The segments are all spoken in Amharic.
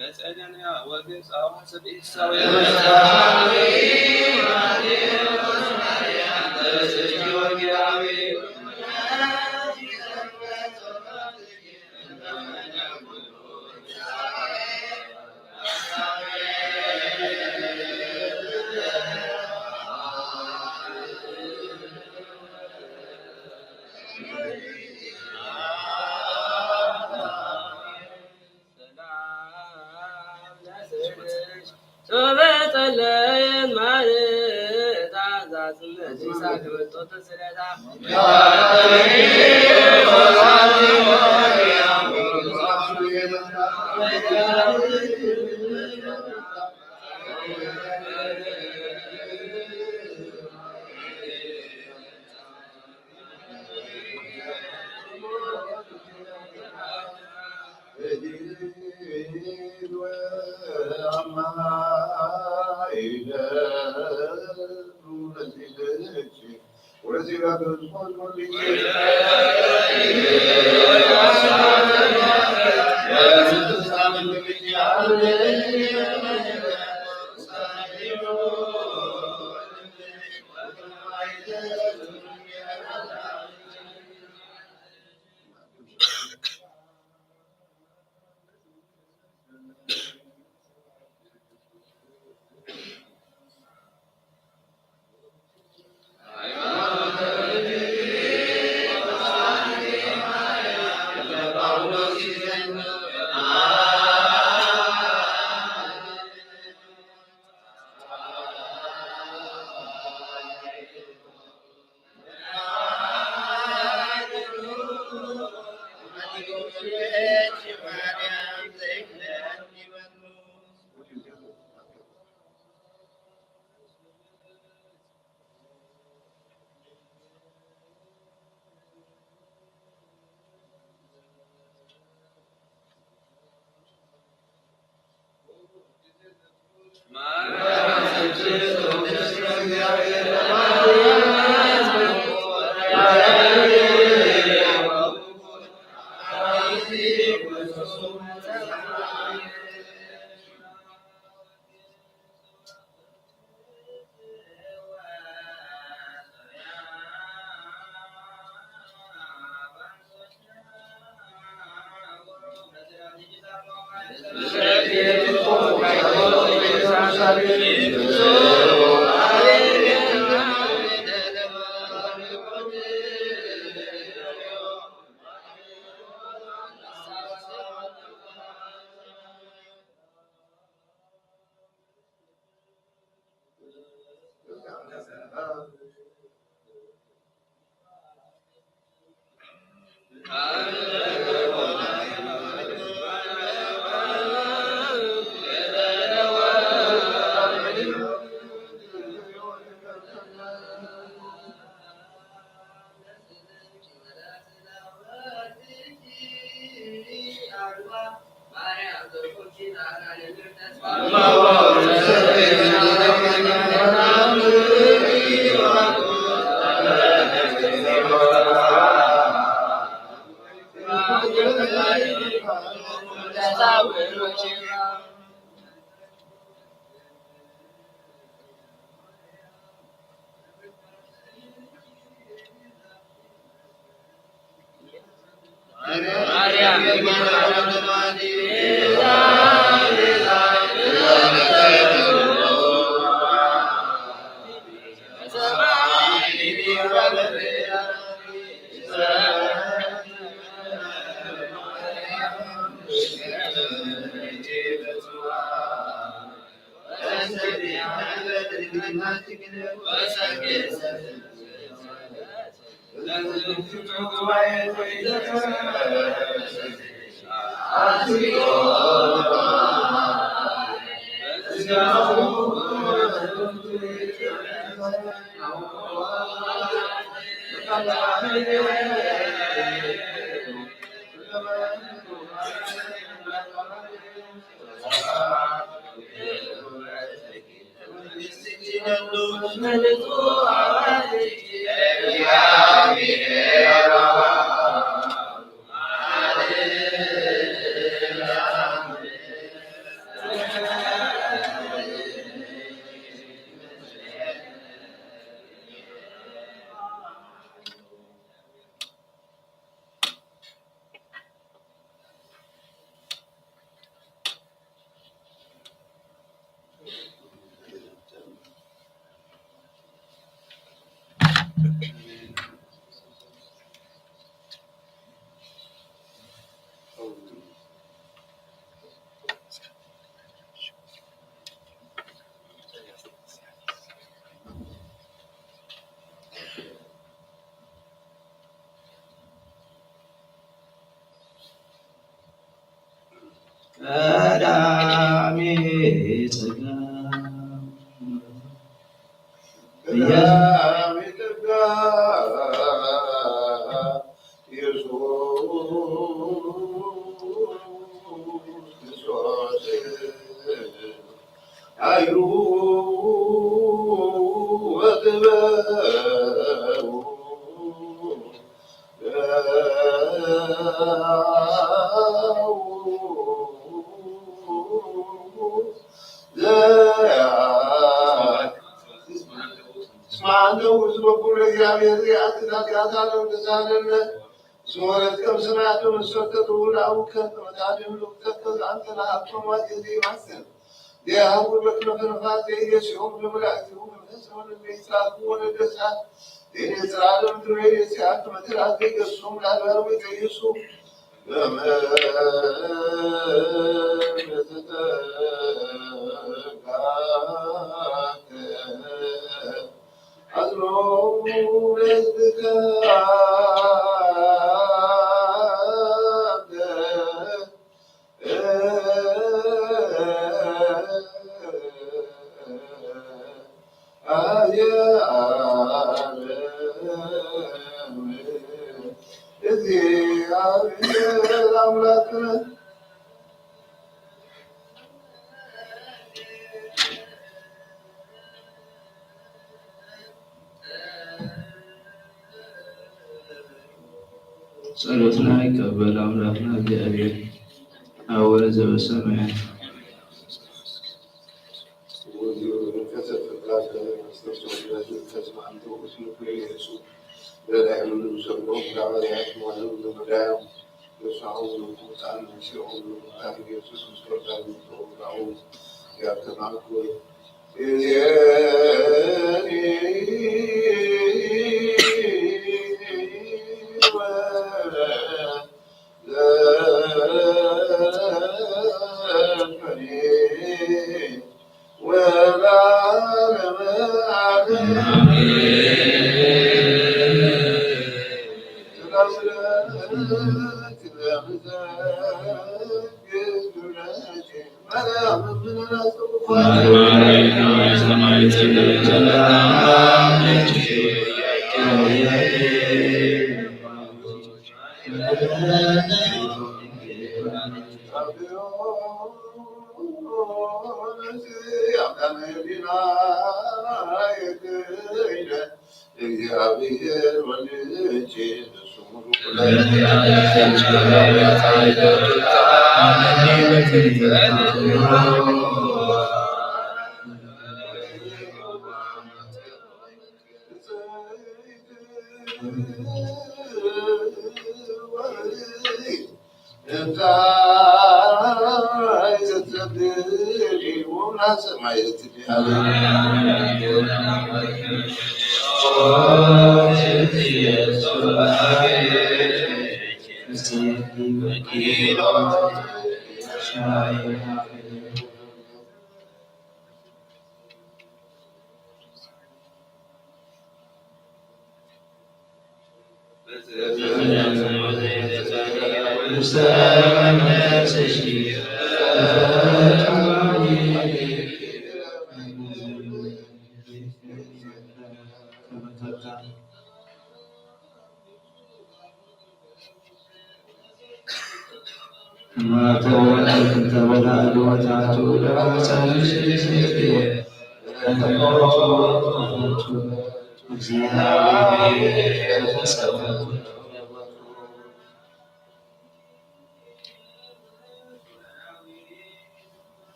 بسألنا وقص أو حسب إحصاء ቀዳሜ ጸጋ ጸሎትና ይቀበል አምላክና እግዚአብሔር አቡነ ዘበሰማያት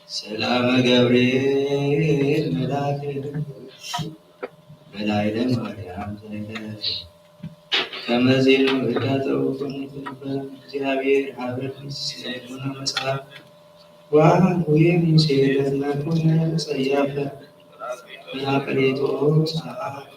ሰላም ገብርኤል መልአክ በላዕለ ማርያም ከመዜኑ እዳጠው እግዚአብሔር ሀብረ ሲሆነ መጽሐፍ ወይም ሙሴ ለትናኮነ ጸያፈ ያቀሬቶ ሰዓት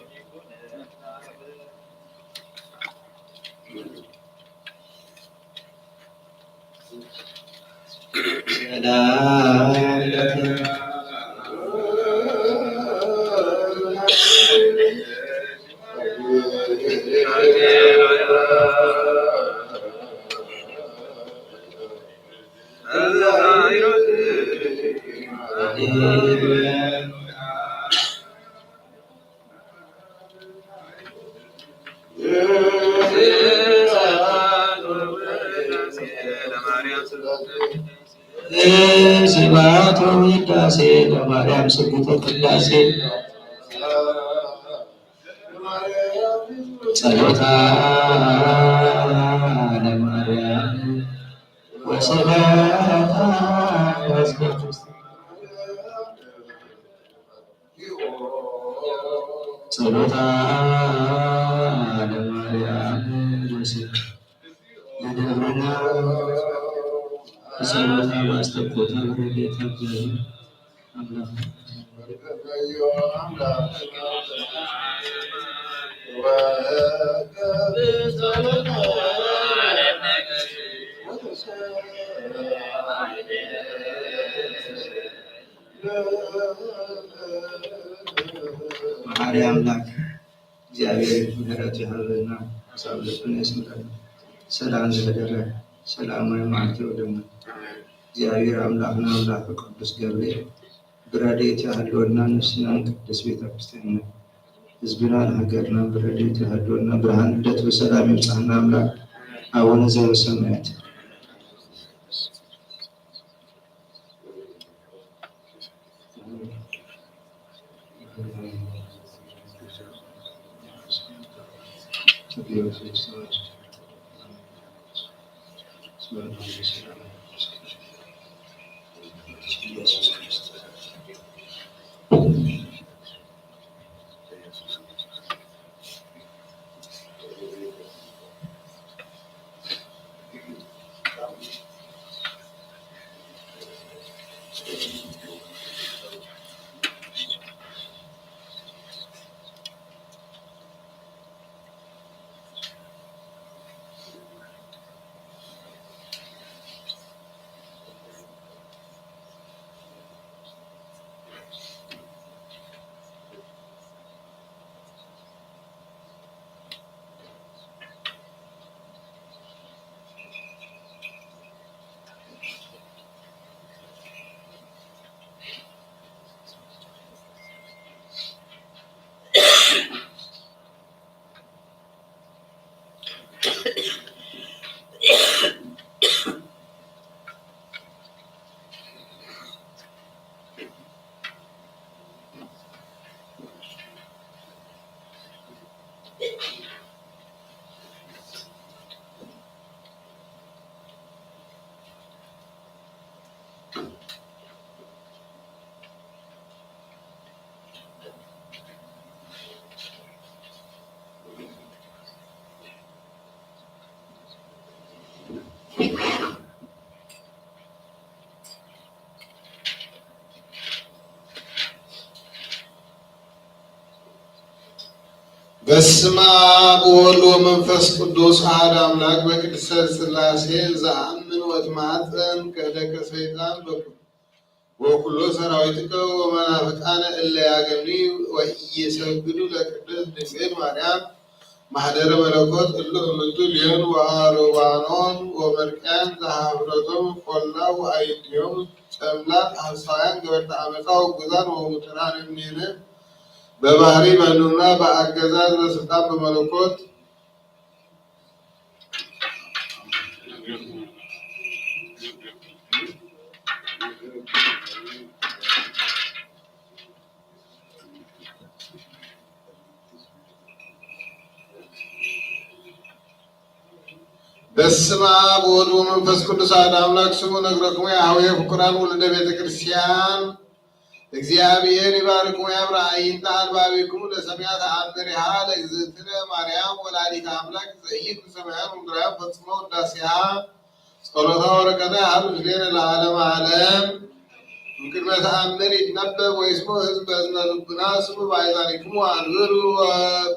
ስብሐት ወውዳሴ ለማርያም ስግደተ ቅዳሴ ጸሎታ ለማርያም ወስብሐታ ጸሎታ ለማርያም ወስብሐታ ጸሎታ ማስተቆታ ረድኤተ እግዚአብሔር አምላክ መሐሪ አምላክ እግዚአብሔር ምሕረት ያህልና አሳልፍን ያስምራል። ሰላም ዘደረ ሰላማዊ ማዕት ወደሙ እግዚአብሔር አምላክና አምላክ ቅዱስ ገብርኤል ብረድኤት ያህልወና ነፍስናን ቅዱስ ቤተክርስቲያን ነው ህዝብና ለሀገርና ብረድኤት ያህልወና ብርሃን ልደት በሰላም ይብጻና አምላክ አቡነ ዘበሰማያት በስመ አብ ወወልድ ወመንፈስ ቅዱስ አሐዱ አምላክ በቅድስት ሥላሴ ዘአምን ወትማፀን ከደከ ሰይጣን ወኩሎ ሰራዊትከ ወመናፍቃነ እለ ያገኒ ወኢይሰግዱ ለቅድስት ድንግል ማርያም ማኅደረ መለኮት እሉ እምንቱ ሊሆን ወአርዋኖን ወመርቅያን ዘኀፍረቶም ቈላው ወአይድዮም ጸምላት ሐሳውያን ገበርተ ዓመፃ ወጉዛን ወሙትራን እምኔነ በባህሪ በኑና በአገዛዝ በስልጣን በመለኮት በስመ አብ ወወልድ ወመንፈስ ቅዱስ አሐዱ አምላክ ስሙ ነግረክሙ የአኀዌ ፍቁራን ወልደ ቤተ ክርስቲያን እግዚአብሔር ይባርክሙ ያብራይንታ አልባቢክሙ ለሰማያት አምሪሃ ለእግዝእትነ ማርያም ወላዲተ አምላክ ዘኢይኩ ሰማያት ወምድራን ፈጽሞ ውዳሴሃ ጸሎታ ወረቀታ ያህል ምስሌነ ለዓለመ ዓለም እምቅድመ ተአምር ይትነበብ ወይስሞ ሕዝብ በእዝነ ልቡና ስሙ በአይዛኒክሙ አንብሩ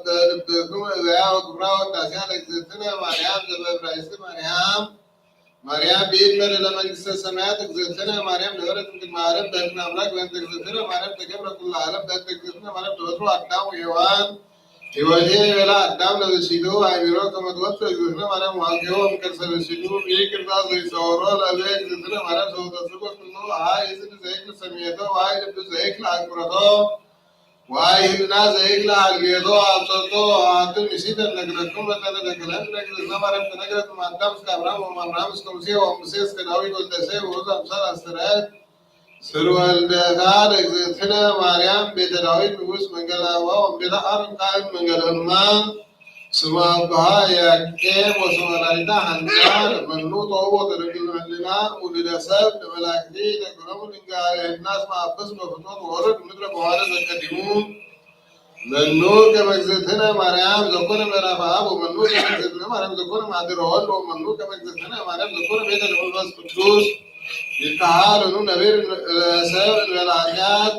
በልብክሙ እበያ ወግብራ ውዳሴሃ ለእግዝእትነ ማርያም ዘበዕብራይስጥ ማርያም ቤትመር ለመንግሥተ ሰማያት እግዝእትነ ማርያም ለወረት እምቅድመ ዓለም በእንተ አምላክ በእንተ እግዝእትነ ማርያም ተገብረ ኩሉ ዓለም በእንተ እግዝእትነ ማርያም ተወልዱ አዳም ወሔዋን ሕይወቴ የበላ አዳም ለብእሲቱ አእሚሮ ከመ ትወልድ እግዝእትነ ማርያም ወአብጽሖ እምከርሰ ብእሲቱ ይቅርታ ዘይሰወሮ ለእበ እግዝእትነ ማርያም ዘወተስቦ ኩሉ አይ እዝን ዘይክል ሰምዔቶ ወአይ ልብ ዘይክል አክብሮቶ ዋይ ህልና ዘይክል አልጌቶ አብጽሖ አንቱ ንሲተ ነግረክሙ በተነገረን ለእግዝእትነ ማርያም ተነግረት ማዳም እስከ አብርሃም ወአብርሃም እስከ ሙሴ ወሙሴ እስከ ዳዊት ወልደ እሴይ ወውእቱ አምሳለ አስተርአየት ስር ወልደታ ለእግዝእትነ ማርያም ቤተ ዳዊት ንጉሥ መንገለ አበባ ወቤተ አሮን ካህን መንገለ ሕማም ስመ አቡሃ ያቄም ወስመ ወላዲታ ሐና መኑ ጦቦ ተድንግል ህሊና ውሉደ ሰብ ለመላእክቲ ተክሎሙ ድንጋሌ ህሊና እስመ አብስ በፍኖት ወርድ ምድረ በኋላ ዘቀዲሙ መኑ ከመ እግዝእትነ ማርያም ዘኮነ ምዕራፈ አብ ወመኑ ከመ እግዝእትነ ማርያም ዘኮነ ማኅደረ ወልድ ወመኑ ከመ እግዝእትነ ማርያም ዘኮነ ቤተ መንፈስ ቅዱስ ይትሃለኑ ነቢር ሰብ እንበለ ኃጢአት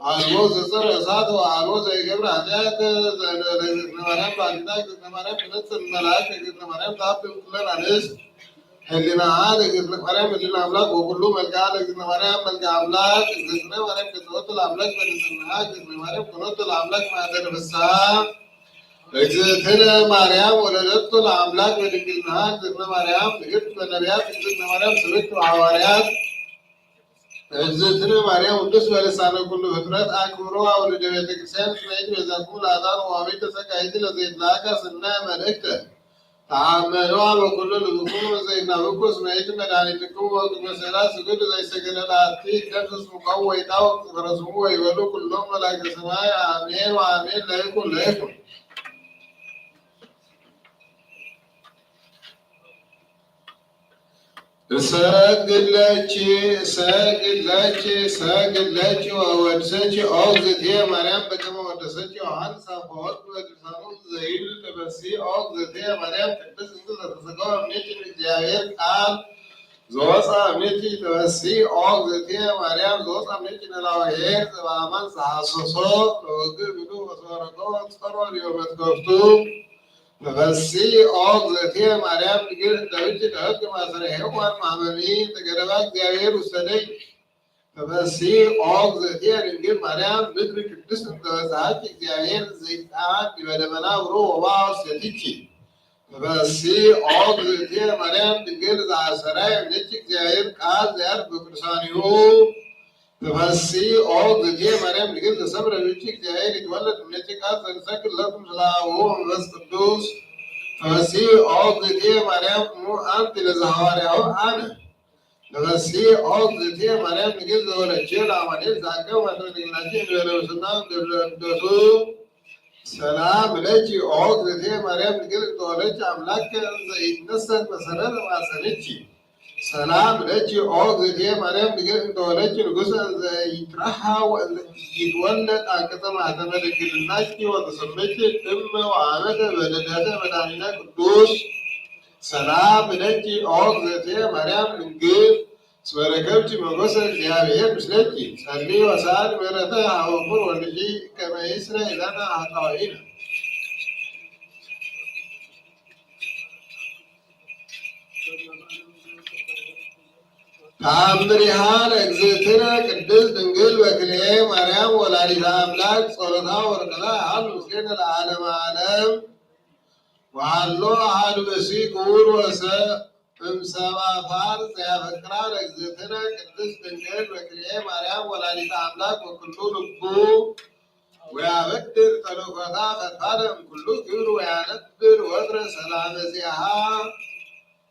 አልቦ ዘጽር እሳት ወአልቦ ዘይገብር ኃጢአት ለእግዝእትነ ማርያም ባልዕታ እግዝእትነ ማርያም ትነጽር እምመላእክት እግዝእትነ ማርያም ተሀብ እምኩለን አንስት حلنا لجزنا مريم حلنا أملاك وكله ملكا لجزنا مريم ملكا أملاك جزنا مريم كتوت الأملاك بنزلنا جزنا مريم كنوت الأملاك ما دربسها جزنا مريم ولدت الأملاك بنزلنا جزنا مريم جبت النبيات جزنا مريم سبت وحواريات جزنا مريم ودس ولسانه كله فترات أكبروا ولد بيت كريستيان سمعت بزكول الأذان وعميت سكايت لزيد لاكا سنة ملكته تعملوا وكل الذكور زي نابوكو سمعت مدانيتكم ومسألة سجود زي سجل العتيق كنفس مقوي تاو فرسموا يقولوا كلهم ملاك السماء آمين وآمين لا يكون لا يكون ساقلتي وودستي أوغزتي مريم بكما ودستي وعنسا فوق ودسانو زيل تبسي أوغزتي مريم تكبس انتظر تسقوا منيتي مجاهر قال زوصا منيتي تبسي أوغزتي مريم زوصا منيتي نلاوهير زبامان سحاسوسو لوغر بدو وصوركو تصروا اليوم تكفتو نفسي أوغزتي مريم تقول دوجي تهد ما سرحيه وان تقرباك ديوير وسدي نفسي أوغزتي رنجل مريم ذكر كدس انتوزعات ديوير زيتان بمدمنا برو وواو سيتيكي نفسي أوغزتي مريم تقول زعسراي منيتك ديوير قال زيار بكرسانيو نفسي أوغزتي مريم تقول تسمر منيتك ديوير يتولد منيتك قال تنسكر لكم سلاوه بس قدوس نفسي أوغزتي مريم مو أنت لزهاري أو أنا نفسي أوغزتي مريم تقول زورة جيل عمانيل زاكا ومدوني نجي ولوسنا دردوسو سلام لكي أوغزتي مريم تقول دولتي أملاك زي نسل مسرر واسنتي سلام لكي أوغزتي مريم تقول دولتي نقصا زي يترحى ويتولد أنكتا معتمد كلناكي وتصمتي تم وعامة بددات مدانينا قدوس سلام لكي أوغزتي مريم نقول سوركبتي مغسل ديابير مسلكي سلي وسال مرتا وفر ونجي كما يسرى إذانا أعطائنا تامريها لأجزتنا قدس دنقل وكليه مريم ولاريها أملاك صورتها ورقلها عن مسلين العالم عالم وعلو عالو بسي قول وسا امسوا فارس يا فكرة لأجزتنا قدس دنقل وكليه مريم ولاريها أملاك وكلو لبو ويا بكر تلوكتا فتفادم كلو كبر ويا نبر وغر سلام زيها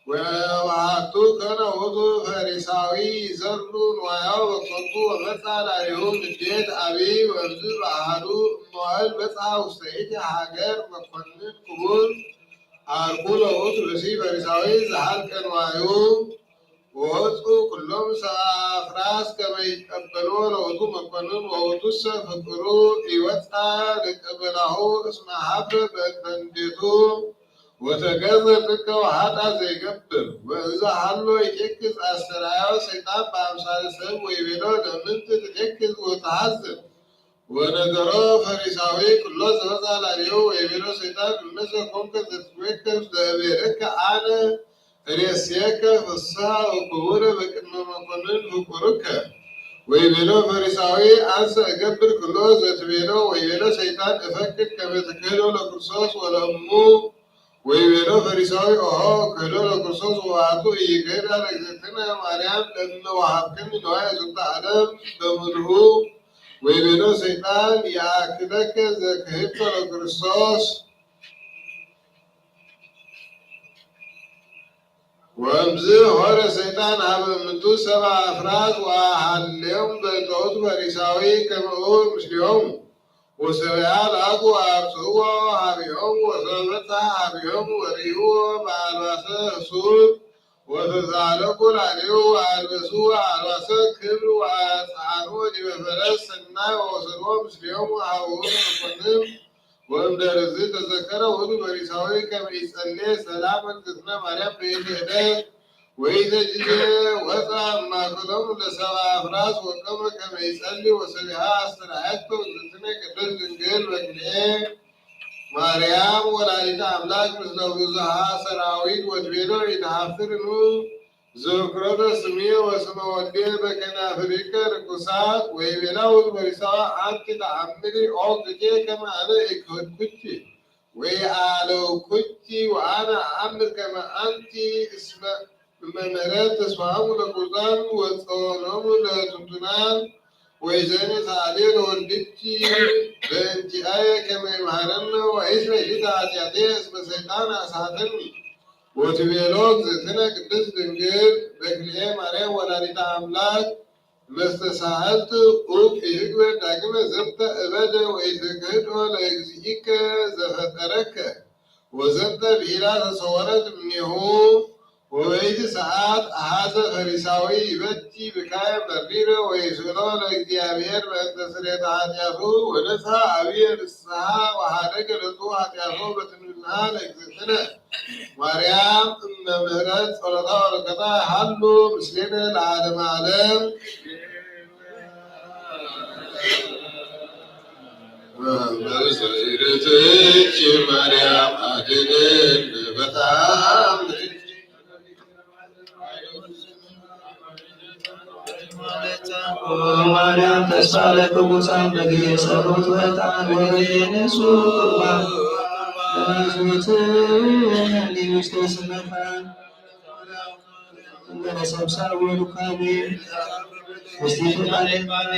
وعطو كان وضو فريساوي زرون وياو وصدو ومثال عليهم الجيد أبي وابزر أهدو موال بسعى وستعيد حاجر مقنن قبول أرقول وضو بسي فريساوي زحال كان وياو ووضو كلهم سافراس كما يتقبلون وضو مقنن ووضو سفكرو إيوتا لتقبله اسم حفر بندتو وتجذب وحتى زي قبل وإذا حلوا يككز أسرعه سيطان بأمثال السلم ويبينه لمن تتككز وتحزن ونقرأ فريساوي كله زوزال عليه ويبينه سيطان بالنسبة كونك تتوكف لأبيرك عنا ريسيك فالصحة وقبورة بكنه مقنن فقرك ويبينه فريساوي أنسى قبل كله زتبينه ويبينه سيطان أفكر كما تكيله لكرسوس ولأمه ويبينو فريساوي أوه كيلو لكرسوس وعطو إيكينا لكزتنا مريم لأنه وحبكن من وعي زبط عدم دمره ويبينو سيطان يأكدك زكهبت لكرسوس وامزي هور سيطان عبد منتو 7 أفراد وحليهم بيتوت فريساوي كما هو مسلمهم وسريال أقوى أبسوه وحبيهم وسرمتها حبيهم وريوه بألواسه سود وتزالقوا عليه وألبسوه ألواسه كبر وأسعانوه لبفرس سنة وسروا مسلمهم وحبوهم وقنم ومدرسي تذكره ودو بريساوي كما يسألي سلاما تثنى مريم بيده وإذا جزء وضع ما كلهم لسوا أفراس وكما كما يسألي وسبها أسترعته وزتنا كدل دنجل وكليه ማርያም ወላዲተ አምላክ ምስለ ብዙኃ ሰራዊት ወትቤሎ ኢተሐፍርኑ ዘክሮተ ስሜ ወስመ ወልዴ በከናፍሪከ ርኩሳት ወይቤላው በሪሳዋ አንቲ ተአምሪ ኦ ግዜ ከመ አነ ኢኮንኩኪ ወይአለውኩኪ ወአነ አአምር ከመ አንቲ እስመ እመምህረት ተስፋሙ ለቁርባን ወጸወኖሙ ለትንቱናን ወይዘኔ ሳሌ ለወልድኪ በእንቲአየ ከመ ይምሃረነ ወይስመ ኢሊተ ኃጢአቴ እስመ ሰይጣን አሳተኒ ወትቤሎ እግዝእትነ ቅድስት ድንግል በክልኤ ማርያም ወላዲተ አምላክ መስተሳህልት ኡቅ ይግበር ዳግመ ዘንተ እበደ ወኢትክህዶ ለእግዚእከ ዘፈጠረከ ወዘንተ ብሂላ ተሰወረት እምኔሁ ወበይቲ ሰዓት አሐዘ ፈሪሳዊ ይበቲ ብካየ መሪረ ወይስእሎ ለእግዚአብሔር በእንተ ስርየተ ኃጢአቱ ወነስሐ አብየ ንስሐ ወኀደገ ለቱ ኃጢአቶ በትንቢልሃ ለእግዝእትነ ማርያም እመ ምህረት ጸሎታ ወበረከታ ሀሉ ምስሌነ ለዓለመ ዓለም በስእለትኪ ማርያም አድኅነን በጣም ማርያም ተስፋ ለቅዱሳን በጊዜ ጸሎት ወጣን ወይነሱ ቁርባን ለሚዙት ሊውስተ ስመካ ለሰብሳብ ወሩካቤ ውስጢት ባሌ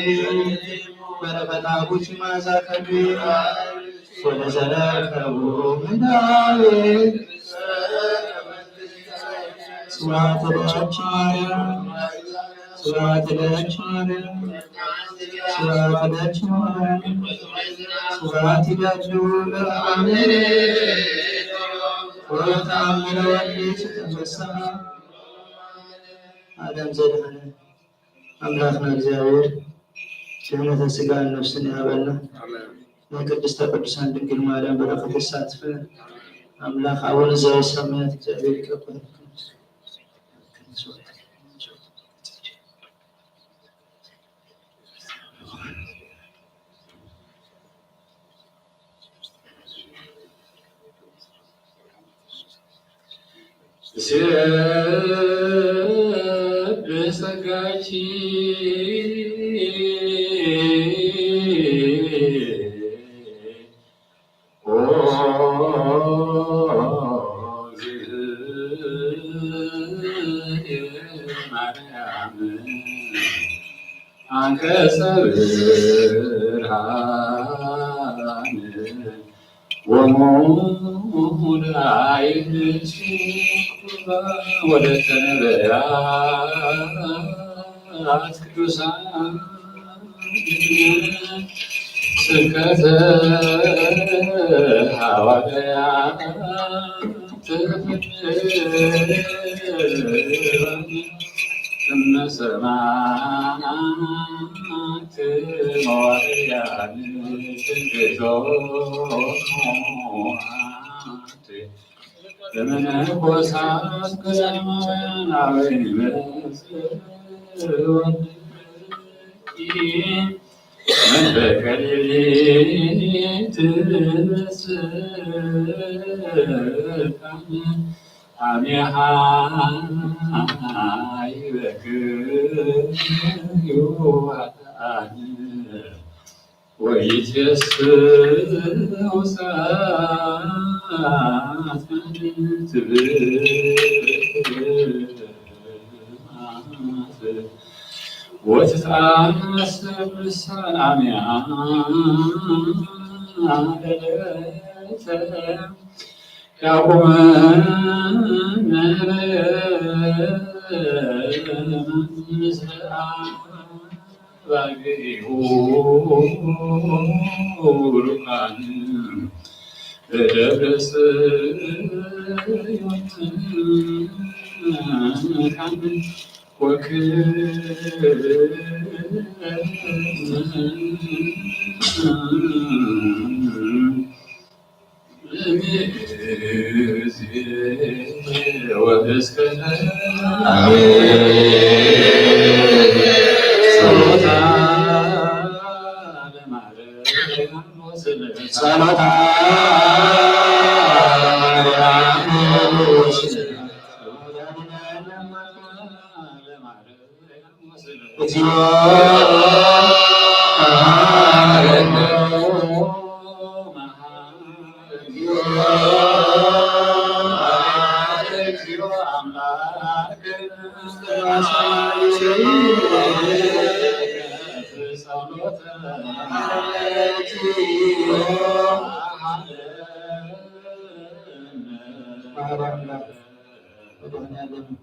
በረከታቦች ማዛ ከቤ ወደ ዘረከቡ ምንዳቤ ስብሐት ለኪ ማርያም ስብሐት ለኪ ማርያም ስብሐት ለኪ ማርያም ስብሐት ለኪ ለአሜን ወተአምረ ወልድኪ ተንበሳ ዓለም ዘድኅነ አምላክና እግዚአብሔር ድኅነተ ሥጋን ነፍስን ያበላ ለቅድስተ ቅዱሳን ድንግል ማርያም በረከት ይሳትፈን። አምላክ አቡነ ዘበሰማያት እግዚአብሔር ይቀበል። በጸጋኪ ማርያም አንቀጸ ብርሃን ወሙዳይ ወለተ ነቢያት ቅዱሳን ስብከተ ሐዋርያት እመ ሰማዕት ሐዋርያን ትንቢቶሙ ለመነኮሳት ገዳማውያን መንፈቀ ሌሊት ስልጣን አሜሃ ይበክዩ ወይትየስዑ ሰዓት ወትትአሰር ሰላምያ ለዕለተ ያቁመነ ምስለ አባግዒሁ ቡሩካን በደብረ ጽዮን ጸሎታ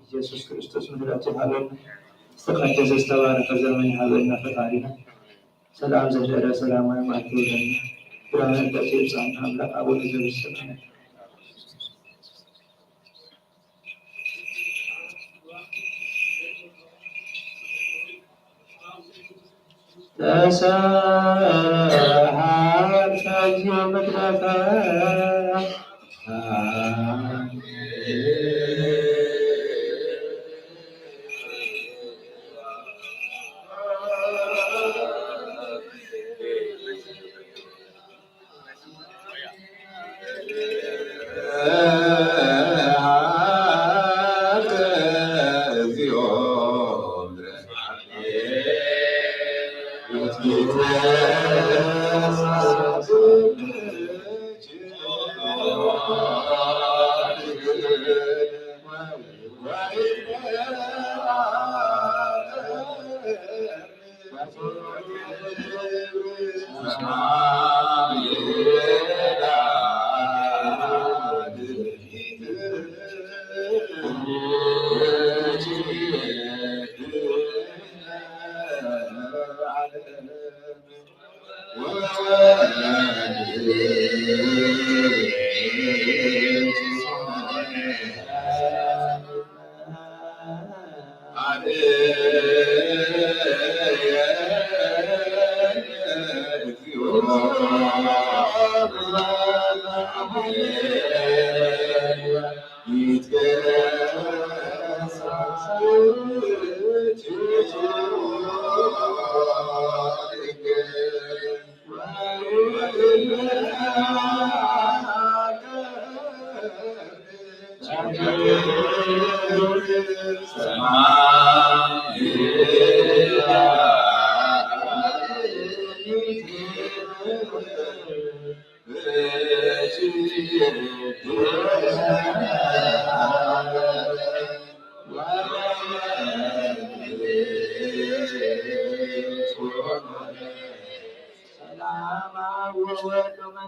ኢየሱስ ክርስቶስ ምህረት ሀበነ ዝተቀደሰ ዝተባረከ ዘመን ሀበነ ፈጣሪነ ሰላም ዘደረ ሰላማዊ ማትወደነ ብርሃን ለተጻን አምላክ አቡነ ዘበሰማያት ተሰሃር ሰጅ መድረከ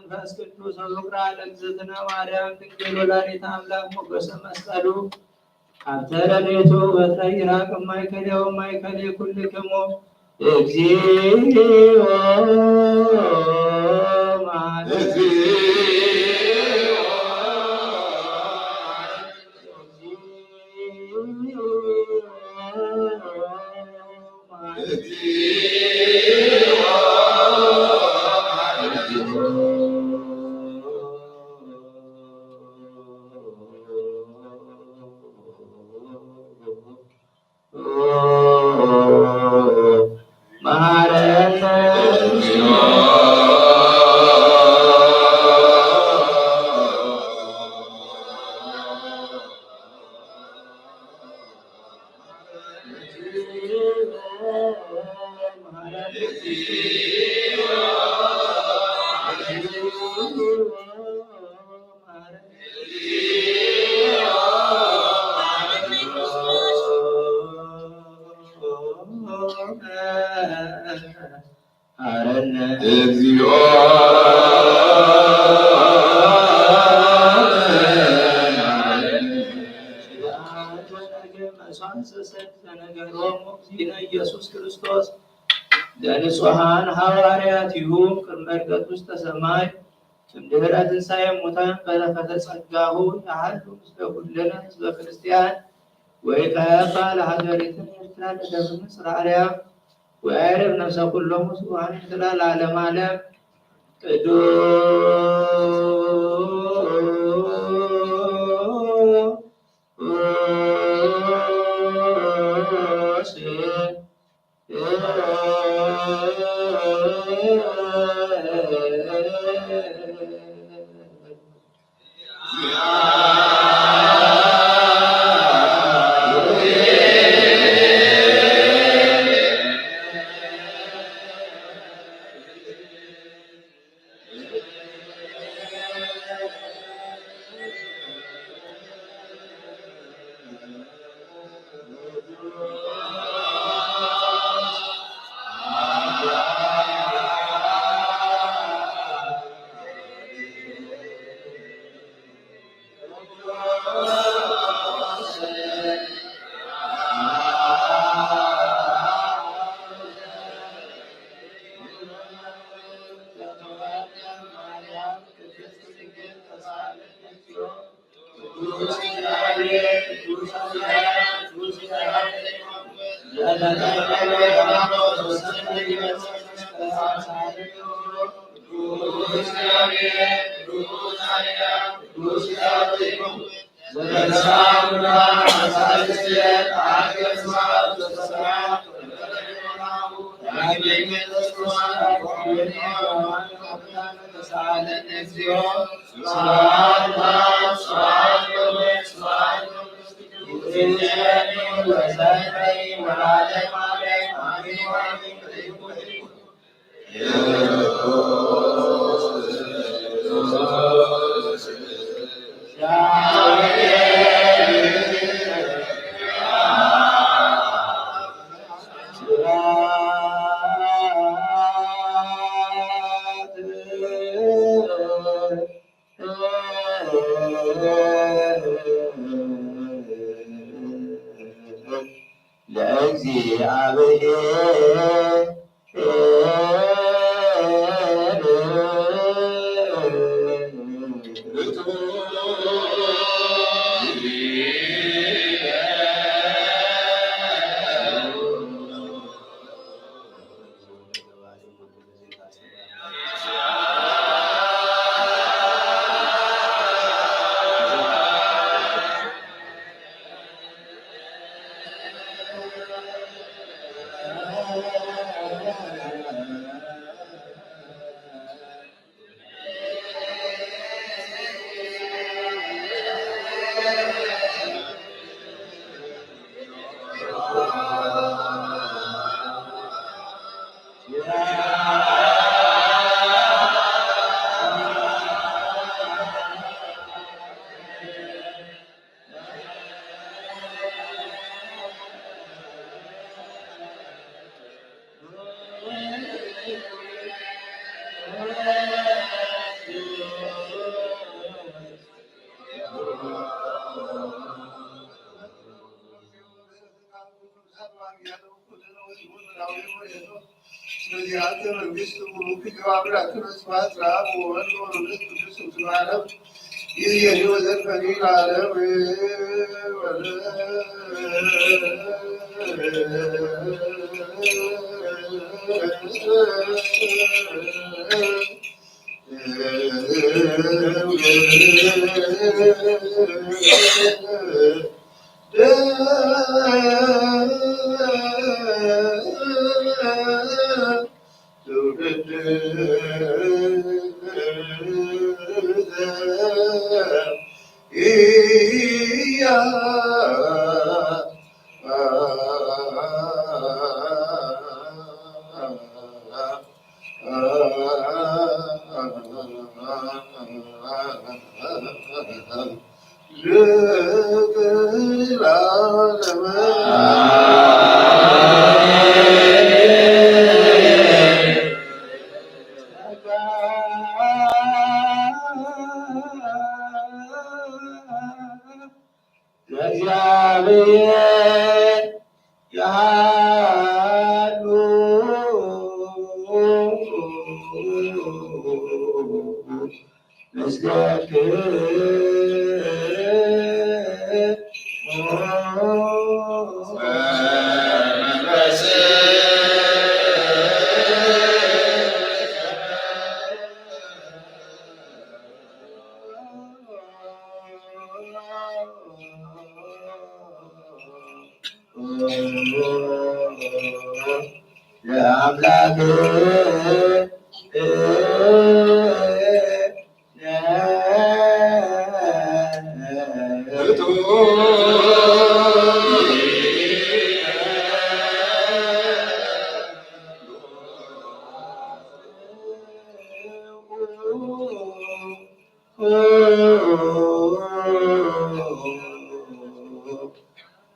መንፈስ ቅዱስ ወፍራ ለእግዝእትነ ማርያም ድንግል ወላዲተ አምላክ ሞገሰ መስቀሉ አንተ ረድኤቱ በትረ ይራቅ እማይከሌው እማይከሌ ኩልክሙ እግዚኦ ማለት እግዚኦ ኢየሱስ ክርስቶስ ለንጹሐን ሐዋርያቲሁ ቅድመ ዕርገቱ ውስተ ሰማይ እምድኅረ ትንሣኤ ሙታን በረከተ ጸጋሁ ያህሉ ምስለ ኩልነ ሕዝበ ክርስቲያን ወይቀባ ለሀገሪቱን ኤርትራ ለደብረ ጽርዓርያ ወያዕርግ ነፍሰ ኩሎሙ ስቡሐን ይትላ ለዓለመ ዓለም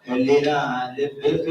ህሊና ልብክ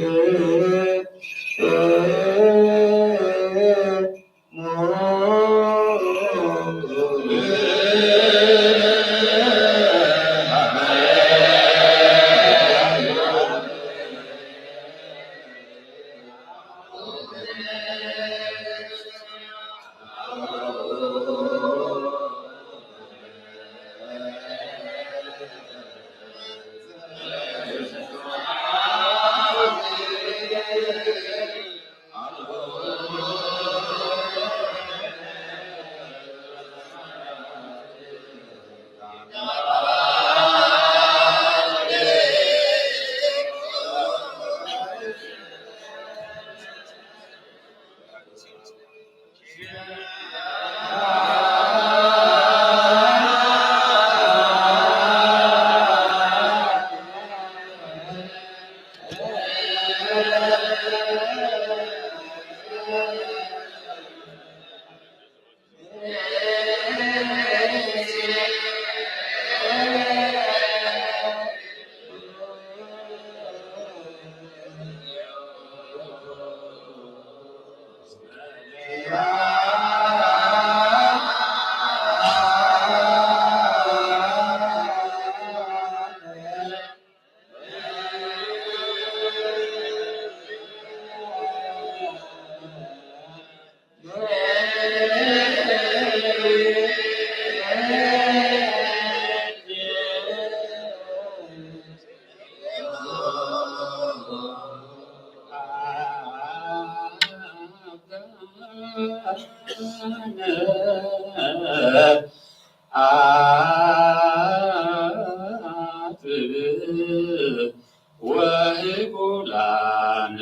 ወህቡላነ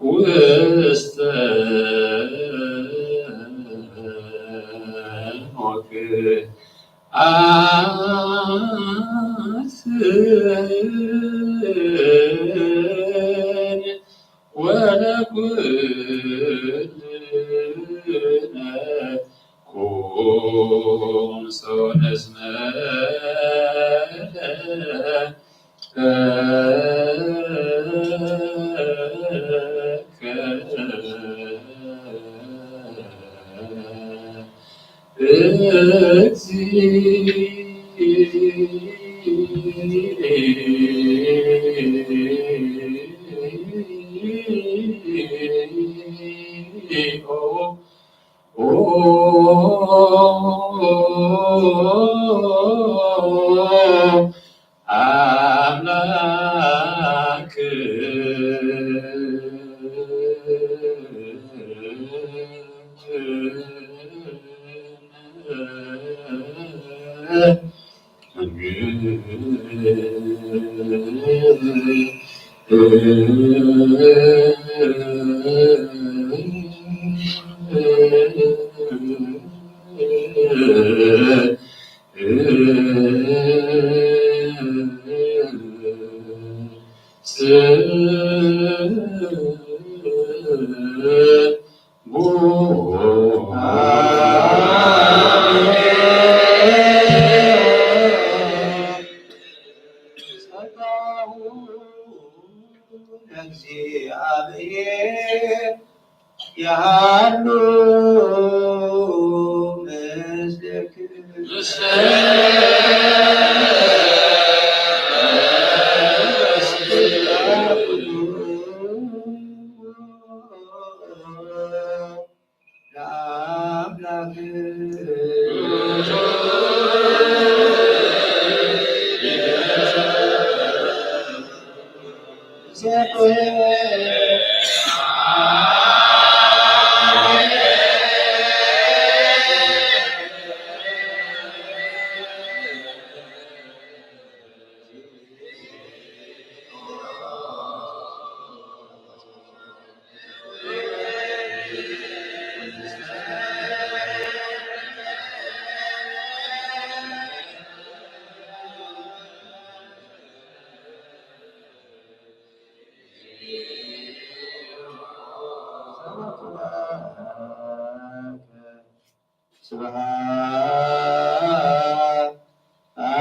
ውስተ ኖክ አስን ወለኩልነ ኩን ሰውነ አምላክ እግዚአብሔር ያሉ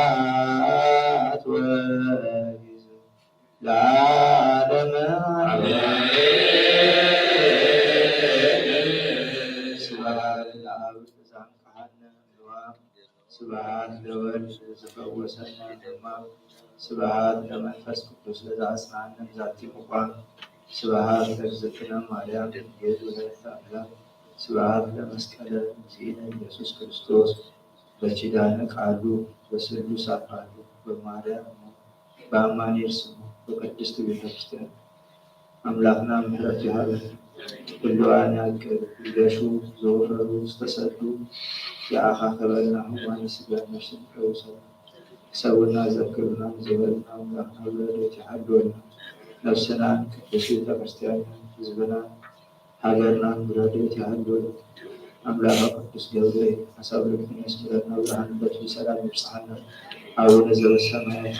ስብሐት ወጊዝ ለዓለመ ስብሐት ለአብ ዘአንቀሐነ እምሕማም ስብሐት ለወልድ ዘፈወሰነ እምሕማም ስብሐት ለመንፈስ ቅዱስ ዘአጽናነ ዛቲ ምቋም ስብሐት ለእግዝእትነ ማርያም ድንግል ወለተ አምላክ ስብሐት ለመስቀለ እግዚእነ ኢየሱስ ክርስቶስ በኪዳነ ቃሉ በስሉስ አካሉ በማርያም በአማኑኤል ስሙ በቅድስት ቤተክርስቲያን አምላክና ምሕረት ይሃበን ሁሉዋን ያቅብ ይደሹ ዘወረዱ ዝተሰዱ የአኻከበና ህዋን ስጋ ነፍስን ቀውሰና ሰውና ዘክርና ዝበልና አምላክና ብረዶት ይሃዶና ነፍስናን ቅዱስ ቤተክርስቲያን ህዝብናን ሀገርናን ብረዶት ይሃዶና አምላከ ቅዱስ ገብርኤል አሳብረን ያስምረና ብርሃን በቱ ሰላም ይብጽሐና አቡነ ዘበሰማያት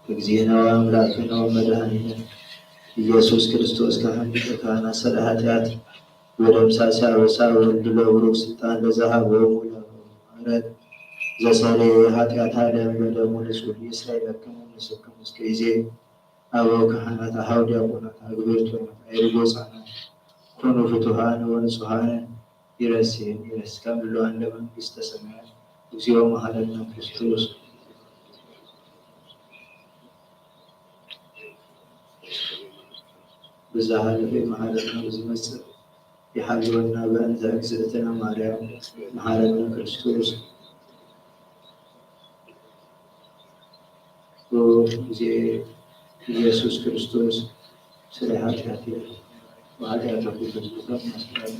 እግዚእነ ወአምላክነ ወመድኃኒነ ኢየሱስ ክርስቶስ ካህን ሊቀ ካህናት ስለ ኃጢአት ወደምሳሳ አበሳ ወልድ ለቡሩክ ስልጣን ለዘሃበሙ ለምህረት ዘሰረየ ኃጢአት ዓለም በደሙ ንጹሕ ይስረይለክሙ ንስክሙ እስከ ጊዜ አበው ካህናት አኀው ዲያቆናት አግብርቱ አይርጎ ሕፃናት ኮኑ ፍቱሐነ ወንጹሐነ ይረሴን ይረስከም ብለዋን ለመንግሥተ ሰማያት እግዚኦ መሐረነ ክርስቶስ ብዛሃለፈ መሐረነ ዝመጽእ የሐልወና በእንተ እግዝእትነ ማርያም መሐረነ ክርስቶስ ጊዜ ኢየሱስ ክርስቶስ ስለ ኃጢአት በኃጢአት ክርስቶስ መስቀል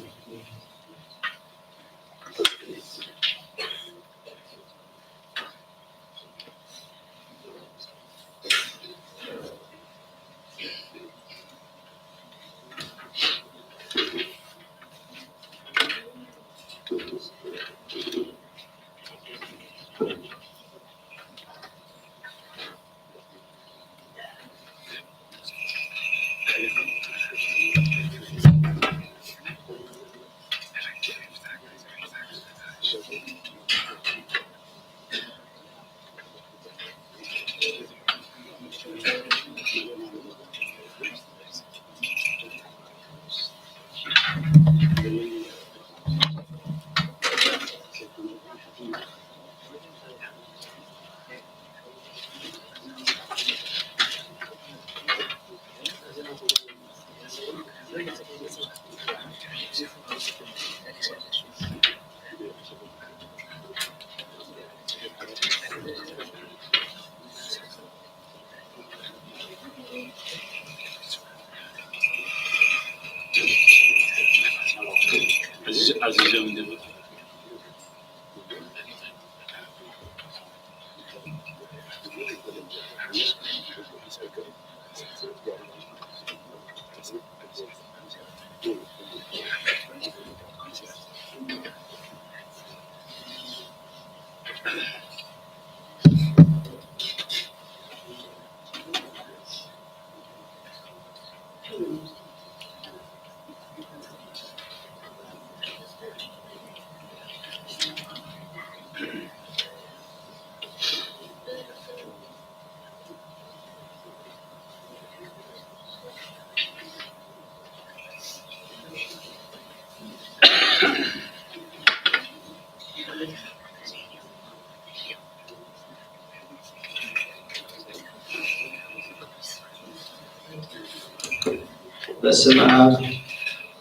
በስመ አብ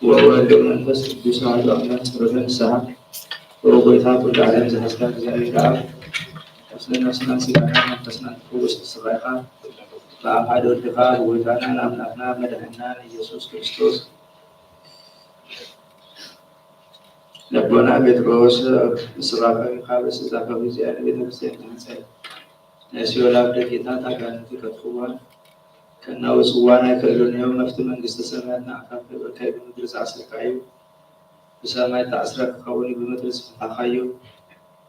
ወወልድ ወመንፈስ ቅዱስ አሐዱ አምላክ ጸሎተ ንስሐ ወጎይታ ኩሉ ዓለም ዘሐስካ እግዚአብሔር አብ ወስለነስና ሥጋና መንፈስና ውስጥ ስራይኻ በአሐዱ ወልድኻ ወወልድና አምላክና መድኃኒና ኢየሱስ ክርስቶስ ለቦና ጴጥሮስ ምስራቅ ካብስ ዛፈው ዚያለ ቤተክርስቲያን ተንጸል ነሲዮላ ደቂታ ታጋንት ከጥዋል ከናው ጽዋና ከሉኔው መፍት መንግስተ ሰማያትና አካፈ በካይ በምድር አስረካዩ በሰማይ ታስረክ ከሆነ በምድር ተካዩ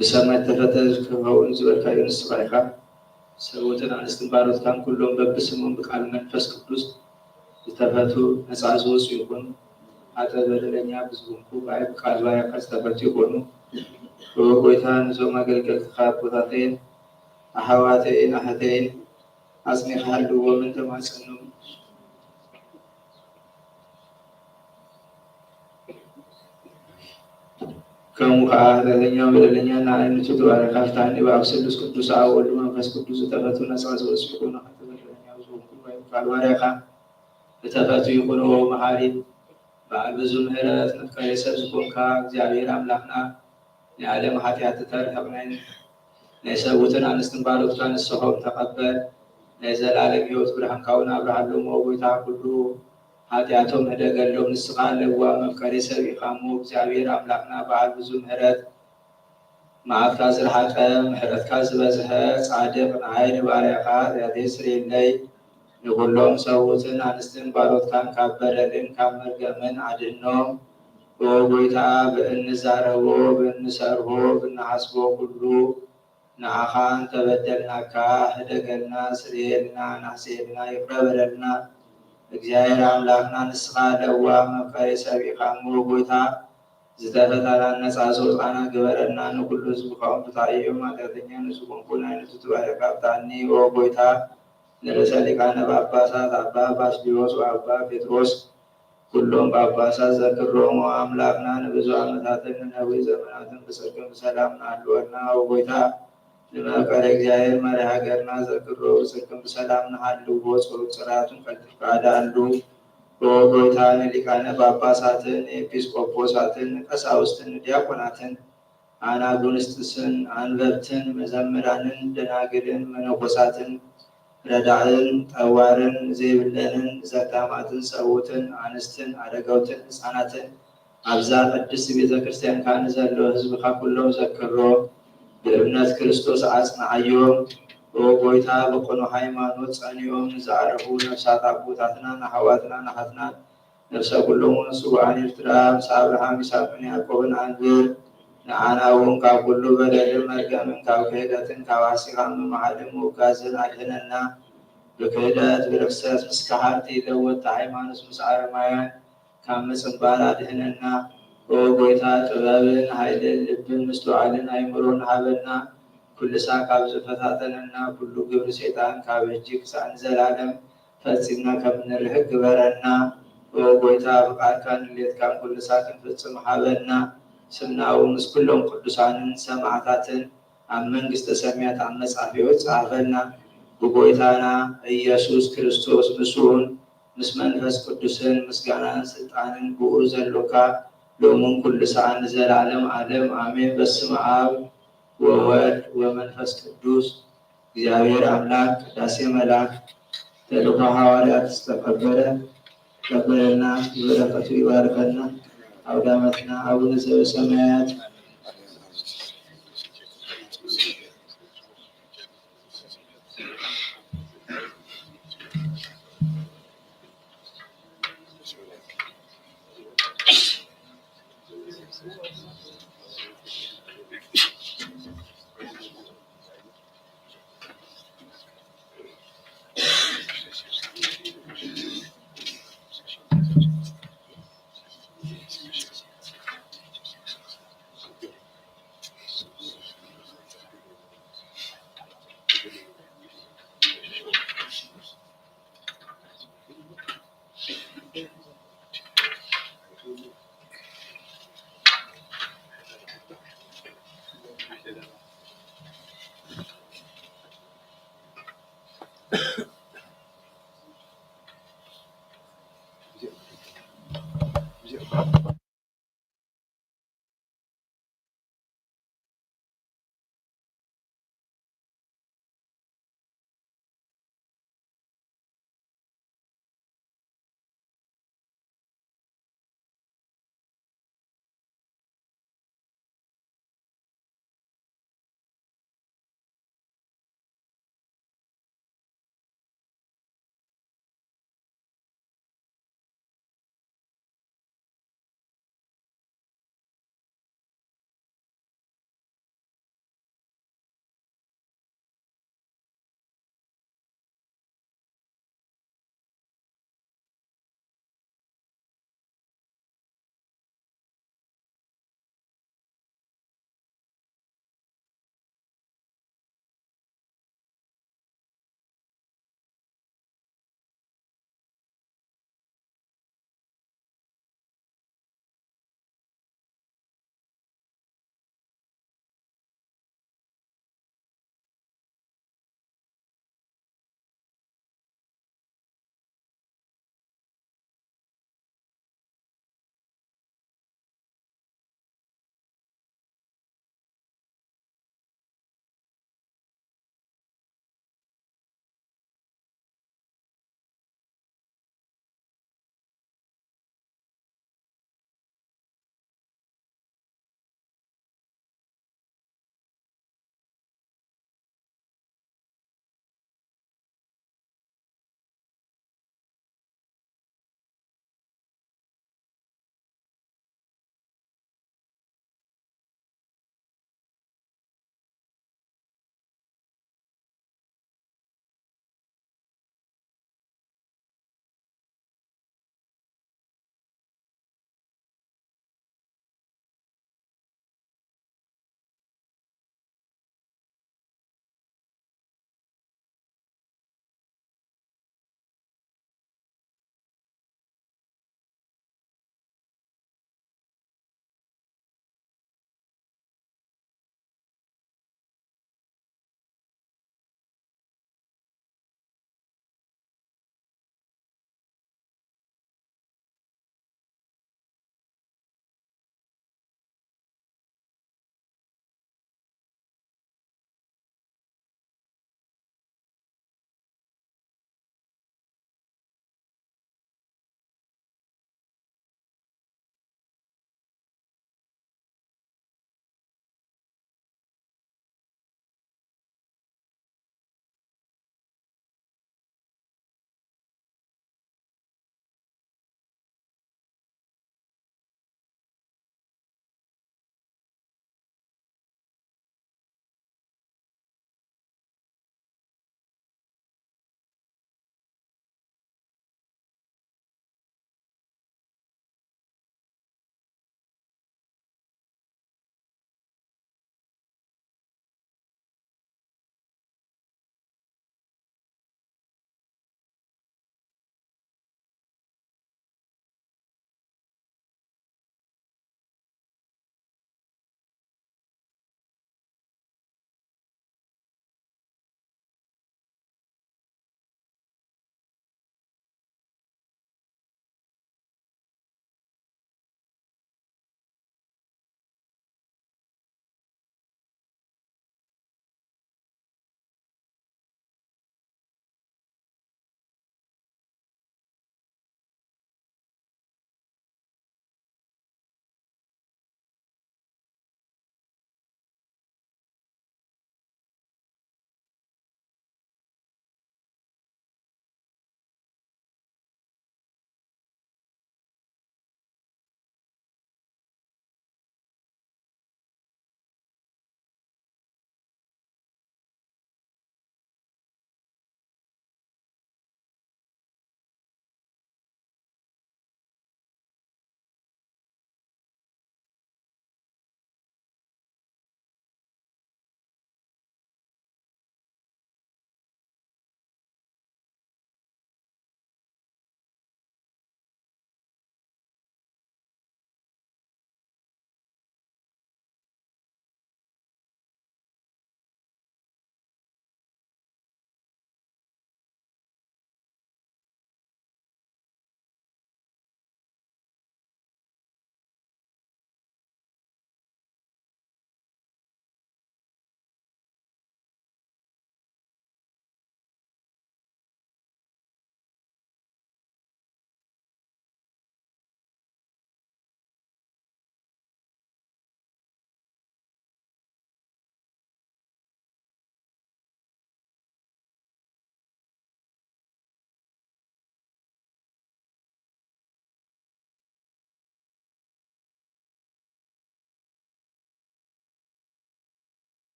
በሰማይ ተፈተሽ ከሆነ ዝበልካዩ ንስባይካ ሰውትን አንስትን ባሮት ካም ሁሉም በብስሙም በቃል መንፈስ ቅዱስ ተፈቱ ነፃ ዘውስ ይሆኑ አጠበለኛ ብዙንኩ ባይ ቃል ባይ አስተፈቱ ይሆኑ ወቆይታን ዞ ማገልገል ተኻቦታቴን አሐዋቴን አህቴን አጽኒሃሉ ወምን ተማጽኑ ከሙኻለኛው በለኛና አይነቱ ተባረካፍታኒ በአብስሉስ ቅዱስ አወልድ መንፈስ ቅዱስ ተፈቱ ነፃ ዘውስ ይሆኑ አጠበለኛ ብዙንኩ ባይ ቃል ባሪያካ ተፈቱ ይሆኑ መሐሪ በብዙ ምህረት ከሰብ ዝቆምካ እግዚአብሔር አምላክና የዓለም ኃጢአት ተርህብናን ለሰውትን አንስትን ባሎቷን ሰሆም ተቀበል ለዘላለም ሕይወት ብርሃን ካውን አብርሃም ወጎታ ሁሉ ኃጢአቶም ህደገለው ንስኻ ለዋ መፍቀሬ ሰብ ይኻሙ እግዚአብሔር አምላክና በዓል ብዙ ምህረት ማዕካ ዝርሓቀ ምህረትካ ዝበዝሐ ጻድቅ ንዓይን ባርያኻ ያቴስሬለይ ንኩሎም ሰውትን አንስትን ባሎትካን ካብ በደልን ካብ መርገምን አድኖም ወጎይታ ብእንዛረቦ ብእንሰርሆ ብናሐስቦ ሁሉ ንዓኻን ተበደልናካ ህደገልና ስርየልና ናሕሴልና ይፍረበለልና እግዚአብሔር አምላክና ንስኻ ለዋ መፍቀሬ ሰቢኻሙ ወጎይታ ዝተፈታላን ነፃ ዘውፃና ግበረና ንኩሉ ዝብኻውን ብታእዮም ማለተኛ ንዝኮንኩን አይነቱ ትባረካ ብታኒ ወጎይታ ለርዕሰ ሊቃነ ጳጳሳት አባ ባስልዮስ ወአባ ጴጥሮስ ሁሉም ጳጳሳት ዘክሮሙ አምላክና ንብዙ ዓመታትን ነዊ ዘመናትን በሰላም በሰላም ናሉና ወጎይታ ለመቀረ እግዚአብሔር መሪ ሀገርና ዘክሮ በሰላም በሰላም ናሉዎ ጸሎት ጽራቱን ቀጥፋዳ አሉ ወጎይታ ሊቃነ ጳጳሳትን ኤጲስቆጶሳትን ቀሳውስትን ዲያቆናትን አናጉንስጥስን አንበብትን መዘምራንን ደናግልን መነኮሳትን ረዳዕን ጠዋርን ዘይብለንን ዘካማትን ሰውትን አንስትን አደጋውትን ህፃናትን አብዛ ቅድስት ቤተክርስቲያን ካን ዘሎ ህዝብ ካኩሎም ዘክሮ በእምነት ክርስቶስ አጽናዕዮም ወጎይታ በቆኖ ሃይማኖት ጸኒዮም ዛረሁ ነፍሳት አቦታትና ናሐዋትና ናሐትና ነፍሰ ኩሎም ንጹዋን ኤርትራ አብርሃም ይስሐቅን ያዕቆብን አንብር ንአናውን ካብ ኩሉ በደልን መርገምን ካብ ክህደትን ካብ አሲኻን መማሃልን ውጋዝን አድህነና በክህደት በርክሰት ምስካሃርቲ ለወጥ ሃይማኖት ምስዓረማውያን ካብ ምጽባል አድህነና ወጎይታ ጥበብን ኃይልን ልብን ምስተዋዕልን አይምሮን ሃበና ኩልሳ ካብ ዝፈታተነና ኩሉ ግብሪ ሰይጣን ካብ እጅግ ሳን ዘላለም ፈጽምና ከምንርህቅ ግበረና ወጎይታ ፍቃድካን ሌትካን ኩልሳ ክንፍጽም ሃበና ስናውን ምስ ኩሎም ቅዱሳንን ሰማዕታትን ኣብ መንግስተ ሰማያት ኣብ መጻሕፍት ጻፈና በጎይታና ኢየሱስ ክርስቶስ ምስኡን ምስ መንፈስ ቅዱስን ምስጋናን ስልጣንን ብኡ ዘሎካ ሎሙን ኩሉ ሰዓት ዘላለም ዓለም አሜን። በስመ አብ ወወልድ ወመንፈስ ቅዱስ እግዚአብሔር አምላክ ቅዳሴ መልአክ ተልእኮ ሐዋርያት ዝተቀበለ ቀበለና በረከቱ ይባርከና። አውደ ዓመትና አቡነ ዘበሰማያት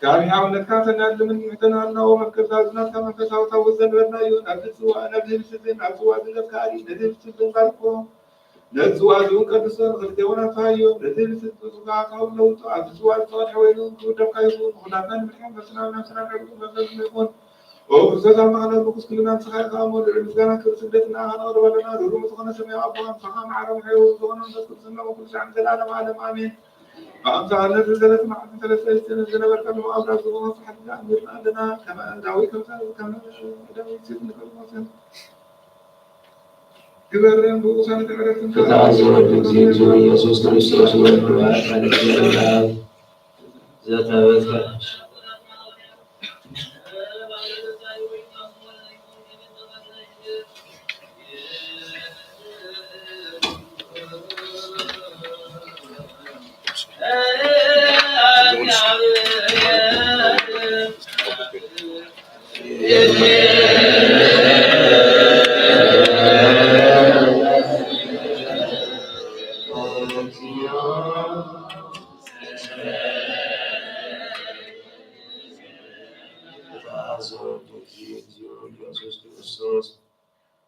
كان يحاول نتكاسل ناس من مثلنا أنه مركز ناس كمان فساو توزن بدنا يون نبذل سلم أبزوا ذلك كاري نبذل سلم باركو نبزوا ذون كدسون غلدونا فايو نبذل سلم قاقاو لو أبزوا الصالح وينون كودم كايون خلافنا من مسنا نفسنا نقول نقول أو زاد معنا بقص كلنا نسخر كامل المزجنا كرسدتنا أنا وربنا دور مسخنا سمع أبوان فهم عرم حيو زغنا نذكر سنة وكل شيء عند العالم عالم آمين فأمسحنا زلزلة مع ثلاث سنين بركة وأبرز ونصح عندنا كما دعوي كما دعوي سيدنا كما كبرنا بوسان تكرتنا كتعزوا زيزو يسوع كريستوس والدعاء على الجلال ذات وذكر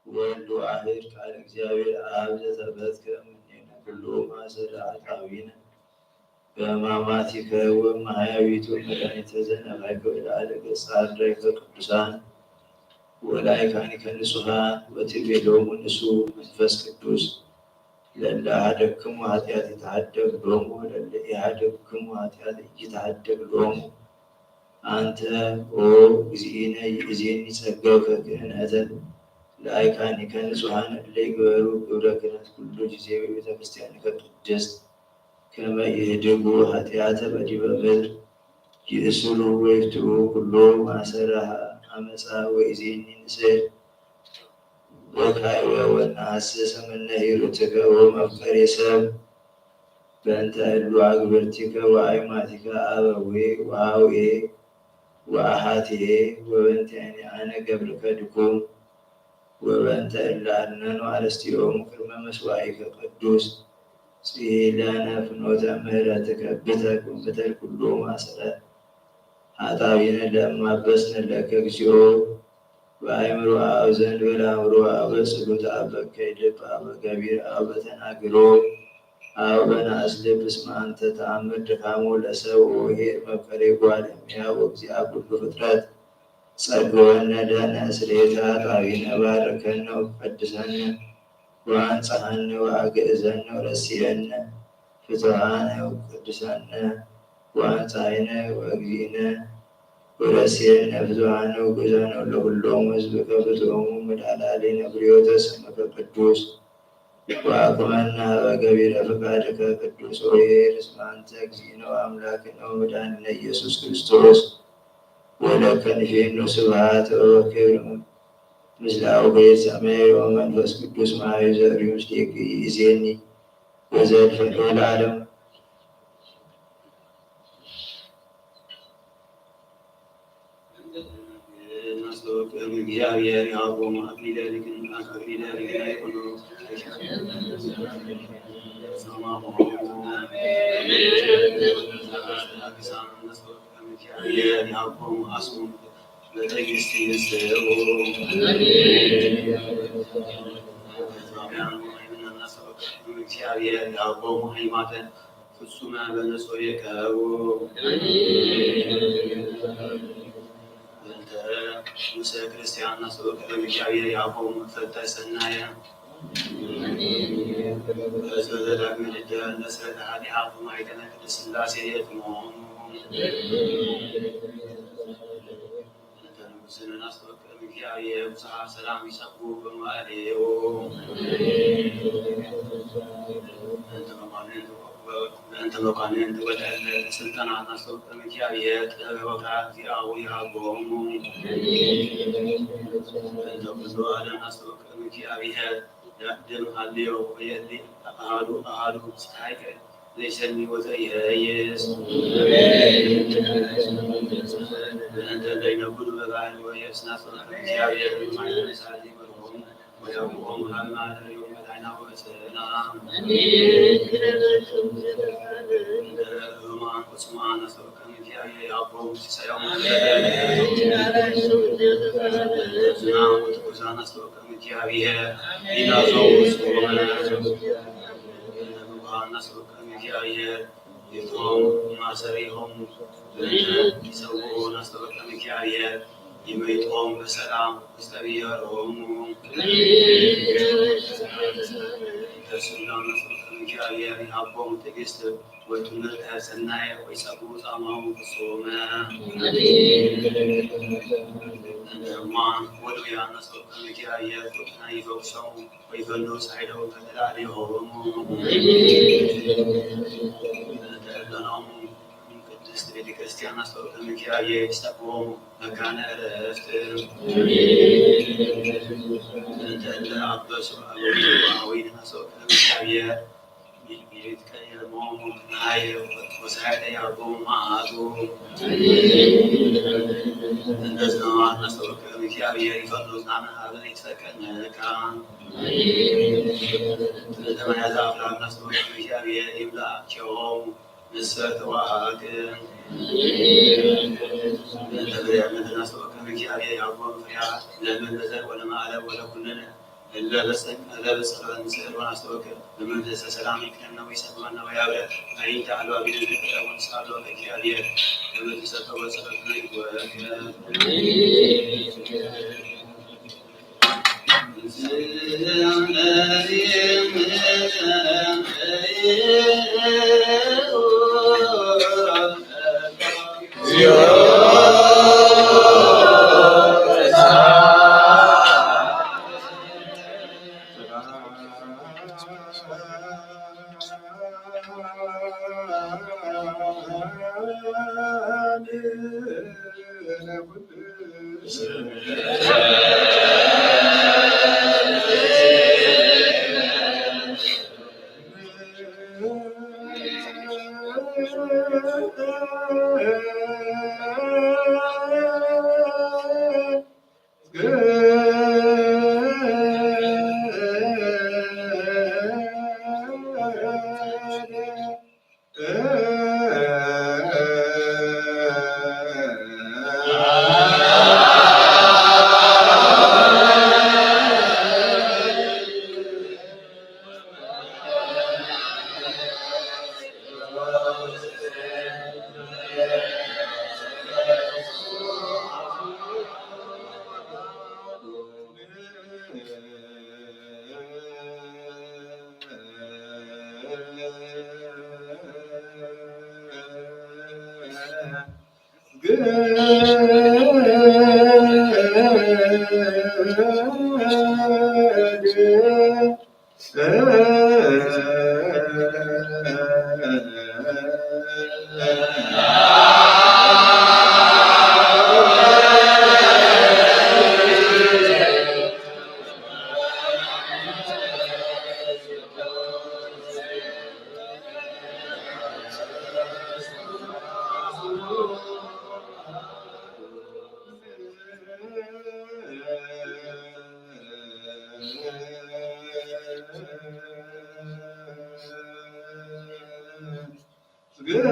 ወልድ ዋሕድ ቃል እግዚአብሔር አብ ዘተበትከ እምኔነ ኩሉ ማእሰረ ኃጣውኢነ በሕማማቲከ ወእምኃያዊቱ መድኃኒተ ዘነባይከ ወለዓለ ገጸ አርዳኢከ ቅዱሳን ወላእካኒከ ንጹሐን ወትቤሎሙ ንሱሕ መንፈስ ቅዱስ ለእለ አሐደክሙ ኃጢአት ይትሐደግ ሎሙ ወለእለ ኢሐደግክሙ ኃጢአት ኢይትሐደግ ሎሙ አንተ ኦ እግዚእነ ይእዜኒ ጸጋከ ክህነተ ለአይካኒከ ንጹሐን እለ ይግበሩ ግብረ ክህነት ኩሉ ጊዜ በቤተ ክርስቲያንከ ቅድስት ከመ ይህድጉ ኃጢአተ በዲበ ምድር ይእስሩ ወይፍትሑ ኩሎ ማእሰረ አመፃ ወኢዜኒ ንስሕር ወካዕበ ወነሐስስ እምነ ሂሩትከ ወመፍቀሬ ሰብ በእንተ እሉ አግብርቲከ ወአዕማቲከ አበዌ ወአውዔ ወአሐቴ ወበእንቲአነ አነ ገብርከ ድኩም ወበእንተ እለ አድኅነኑ አርእስቲሆሙ ቅድመ መስዋዕከ ቅዱስ ጽሔለነ ፍኖተ ምሕረትከ ብተር ኩሎ ማእሰረ ኃጣውኢነ ለእማበስነ ለከ እግዚኦ በአእምሮ አብ ዘእንበለ አእምሮ አብ በጸሎተ አብ በካይደ አብ በገቢር አብ በተናግሮ አብ በናእስልብ እስመ አንተ ተአምር ድካሞ ለሰብ ወኄር መፍቀሬ ጓለ እመሕያው ወእግዚአ ኩሉ ፍጥረት ጸግወነ ለነ ስርየተ ኃጣውኢነ ባርከነ ወቀድሰነ ወአንጽሐነ ወአግዕዘነ ወረስየነ ፍትሐነ ወቀድሰነ ወአንጽሐነ ወእግዚእነ ወረስየነ ፍትሐነ ወግዕዘነ ለኩሎሙ ሕዝብከ ፍትሖሙ መድኃኔዓሌነ ብርዮተ ስምከ ቅዱስ ወአቁመነ ኀበ ገቢረ ፍቃድከ ቅዱስ ወኄር እስመ አንተ እግዚእነ ወአምላክነ ወመድኃኒነ ኢየሱስ ክርስቶስ ወለከ ንፌኑ ስብሐት ወክብር ምስለ አውግዕት ሰማይ ወመንፈስ ቅዱስ ማኅበረ ዘሪሁ ምስሌከ ይእዜኒ ወዘልፈ ለዓለም ማስታወቂያ እግዚአብሔር ያቆሙ አክሊለ ይኩኑ ያቆሙ አስሙ በትዕግስት ይስሩ እግዚአብሔር ያቆሙ ሃይማኖተ ፍጹመ በንጹሕ ይቀቡ ሙሴ ክርስቲያን ናስበከ እግዚአብሔር ያቆሙ ፈተ ሰናየ በዘዳግም ልጅ ለስረተ ኃጢአቱ ማይተነ ቅድስት ሥላሴ የትሞሙ ንጉሥን አስበከ እግዚአብሔር ብፅዓ ሰላም ይሰብኩ በማእሌው በእንተ መኳንንት ወለለ ስልጣናት አስበከ እግዚአብሔር ጥበበ ዚአሁ ያቆሙ በእንተ ብዙኃን አስበከ እግዚአብሔር ደም ሀልዮ ወየሊ አሐዱ ፀሐይከ ዘይሰኒ ወዘይሄይስ በእንተ ዘይነብሩ በባሕር ወየብስ አስበከ እግዚአብሔር ማይነሳዚ በሮሙ ወያውቆሙ ሀማለዮ መድኃኒነ ወሰላም ህሙማን ፍጹማን አስበከ እግዚአብሔር ያቆሙ ሲሳዮሙ ትኩሳን አስበከ እግዚአብሔር ይናዞሙ ጾመ ንጉሃን አስበከ እግዚአብሔር ይፍቶሙ ማሰሪሆሙ ይሰውዑን አስበከ እግዚአብሔር ይመይጦሙ በሰላም ውስተ ብሔሮሙ ተስላም አስበከ እግዚአብሔር ያቆሙ ትዕግስት ወትምህርተ ሰናየ ወይሰብኡ ጻማሁ ፍጹመ እማን ወድውያን አስበከ እግዚአብሔር ቁጥና ይፈውሰሙ ወይፈኑ ሳይደው ከተላልዮሙ ተለናሙ ቅድስት ቤተ ክርስቲያን አስበከ እግዚአብሔር ይሰብዎሙ መካነ ዕረፍት እንተ አበሱ አበዊነ አስበከ እግዚአብሔር ይትቀየሞሙ ናየ ወሳይደ ያቆሙ መዓቱ እንደዝነዋን አስበከ እግዚአብሔር ይፈኑ ዛነ ሀበነ ይትሰቀነካ ለመያዛ አፍላም አስበከ እግዚአብሔር ይብላቸውም ምስለ ተዋሃግ ለብርያነት አስበከ እግዚአብሔር ያቆሙ ፍሬያ ለመንዘር ወለማዕለብ ወለኩልነ ለበጸሎት ምስል አስበከ በመንፈሰ ሰላም ይክነና ወይሰማና ወያብረ አይንተ አልባ ቢደል ተቀውን ሳሎ እግዚአብሔር በመንፈሰ ተወጸሎት ላይ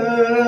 Amen.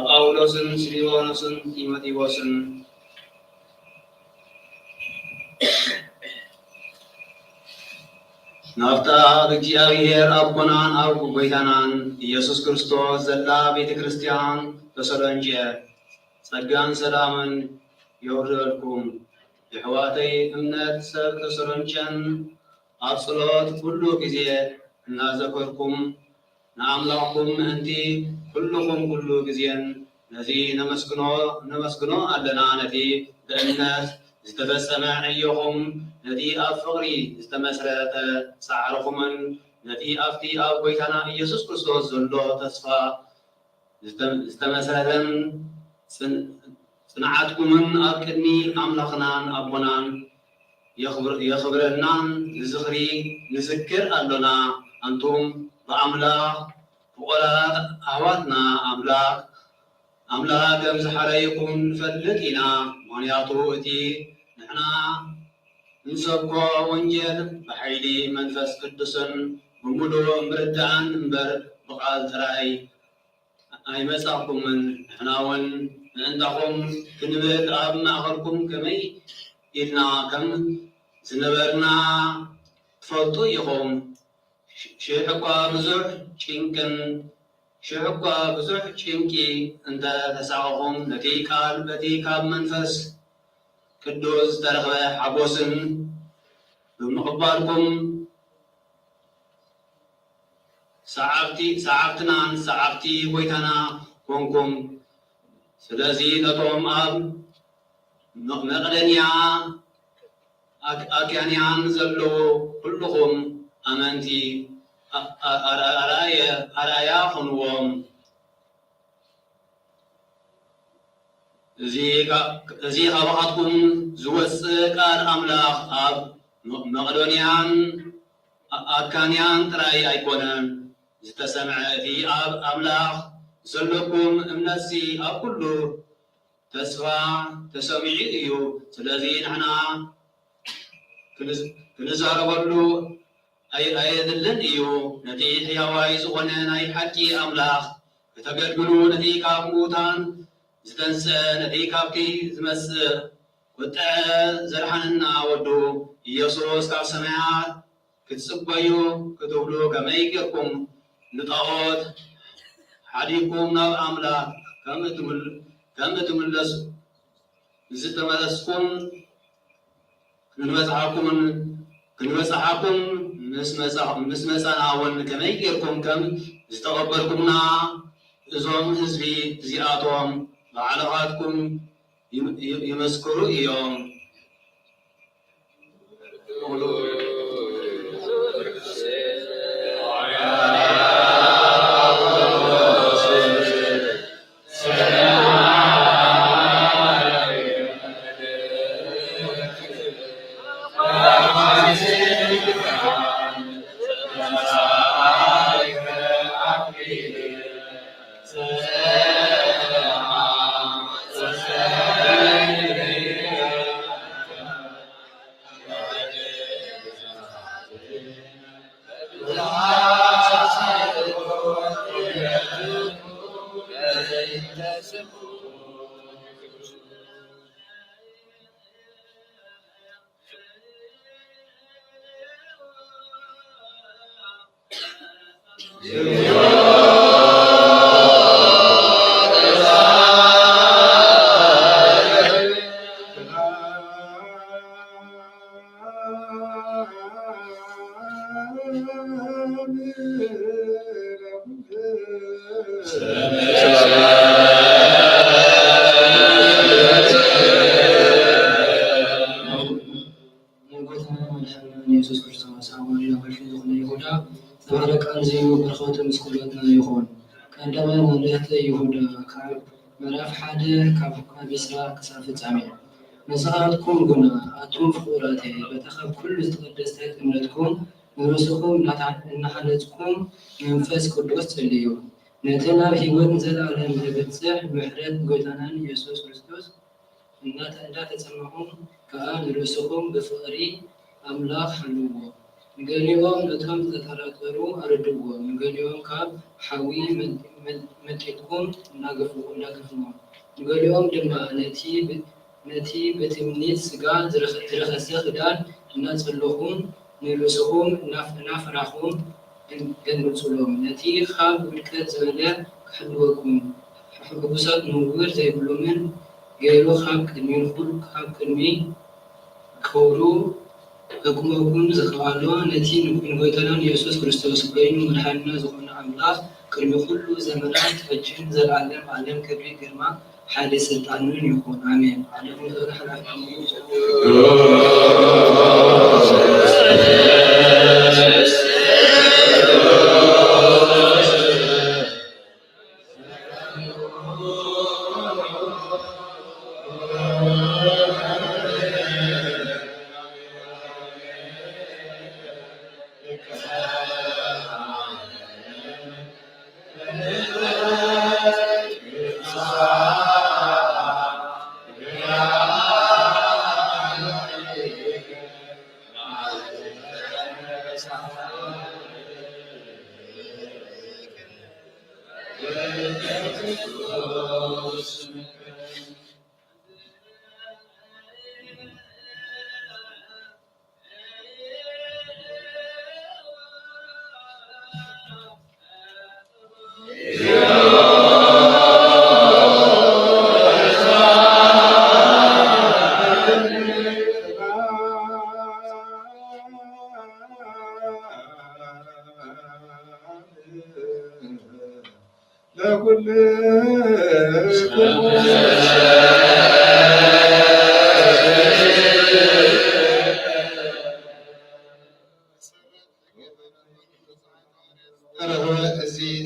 ጳውሎስን ሲሊዋኖስን ጢሞቴዎስን ናፍታ እግዚአብሔር አቦናን ኣብ ጎይታናን ኢየሱስ ክርስቶስ ዘላ ቤተ ክርስቲያን ተሰሎንቄ ጸጋን ሰላምን ይውረድኩም። የሕዋተይ እምነት ሰብ ተሰሎንቄን ኣብ ጸሎት ኩሉ ጊዜ እናዘከርኩም ንኣምላኽኩም ምእንቲ ኩልኹም ኩሉ ጊዜን ነዚ ነመስግኖ ኣለና። ነቲ ብእምነት ዝተፈጸመ ዕዮኹም ነቲ ኣብ ፍቕሪ ዝተመስረተ ጻዕርኹምን ነቲ ኣብቲ ኣብ ጎይታና ኢየሱስ ክርስቶስ ዘሎ ተስፋ ዝተመስረተን ጽንዓትኩምን ኣብ ቅድሚ ኣምላኽናን ኣቦናን የኽብረናን ዝኽሪ ንዝክር ኣሎና። አንቱም በአምላክ ፍቁራት ኣሕዋትና ኣምላክ ከም ዝሓረየኩም ንፈልጥ ኢና። ምክንያቱ እቲ ንሕና ንሰብኮ ወንጌል ብሓይሊ መንፈስ ቅዱስን ብምሉእ ምርዳእን እምበር ብቓል ጥራይ ኣይመጻእኩምን። ንሕና እውን ምእንታኹም ክንብል ኣብ ማእኸልኩም ከመይ ኢልና ከም ዝነበርና ትፈልጡ ኢኹም። ሽሕ እኳ ብዙሕ ጭንቂ እንተ ተሳቐኹም ነቲ ቃል በቲ ካብ መንፈስ ቅዱስ ዝተረኽበ ሓጎስን ብምቕባልኩም ሰዓብቲ ጎይታና ኮንኩም። ስለዚ ነቶም ኣብ መቕደንያ ኣክያንያን ዘለዉ ኩልኹም ኣመንቲ ኣርኣያ ኹንዎም። እዚ ካብኻትኩም ዝወፅእ ቃል ኣምላኽ ኣብ መቕዶንያን ኣካንያን ጥራይ ኣይኮነን ዝተሰምዐ እቲ ኣብ ኣምላኽ ዘለኩም እምነትሲ ኣብ ኩሉ ተስፋ ተሰሚዑ እዩ። ስለዚ ንሕና ክንዛረበሉ ኣየድልን እዩ። ነቲ ሕያዋይ ዝኾነ ናይ ሓቂ ኣምላኽ ከተገልግሉ ነቲ ካብ ሙታን ዝተንስአ ነቲ ካብቲ ዝመጽእ ቁጥዐ ዘድሓነና ወዱ ኢየሱስ ካብ ሰማያት ክትጽበዩ ክትብሉ ከመይ ጌርኩም ንጣዖት ሓዲኩም ናብ ኣምላኽ ከም እትምለሱ ዝተመለስኩም ክንበጽሓኩም ምስ መጻና እውን ከመይ ጌርኩም ከም ዝተቐበልኩምና እዞም ህዝቢ እዚኣቶም ባዕልኻትኩም ይመስክሩ እዮም። ኢየሱስ ክርስቶስ አሁን ለበሽን ዝኾነ ይሁዳ ተባረካን ዘዩ በረኸቱ ምስኩለትና ይኹን። ቀዳማይ መልእኽቲ ይሁዳ ካብ ምዕራፍ 1 ካብ ኢስራ ክሳብ ፍጻሜ። ንስኻትኩም ግና ኣቱም ፍቁራቴ በቲ ካብ ኩሉ ዝተቀደሰ እምነትኩም ንርእስኩም እናሓለፅኩም መንፈስ ቅዱስ ጸልዩ። ነተና ህይወት ዘላለም ዘበጽሕ ምሕረት ጎይታናን ኢየሱስ ክርስቶስ እንዳተጸመኹም ከዓ ንርእስኹም ብፍቕሪ ኣምላኽ ሓልዎ። ንገሊኦም ነቶም ዝተጠራጠሩ ኣረድዎ። ንገሊኦም ካብ ሓዊ መጢጥኩም እናገፍዎም። ንገሊኦም ድማ ነቲ በትምኒት ሥጋ ዝረኸሰ ክዳን እናጸለኹም ንርእስኹም እናፈራኹም ገንጽሎም። ነቲ ካብ ውድቀት ዝበለ ክሕልወኩም ሕጉሳት ንውር ዘይብሎምን ገይሩ ካብ ቅድሚ ክኸብሩ ሕኩመኩም ዘኸኣሎ ነቲ ንጎይታናን ኢየሱስ ክርስቶስ ኮይኑ መድሓኒና ዝኾነ ኣምላኽ ቅድሚ ኩሉ ዘመናት ሕጅን ዘለዓለም ዓለም ክብሪ ግርማ ሓደ ስልጣንን ይኹን ኣሜን።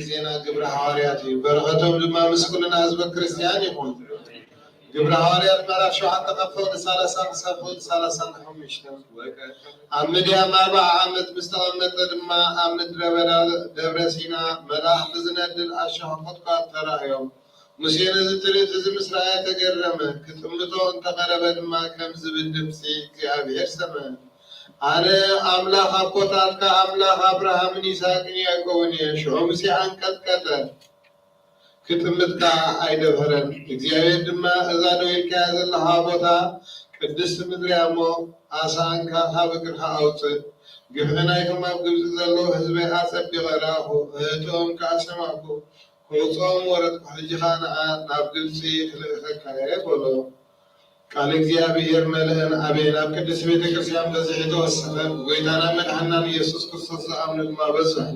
ዜና ግብረ ሐዋርያት እዩ። በረኸቶም ድማ ምስኩልና ህዝበ ክርስቲያን ይኹን። ግብረ ሐዋርያት ምዕራፍ 7 ከፍቶ 30 ክሳብ 35 ኣብ ምድያም 40 ዓመት ምስ ተቐመጠ ድማ ኣብ ምድረ በዳ ደብረ ሲና መላእኽቲ ዝነድድ ኣሻኽ ቁጥቋጥ ተራእዮም። ሙሴ ነዚ ትርኢት እዚ ምስ ረኣየ ተገረመ። ክጥምቶ እንተቐረበ ድማ ከም ዝብል ድምፂ እግዚአብሔር ሰምዐ። ኣነ ኣምላኽ ኣቦታትካ ኣምላኽ ኣብርሃምን ይስሐቅን ያዕቆብን እየ። ሽዑ ሙሴ አንቀጥቀጠ፣ ክጥምትካ ኣይደፈረን። እግዚአብሔር ድማ እዛ ደው ኢልካያ ዘለኻ ቦታ ቅድስቲ ምድሪ እያ እሞ ኣሳንካ ካብ እግርካ ኣውፅእ። ግፍዕናይኩም ኣብ ግብፂ ዘለዉ ህዝበይ ኣጸቢቐ ረኣኹ፣ እህቶም ከዓ ሰማዕኩ። ክውፅኦም ወረድኩ፣ ሕጂኻ ንዓ ናብ ግብፂ ክልእኸካ እየ በሎ። ቃል እግዚአብሔር መልእን ኣቤን ኣብ ቅድስት ቤተ ክርስቲያን በዝሒ ተወሰነ። ጎይታና መድሓኒናን ኢየሱስ ክርስቶስ ዝኣምኑ ድማ በዝሑ።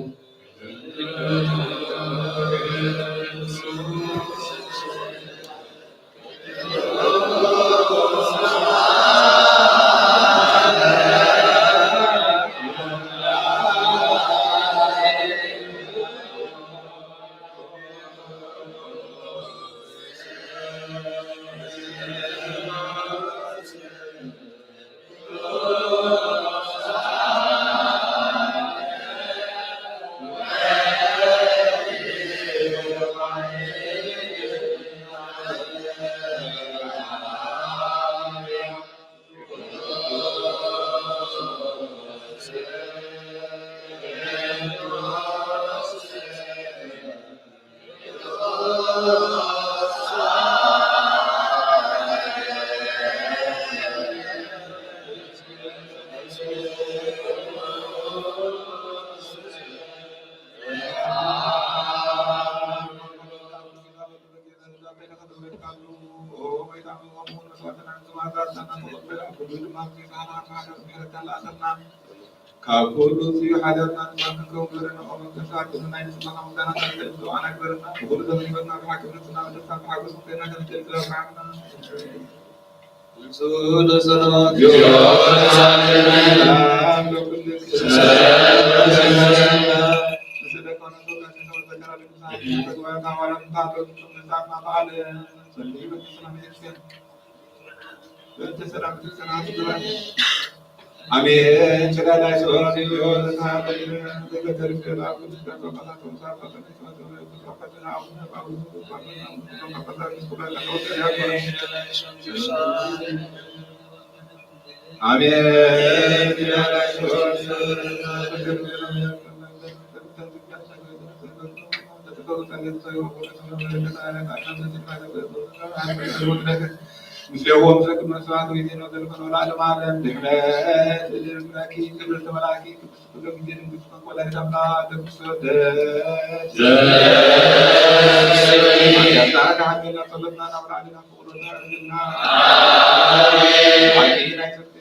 كابولو في حدثنا ما كوبرنا أو مكسات من أي سماع مكانا تلتو أنا كبرنا كل ذي بدنا بحكمنا ودفع بحكم كنا كنتلتو معنا سود سلام አሜን። ጭላላይ ሰዎች ምስሌዎም ዘቅድመ ስብሐት ወይዜነው ዘልፈኖ ለዓለመ ዓለም ድኅነት እልልናኪ ክብርት መላኪ ቅድስት ኩሎ ጊዜ ድንግል ወላዲተ አምላክ ቅድስት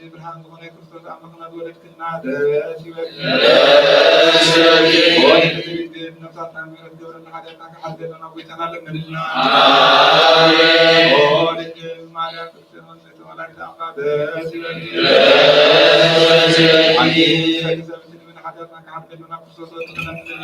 ብርሃን በሆነ ክርስቶስ አምላክና ወለድክና ደስ ይበል ነፍሳትና ምሕረት ገብረና ኃጢአትና ከሐዘንና ወይተናል ለምንና ማርያም ክርስቶስ ወላዲተ አምላክ ደስ ይበል ኃጢአትና ከሐዘንና ክርስቶስ ወለድክና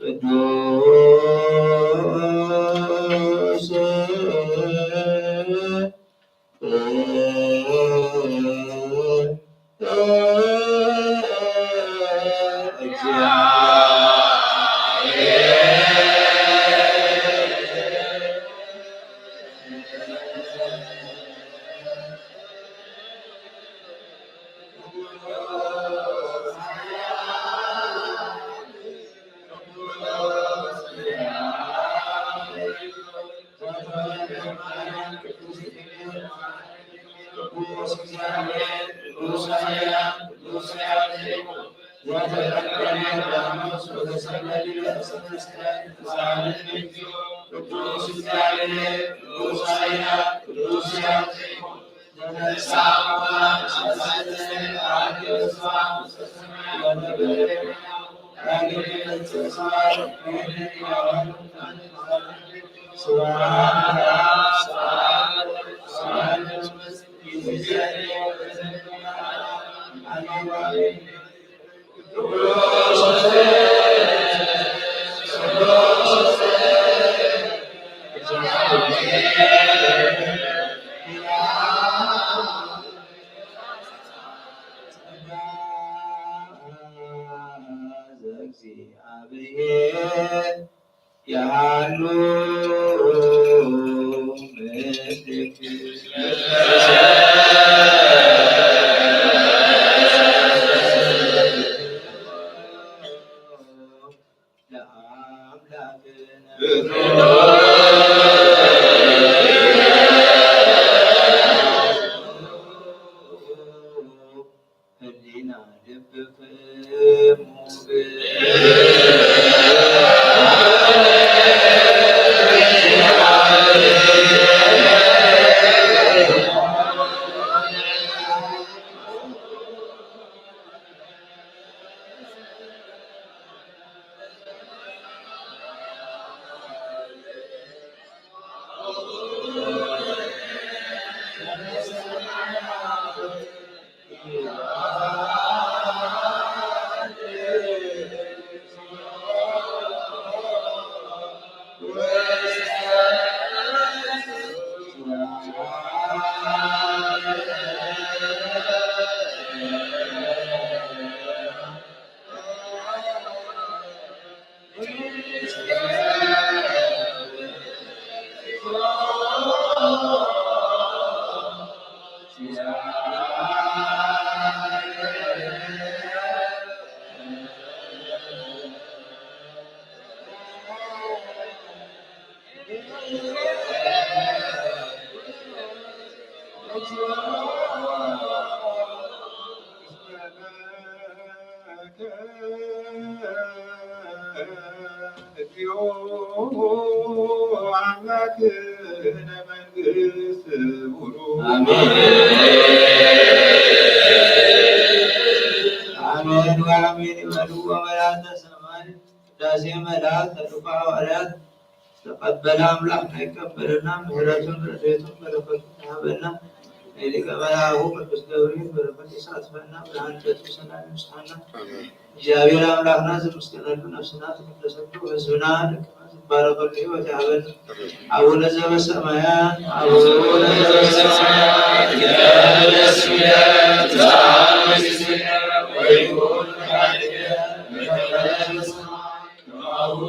ቅዱስ ተቀበለ አምላክ አይቀበልና ምሕረቱን ረድኤቱን በረከቱን ያበና ሊቀ መላእክቱ ቅዱስ ገብርኤል በረከት ይሳትፈና ብርሃን ጨቱ ሰላም ይስሐና እግዚአብሔር አምላክና ዘምስገነቱ ነፍስና ተቀደሰቱ ህዝብና ደቅማት ባረከቱ ሕይወት ያበን አቡነ ዘበሰማያት አቡነ ዘበሰማያት ይትቀደስ ስምከ ትምጻእ መንግሥትከ ወይኩን ፈቃድከ በከመ በሰማይ ከማሁ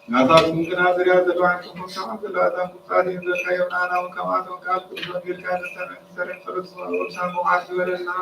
ناطق ممكن هذا رياض الواحد مصعب لا دام قادم بالخير أنا وكما توقعت كل ذي كان سرع فرص وسام معاذ ولنا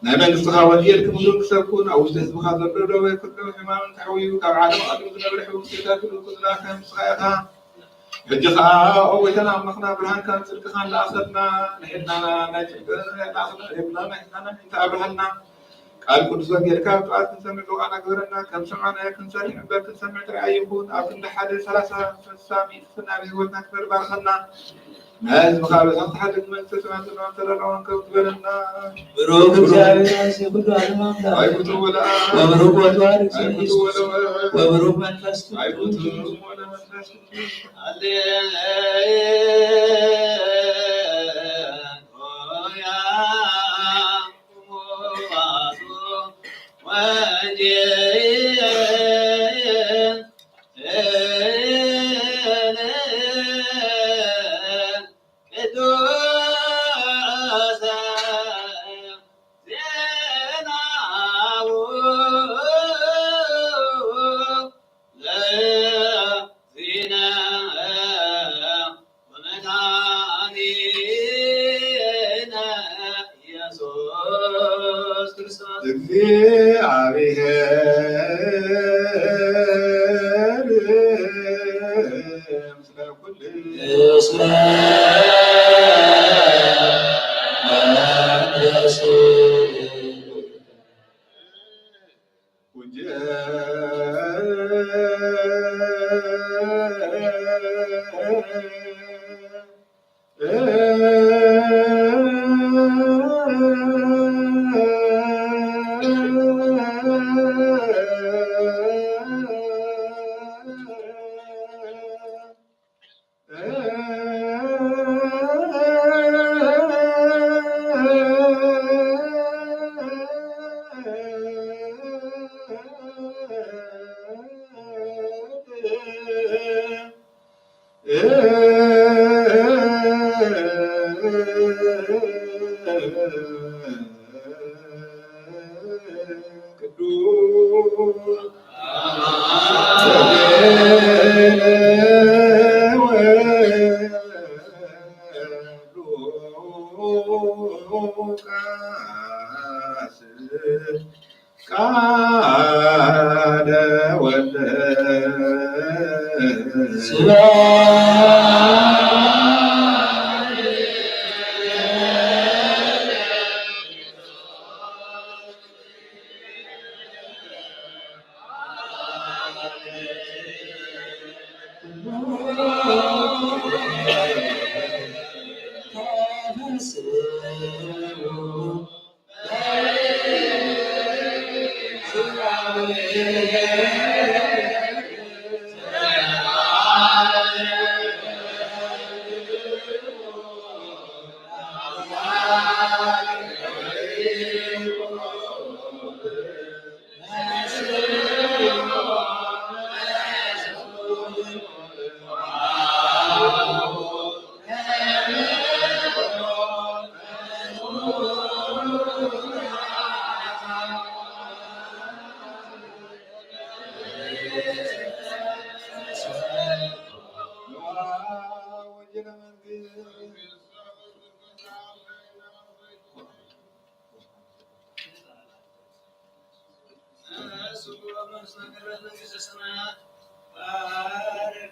نمن ودير كمدوك سكون أو استثمها ضرر ويكون حمام تحوي كعالم أدم ذنب الحوم كذا كل لا كان مسخيها حجها أو يتنام مخنا برهان كان سلكها لا أخذنا نحنا نجد لا أخذنا نحنا نحنا أنت أبرهنا قال كل زوج يركب قال نسمع لغانا قدرنا كم سمعنا كم سمع بل سمعت رأيكم أو كل حد ثلاثة في السامي سنا بهولنا كبر برخنا ناس مخابزات تحدث من تسمعت ما ترون كنت بلنا بروك እግዚአብሔር ሲሁሉ ዓለም አምላክ አይቁቱ ወላ ወብሩክ ወተዋሕድ አይቁቱ ወላ ወብሩክ መንፈስ አይቁቱ ቅዱስ ወላ መንፈስ ቅዱስ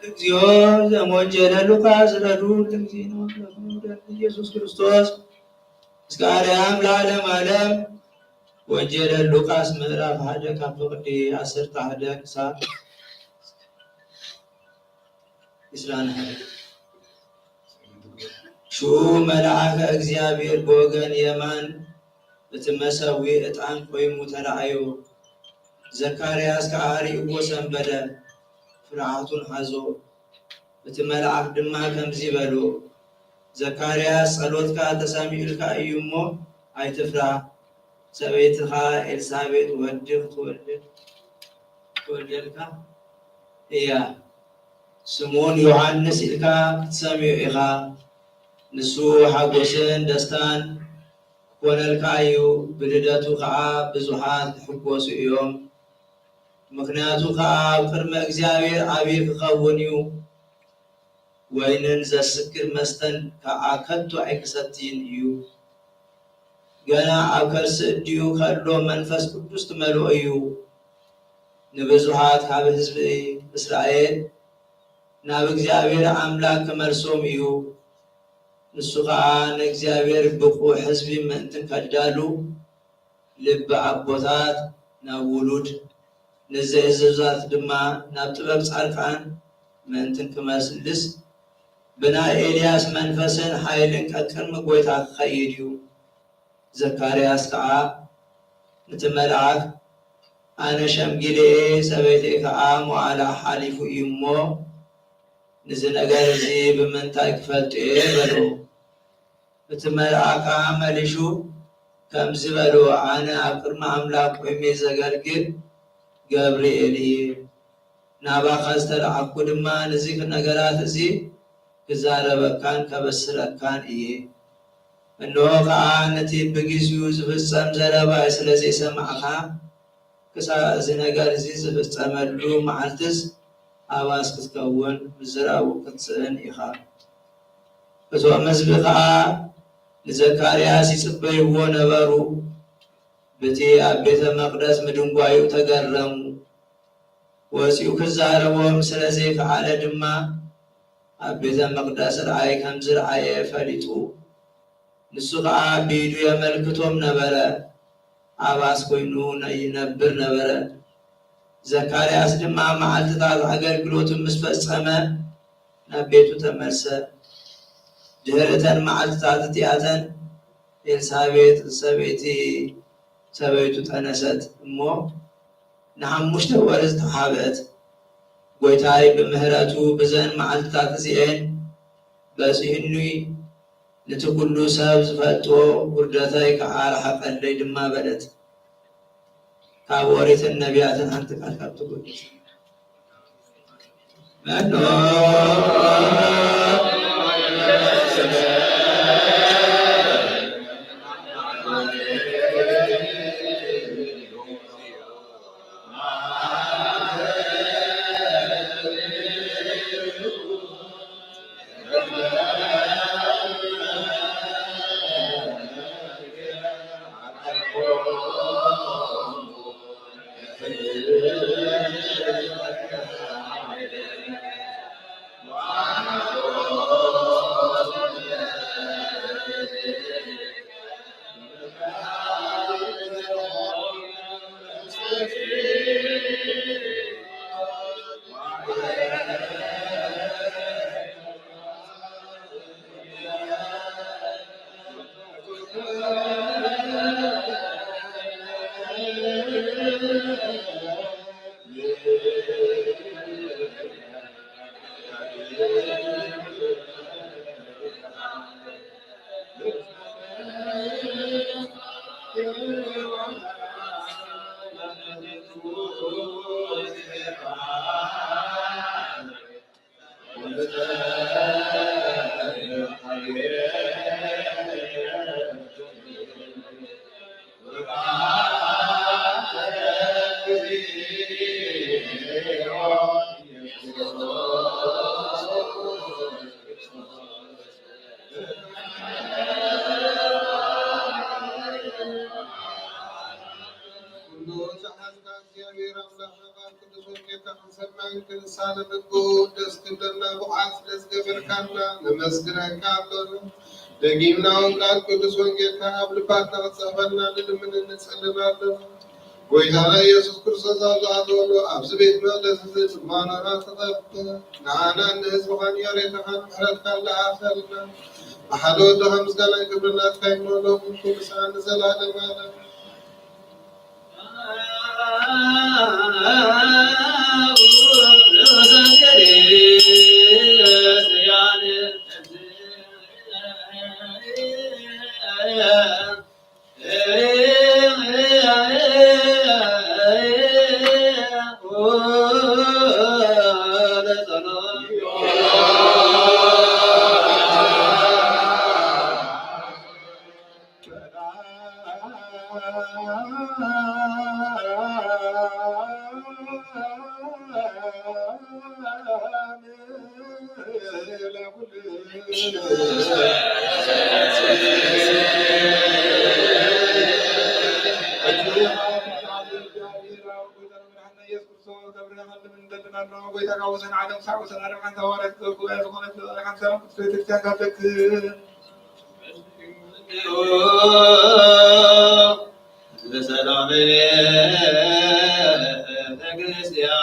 እግዚኦ ዘሞጀለ ሉቃስ ረዱ ለእግዚእነ ኢየሱስ ክርስቶስ እስከ አርያም ለዓለም ዓለም ወንጌለ ሉቃስ ምዕራፍ 1 ካብ ፍቅዲ 11 ክሳብ 21 ሹ መልአከ እግዚአብሔር በወገን የማን በትመሰዊ ዕጣን ቆይሙ ተራእዩ ዘካርያስ ከአርይዎ ሰንበደ ፍርሃቱን ሐዞ እቲ መልአክ ድማ ከምዚ በሎ ዘካርያስ ጸሎትካ ተሰሚዑልካ እዩ እሞ ኣይትፍራ ሰበይትኻ ኤልሳቤጥ ወድኽ ትወልደልካ እያ ስሙን ዮሐንስ ኢልካ ክትሰሚዑ ኢኻ ንሱ ሓጎስን ደስታን ክኮነልካ እዩ ብልደቱ ከዓ ብዙሓት ክሕጎሱ እዮም ምክንያቱ ከዓ ኣብ ቅድመ እግዚአብሔር ዓብዪ ክኸውን እዩ ወይንን ዘስክር መስተን ከዓ ከቶ ኣይክሰትን እዩ ገና ኣብ ከርሲ እድዩ ከሎ መንፈስ ቅዱስ ትመልኦ እዩ ንብዙሓት ካብ ህዝቢ እስራኤል ናብ እግዚአብሔር አምላክ ክመልሶም እዩ ንሱ ከዓ ንእግዚአብሔር ብቁዕ ህዝቢ ምእንትን ከዳሉ ልቢ አቦታት ናብ ውሉድ ንዘይእዘዛት ድማ ናብ ጥበብ ጻድቃን ምእንትን ክመስልስ ብናይ ኤልያስ መንፈስን ኃይልን ቀቅድሚ ጎይታ ክኸይድ እዩ። ዘካርያስ ከዓ ነቲ መልአክ ኣነ ሸምጊሌ ሰበይተይ ከዓ መዋዕላ ሓሊፉ እዩ እሞ ንዚ ነገር እዚ ብምንታይ ክፈልጡ እየ በሎ። እቲ መልአክ መሊሹ ከምዚ በሎ ኣነ ኣብ ቅድሚ ኣምላክ ቆይሜ ዘገልግል ገብርኤል እየ። ናባኻ ዝተለዓኩ ድማ ነዚ ነገራት እዚ ክዛረበካን ከበስረካን እየ። እንሆ ከዓ ነቲ ብግዚኡ ዝፍፀም ዘረባይ ስለዘይሰማዕካ ክሳብ እዚ ነገር እዚ ዝፍፀመሉ መዓልትስ ኣባስ ክትከውን ምዝራቡ ክትስእን ኢኻ። እዞም ህዝቢ ከዓ ንዘካርያስ ይፅበይዎ ነበሩ። በቲ ኣብ ቤተ መቅደስ ምድንጓዩ ተገረሙ። ወፂኡ ክዛረቦም ስለዘይከኣለ ድማ ኣብ ቤተ መቅደስ ረኣይ ከም ዝረኣየ ፈሊጡ። ንሱ ከዓ ብኢዱ የመልክቶም ነበረ። ኣባስ ኮይኑ ይነብር ነበረ። ዘካርያስ ድማ መዓልትታት ኣገልግሎቱ ምስ ፈፀመ ናብ ቤቱ ተመልሰ። ድሕሪተን መዓልትታት እቲኣተን ኤልሳቤጥ ሰበይቱ ጠነሰት እሞ ን5 ወር ዝተሓበአት። ጎይታይ ብምህረቱ ብዘን መዓልትታት እዚአን በፂሕኑይ ነቲ ኩሉ ሰብ ዝፈልጦ ውርደተይ ከዓ ረሓቐለይ ድማ በለት። ካብ ኦሪትን ነቢያትን ሓንቲ ቃል ካብ ትጎድል መኖ ደጊምናውን ቃል ቅዱስ ወንጌል ከአብ ልባትና ተጻፈና ልምን እንጸልናለን። ጎይታና ኢየሱስ ክርስቶስ አዛዞሎ ኣብዚ ቤት መቅደስ ዝማናና ተጠብቅ ንዓና ንህዝብኻን የሬታኻን ምሕረት ካለ ኣፈልና ብሓደ ወድኻ ምስጋና ክብርና ትካይኖሎም ኩሉ ሰዓት ንዘላለም ኣለም ክርስቲያን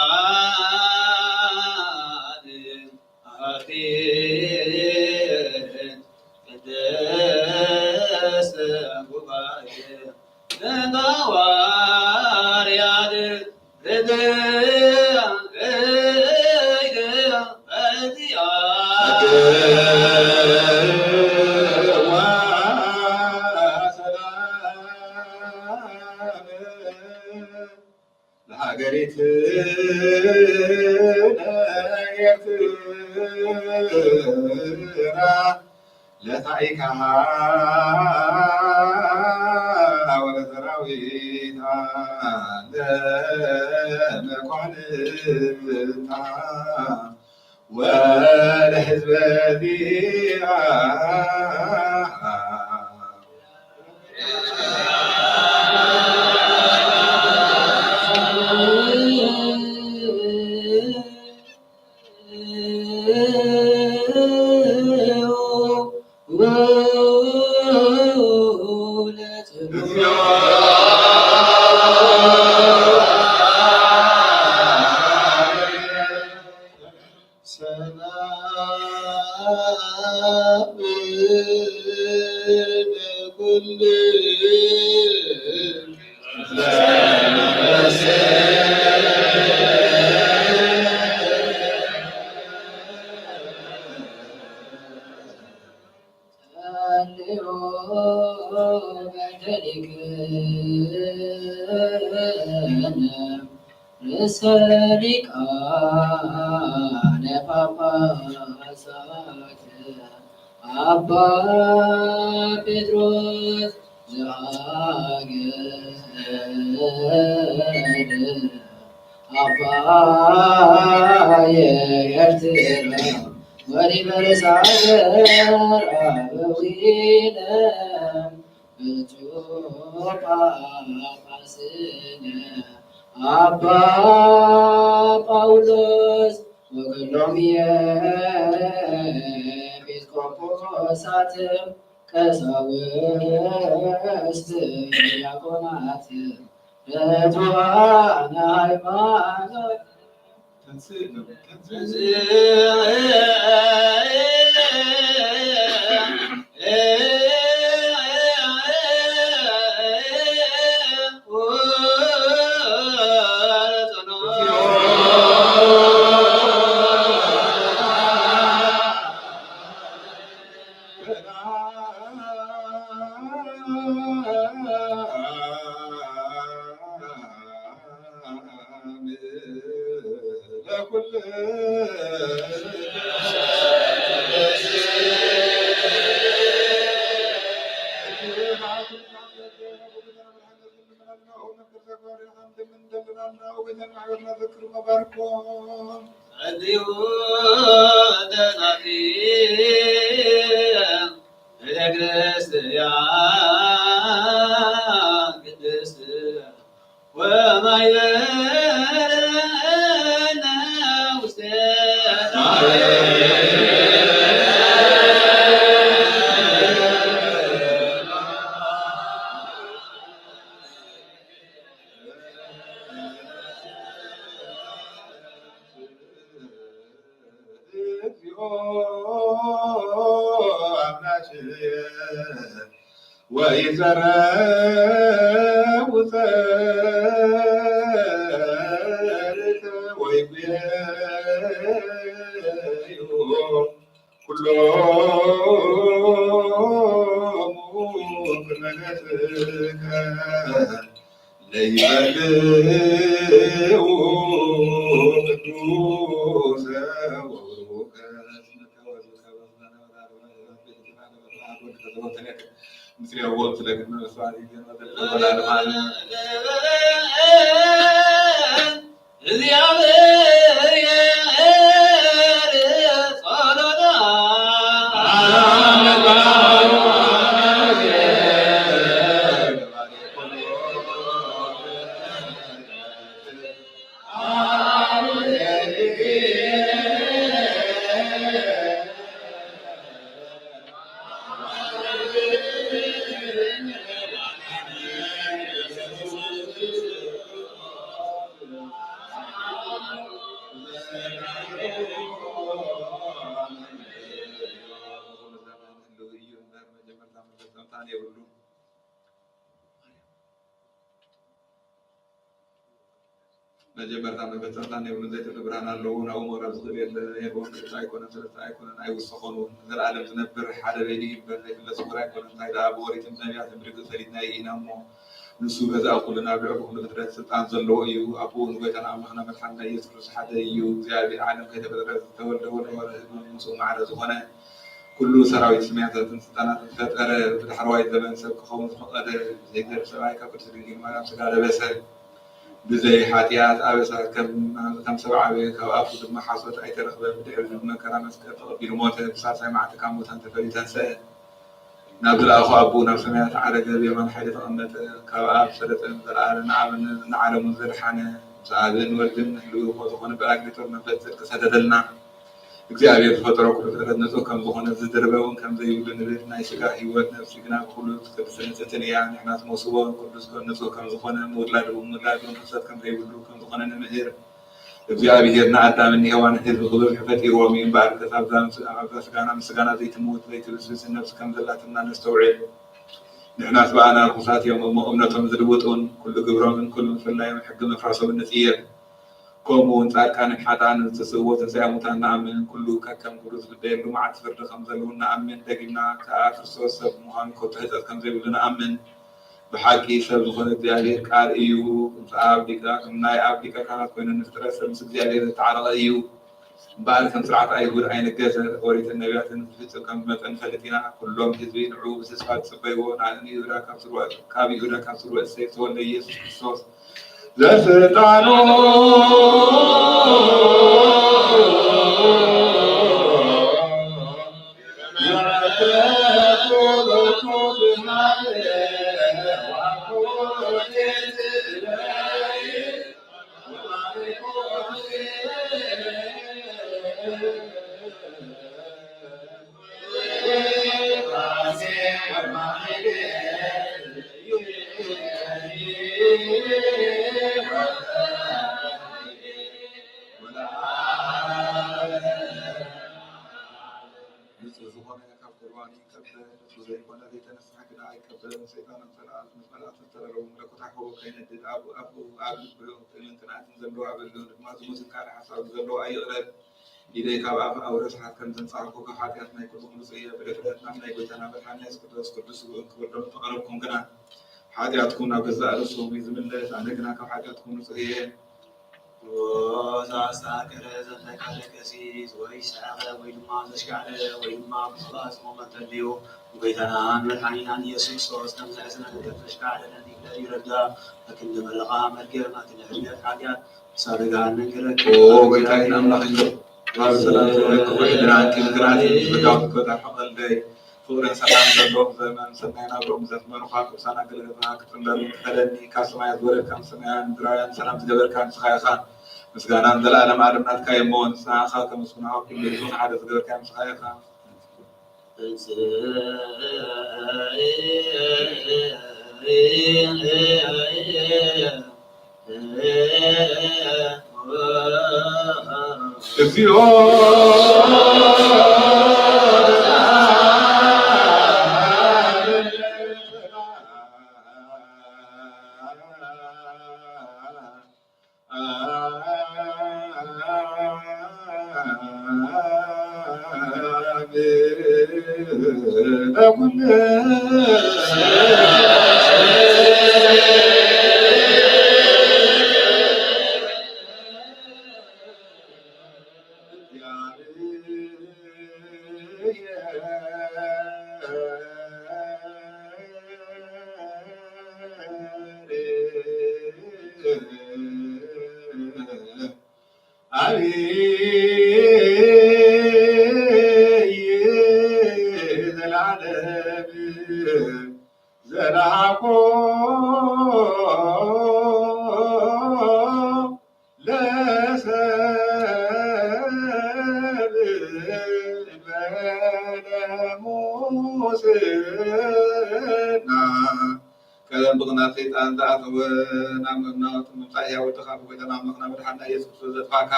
ለታሪካሃ ወለሰራዊታ ለመኳንንታ ወለሕዝበ ዚአ ሊቃነ ጳጳሳት አባ ጴጥሮስ ዘሀገር አባ የኤርትራ ወሊበርስ ሀገር አበዊነ ብፁዕ ጳጳስነ አባ ጳውሎስ ወኩሎም ኤጲስቆጶሳት ቀሳውስት ዲያቆናት ርቱዓነ ሃይማኖት መጀመርታ መበፅሕታን የብሉን ዘይተብርሃን ኣለዉ ናብኡ ምቕራብ ዝኽእል የለ የርቦን ክልተ ኣይኮነን ሰለስተ ኣይኮነን ኣይውስኾኑ ዘለዓለም ዝነብር ሓደ በይኒ ይበር ዘይፍለጥ ስውር ኣይኮነን እንታይ ደኣ ብወሪትን ነቢያትን ብርግፅ ሰሊድና ኢና እሞ ንሱ ገዛእ ኩሉና ብዕሉ ኩሉ ፍጥረት ስልጣን ዘለዎ እዩ ኣብኡ ንጎይታና ኣምላኽና መድሓኒትና ኢየሱስ ክርስቶስ ሓደ እዩ እግዚኣብሔር ዓለም ከይተፈጠረ ዝተወልደ ወነበረ ምስኡ ማዕረ ዝኾነ ኩሉ ሰራዊት ሰማያትን ስልጣናትን ዝፈጠረ ብዳሕረዋይ ዘመን ሰብ ክኸውን ዝፈቐደ ዘይገር ሰብኣይ ካብ ቅድስቲ ድንግል ማርያም ስጋ ለበሰ ብዘይ ሓጢኣት ኣበሳ ከም ሰብ ዓበየ ካብ ኣፉ ድማ ሓሶት ኣይተረኽበን ብድሕሪ መከራ መስቀል ተቐቢሉ ሞተ ብሳልሳይ መዓልቲ ካብ ሙታን ተፈሊዩ ተንስአ ናብ ዝለኣኹ ኣቦ ናብ ሰማያት ዓረገ ብየማን ሓይሊ ተቐመጠ ካብ ኣብ ሰለጠን ዘለኣለ ንዓለሙን ዘድሓነ ምስ ኣብን ወልድን ህልው ዝኾነ ብኣግሊቶር መንፈስ ጽድቂ ሰደደልና እግዚኣብሔር ዝፈጠሮ ኩሉ ፍጥረት ንጹህ ከም ዝኾነ ዝድርበውን ከም ዘይብሉ ንብል ናይ ስጋ ህይወት ነፍሲ ግና ብኩሉ ቅድስቲ ንጽሕትን እያ ንሕና ትመስቦ ቅዱስ ንጹህ ከም ዝኾነ ምውላድ ክፍተት ከም ዘይብሉ ከም ዝኾነ ንምህር እግዚአብሔር ንአዳምን ሔዋንን ህዝቢ ክብር ፈጢሮም እዩ እምበር ኣብዛ ስጋና ምስጋና ዘይትምውት ዘይትብስብስ ነፍሲ ከም ዘላትና ነስተውዕል ንሕና ሰብኣና ርኩሳት እዮም እሞ እምነቶም ዝልውጡን ኩሉ ግብሮምን ኩሉ ምፍላዮም ሕጊ ምፍራሶም ንጽየር ከምኡውን ጻድቃንን ሓጥኣንን ዝተስእዎ ትንሣኤ ሙታን ንኣምን ኩሉ ከከም ኩሉ ዝፍደየሉ መዓልቲ ፍርዲ ከም ዘለዉ ንኣምን ደጊምና ከዓ ክርስቶስ ሰብ ምዃኑ ከቶ ህፀት ከም ዘይብሉ ንኣምን ብሓቂ ሰብ ዝኾነ እግዚአብሔር ቃል እዩ ናይ ኣብ ሊቀ ካህናት ኮይኑ ንፍጥረት ሰብ ምስ እግዚአብሔር ዝተዓረቐ እዩ እምበር ከም ስርዓት ኣይሁድ ኣይነገሰ ኦሪትን ነቢያትን ዝፍፅም ከም ዝመፀ ንፈልጥ ኢና ኩሎም ህዝቢ ንዑ ብተስፋ ዝፅበይዎ ካብ ይሁዳ ካብ ስርወ እሰይ ዝተወለደ ኢየሱስ ክርስቶስ ዘስልጣኑ إليك أورث حكم تنصحك كحاجاتنا يكون خلصية بلفرتنا من يقولنا بالحنة يسكت قدس وكبر تقربكم كنا حاجاتكم نبذل رسوم بإذن الله عندنا كحاجاتكم خلصية وزاستاكر زندك كسيس ويسعى ويما زشكع ويما بخلاص ومتليو وبيتنا بالحنين عن يسوع صوص نمزع سنة تشكع لنا لا يرجع لكن بلغا مرجع ما تنهي حاجات صادقا نكرك وبيتنا الله والسلام عليكم وإدراك الجرات بجاوب كذا حقل لي فورا سلام جلوم زمان سمعنا بروم زمان خاطر سنة قلنا كتندر خلني كاسما يزور كم سمعان درايان سلام تجبر كان سخايسان مسجانا نزل العالم عالمنا كايمون ساعة خاطر مسكنا وكل يوم حدا تجبر كان سخايسان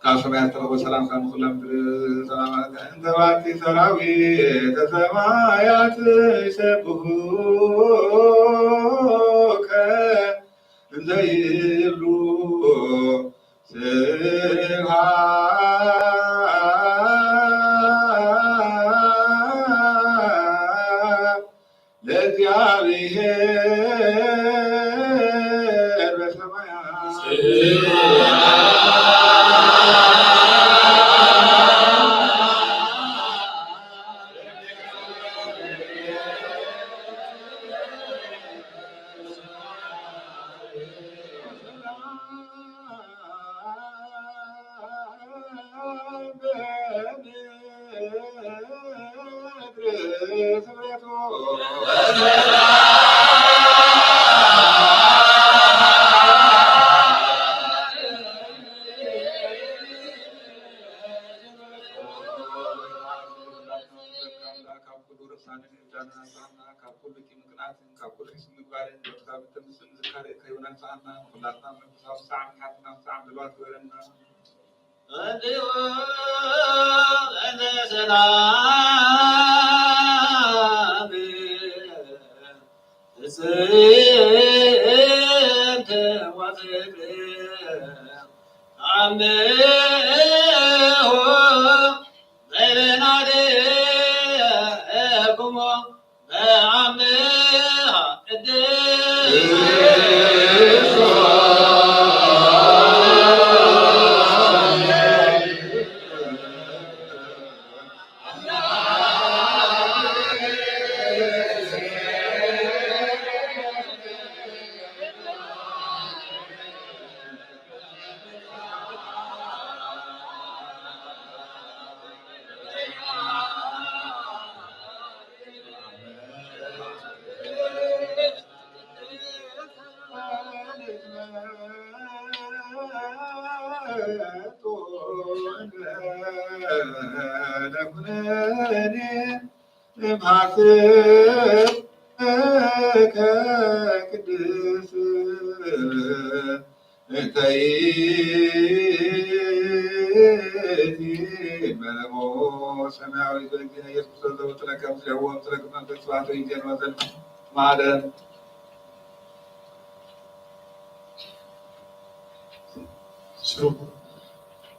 كاسماء ترى سلام كان مخلم سلامات عند وقت سراوي تسمايات سبوك زيلو ለእግዚአብሔር በሰማያት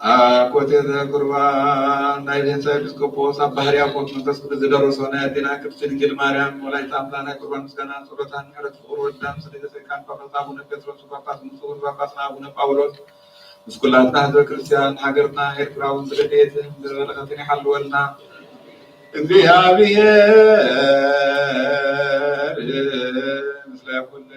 አኮቴተ ቁርባን ናይቤተ ኤጲስቆጶስ አባ ሕርያቆስ መንፈስ ቅዱስ ዘደረሰው ናያቴና ቅድስት ድንግል ማርያም ወላዲተ አምላክ ቁርባን ምስጋና ጸሎታን ምሕረት ፍቁር ወዳም ስለ ሰይጣን ጳጳስ አቡነ ጴጥሮስ ጳጳስ ንጹሕ ጳጳስ አቡነ ጳውሎስ ምስኩላትና ህዝበ ክርስቲያን ሀገርና ኤርትራውን ስለዴት በረከትን ይሐልወልና እግዚአብሔር ምስለ ኩልክሙ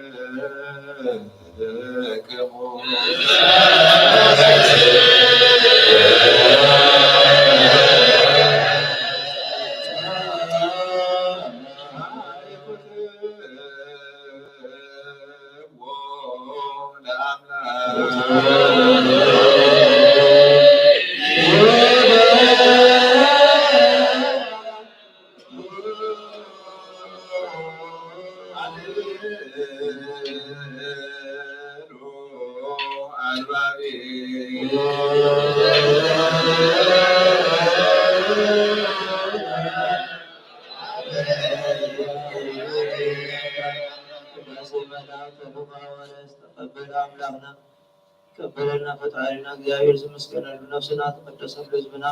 ከበረና ፈጣሪና እግዚአብሔር ዝመስገናሉ ነፍስና ተቀደሰ ህዝብና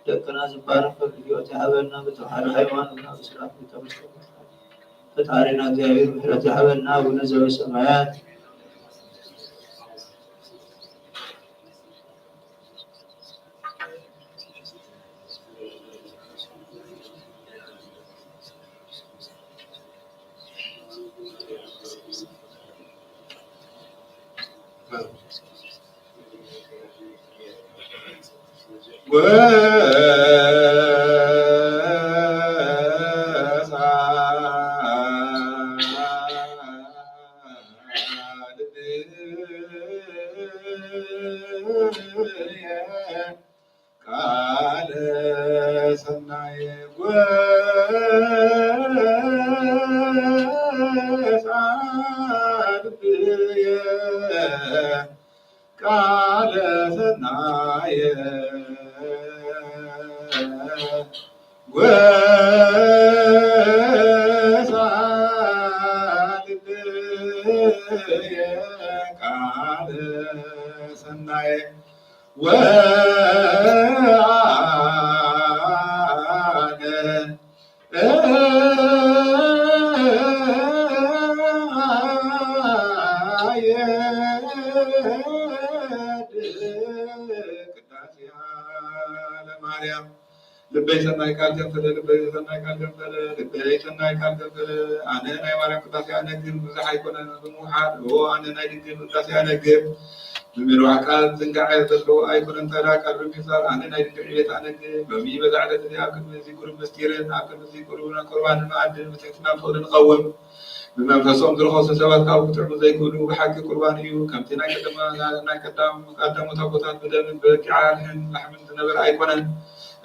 ደቅና ዝባረክ በህይወት ያበልና በተዋህዶ ሃይማኖትና በስርዓት ተመስገን ፈጣሪና እግዚአብሔር ምሕረት ያበልና አቡነ ዘበሰማያት ቃለ ሰናየ ልበይ ሰናይ ቃል ከንፈረ ልበይ ሰናይ ቃል ከንፈረ ልበይ ሰናይ ቃል ከንፈረ ኣነ ናይ ማርያም ቅዳሴ ኣነግር ብዙሕ ኣይኮነን ብምውሓድ ኣነ ናይ ድንግል ቅዳሴ ኣነግር ብምልዋዕ ቃል ዝንጋዐ ዘለዎ ኣይኮነን ተራ ቃል ብምሕሳር ኣነ ናይ ድንግል ዕቤት ኣነግር ሎሚ በዛ ዕለት እዚ ኣብ ቅድሚ እዚ ቁሩብ ምስጢርን ኣብ ቅድሚ እዚ ቁርባንን መኣድን ብትሕትና ፍቕሪ ንቐውም ብመንፈሶም ዝረኸሱ ሰባት ካብኡ ክጥዕሙ ዘይክእሉ ብሓቂ ቁርባን እዩ ከምቲ ናይ ቀዳሞት ኣቦታት ብደምን በቂዓን ላሕምን ዝነበረ ኣይኮነን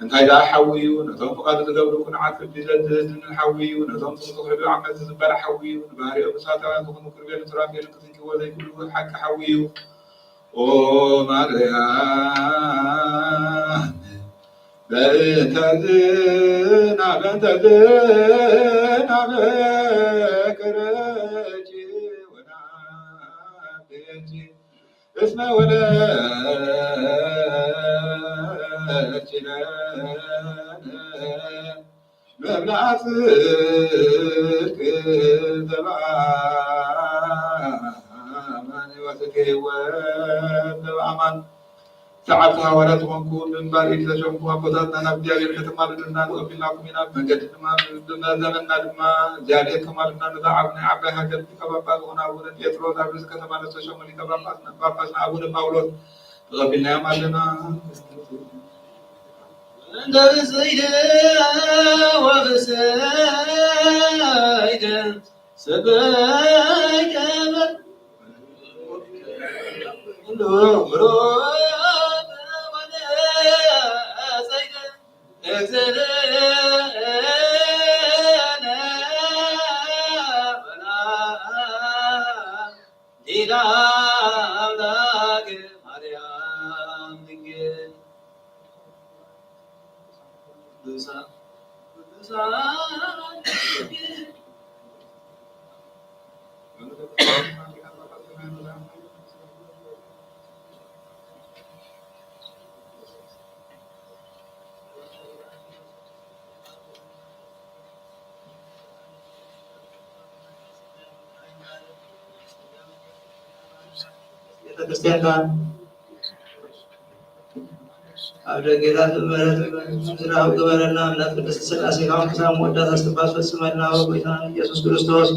እንታይ ደኣ ሓዊ እዩ ነቶም ፍቓዱ ዝገብሩ ኩንዓት ልቢ ዘድህድን ሓዊ እዩ ነቶም ትምክሕሉ ዓመት ዝበላ ሓዊ እዩ ንባህሪኦም እሳታውያን ዝኾኑ ክርቤልን ሱራፌልን ክትንክዎ ዘይክእሉ ሓቂ ሓዊ እዩ ኦ ማርያም በእንተ ዝናበረች ወናቤች እስመ ወለድኪ ለነ መብልዐ ጽድቅ ዘበአማን ወስቴ ወዘበአማን ሰዓብቲ ሃዋርያት ዝኾንኩ ብምንባር ኢድ ተሾምኩ ኣቦታትና ናብ እግዚኣብሔር ከተማልዱና ተቐቢልናኩም ኢና መንገዲ ድማ ዘመንና ድማ እግዚኣብሔር ከማልዱና ነዛ ናይ ዓባይ ሃገር ሊቀ ጳጳስ ዝኾነ ኣቡነ ጴጥሮስ ኣብ ርእሲ ከተማ ዝተሾሙ ሊቀ ጳጳስና ኣቡነ ጳውሎስ ተቐቢልናዮም ኣለና እንደ ብፅይደ ወብሰይደ ሰበይከ ምሮ ቤተክርስቲያን ኣብ ደገታት ምሕረት ዝናብ ግበረና እምነት ቅድስት ሥላሴ ካሁን ክሳብ መወዳት አስተባስ ፈጽመና በጌታ ኢየሱስ ክርስቶስ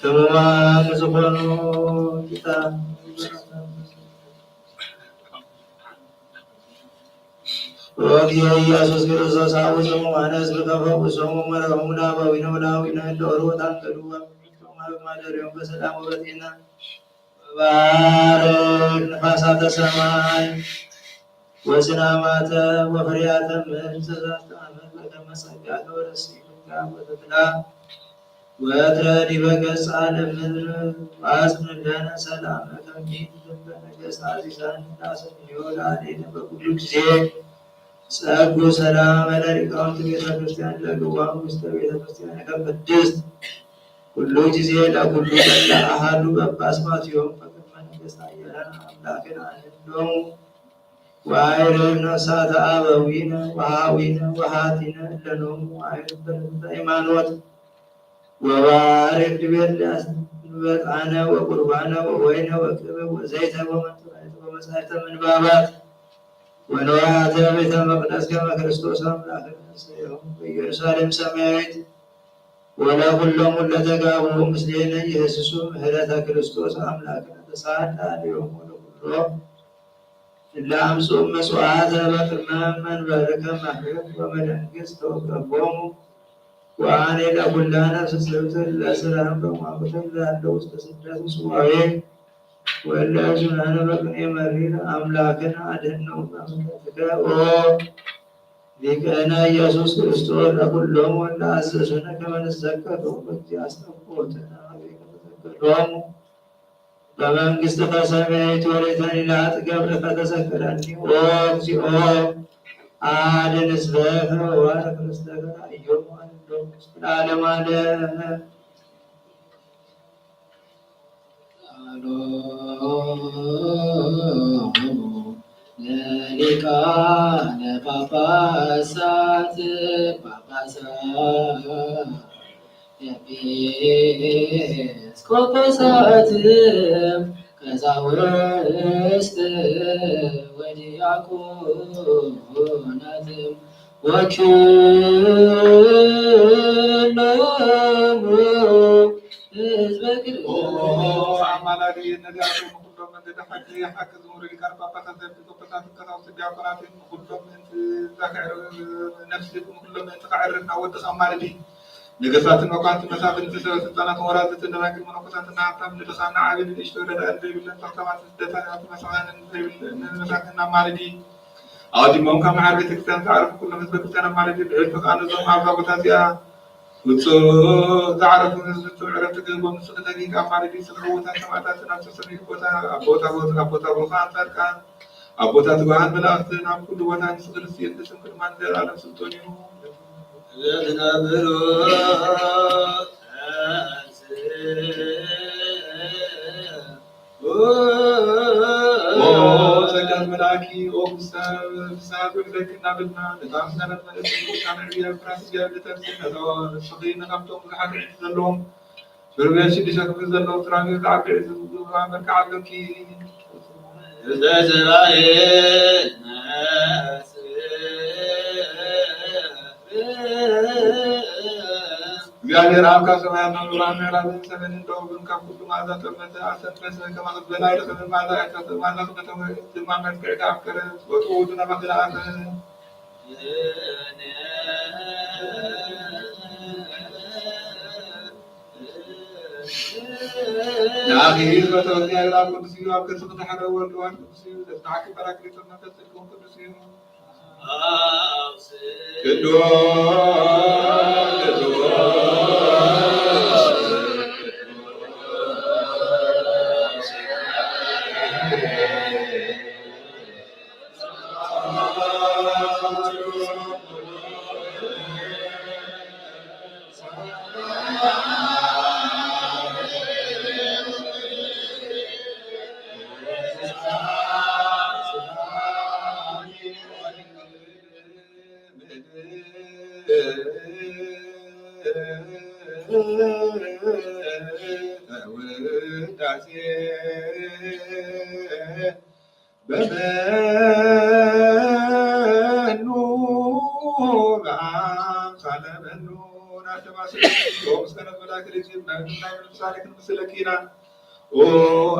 ሕሙማን ዝኾኑ ጌታ ኢየሱስ ክርስቶስ አቡነ ሕሙማን ሕዝብ ከፈውሶሙ መርህሙና በዊነ ወላዊነ ለወሩ ወታንቀዱ ማደሪያውን በሰላም ወበጤና ባርክ ነፋሳተ ሰማይ ወዝናማተ ወፍሬያተ ምድር ዘዛትአመት በከመ ጸጋከ ወረስኢከ ወተድላ ወትረዲበ ገጸ ለምድር ወአጽንዕ ለነ ሰላመከ እምይእዜሰ ነገሥታት ይሳንዳሰንዮ ለአሌነ በኩሉ ጊዜ ጸጉ ሰላም ለሊቃውንት ቤተ ክርስቲያን ለግዋም ውስተ ቤተ ክርስቲያን ቅድስት ሁሉ ጊዜ ለኩሉ ቀን አሐዱ ጳጳሳት ዮም በቅድመ ነገሥት ኃያላን አምላክን አንዶሙ ወአይረን ነፍሳተ አበዊነ ወሃዊነ ወሃቲነ ለኖሙ አይረን በልብተ ሃይማኖት ወባርክ ድቤልያስ በጣነ ወቁርባነ ወወይነ ወቅብ ወዘይተ ወመጥራይት ወመጻሕፍተ ምንባባት ወንዋያተ ቤተ መቅደስ ከመ ክርስቶስ አምላክነ ሰዮም በኢየሩሳሌም ሰማያዊት ወለኩሎሙ ለተጋብኡ ምስሌነ ኢየሱስ ምህረተ ክርስቶስ አምላክነ ተሳሃላ ለዮም ወለኩሎ ለአምፁ መስዋዕተ በቅድመ መንበርከ ማህረት ወመደንግሥ ተወከቦሙ ወአኔ ለኩላ ነፍስ ስብት ለስራን በሟቁትን ላለው ውስጥ ስደት ጽዋዌ ወለዙናነ በቅኔ መሪር አምላክን አድኅነው በምሕረትከ ኦ ሊቀነ ኢየሱስ ክርስቶስ ለኩሎሙ ለአዘዙነ ከመ ንዘከሩ በእግዚእ አስጠንቅቆትነ ከተዘከሮሙ በመንግሥትከ ሰማያዊት ወሬተኒ ለአጥገብረ ከተዘከረኒ ኦ እግዚኦ አድኅን ሕዝበከ ወባርክ ርስተከ አዮሙ አንዶሙ እስከ ለዓለመ ዓለም። ቃሎሙ ሊቃነ ጳጳሳት ኤጲስቆጶሳት ቀሳውስት ወዲያቆናት ወኩሎሙ ህዝበ ክርስቲያን አማላጅ የነዳያቸው ሁሉም እንደ ሐቅ የሐቅ ዝሙር ሊቃነ ጳጳሳት ኤጲስቆጶሳት ቀሳውስት ዲያቆናት ሁሉም ዘካር ነፍስኩም ሁሉም ተቃዕርና ወደስ አማላጅ ነገስታትን መኳንንት መሳፍንት ስልጣናት ወራዝት ደናግል መነኮሳትና ሀብታም ንዱሳና ዓቢን እሽቶ ረዳእ ዘይብለን ተክተማት ስደታት መሳህንን ዘይብለን መሳክና ማለዲ አዋዲሞም ከመዓር ቤተክርስቲያን ተዓረፉ ኩሎም ህዝበ ክርስቲያን ማለዲ ልዕል ተቃኑ ዞም አብዛ ቦታ እዚኣ ውፁእ ዝዓረፉ ህዝቢ ዕረፍቲ ክህቦም ንስኡ ደቂቃ ማለዲ ስምዕውታት ሰማዕታትን ኣብ ተሰሚዑ ቦታ ኣቦታ ቦኻን ጻድቃን ኣቦታ ትጉሃን መላእክትን ኣብ ኩሉ ቦታ ንሱ ክርስቶስ ንስም ቅድማን ዘለዓለም ስልጦን እዩ ጸጋን መላኪ ኦብሳብ ሳብ ለክና ብልና ለታም ሰነት ማለት ካን ሪያ ፍራስ ያለተን ነው ሰገይና ካብቶም ብዙሓት ዘለዎም ፍርቤሽ ዲሸክ ዘለዎም ትራሚ ተዓብዕ ዝብራ መርካዓለኪ ዘዘራኤል እግዚአብሔር አብ ከሰማያት መኖራን ያላዘን ሰሜን እንደውብን ከሁሉ ማዕዛ ጠመተ አሰንበሰ ከማለት በላይ ለሰሜን ማዕዛ ያካተ ማዕዛቱ ከተመ ዝማመት ከዕዳ አፍከረ ወጡ ውዱና መክላአተ የአኺር በተወዚያ ይላል ቅዱስ እዩ ኣብ ገጽ ተሓረ ወልድዋን ቅዱስ እዩ ዘስተሓቂ በራክሊቶ መንፈስ ጽድቅም ቅዱስ እዩ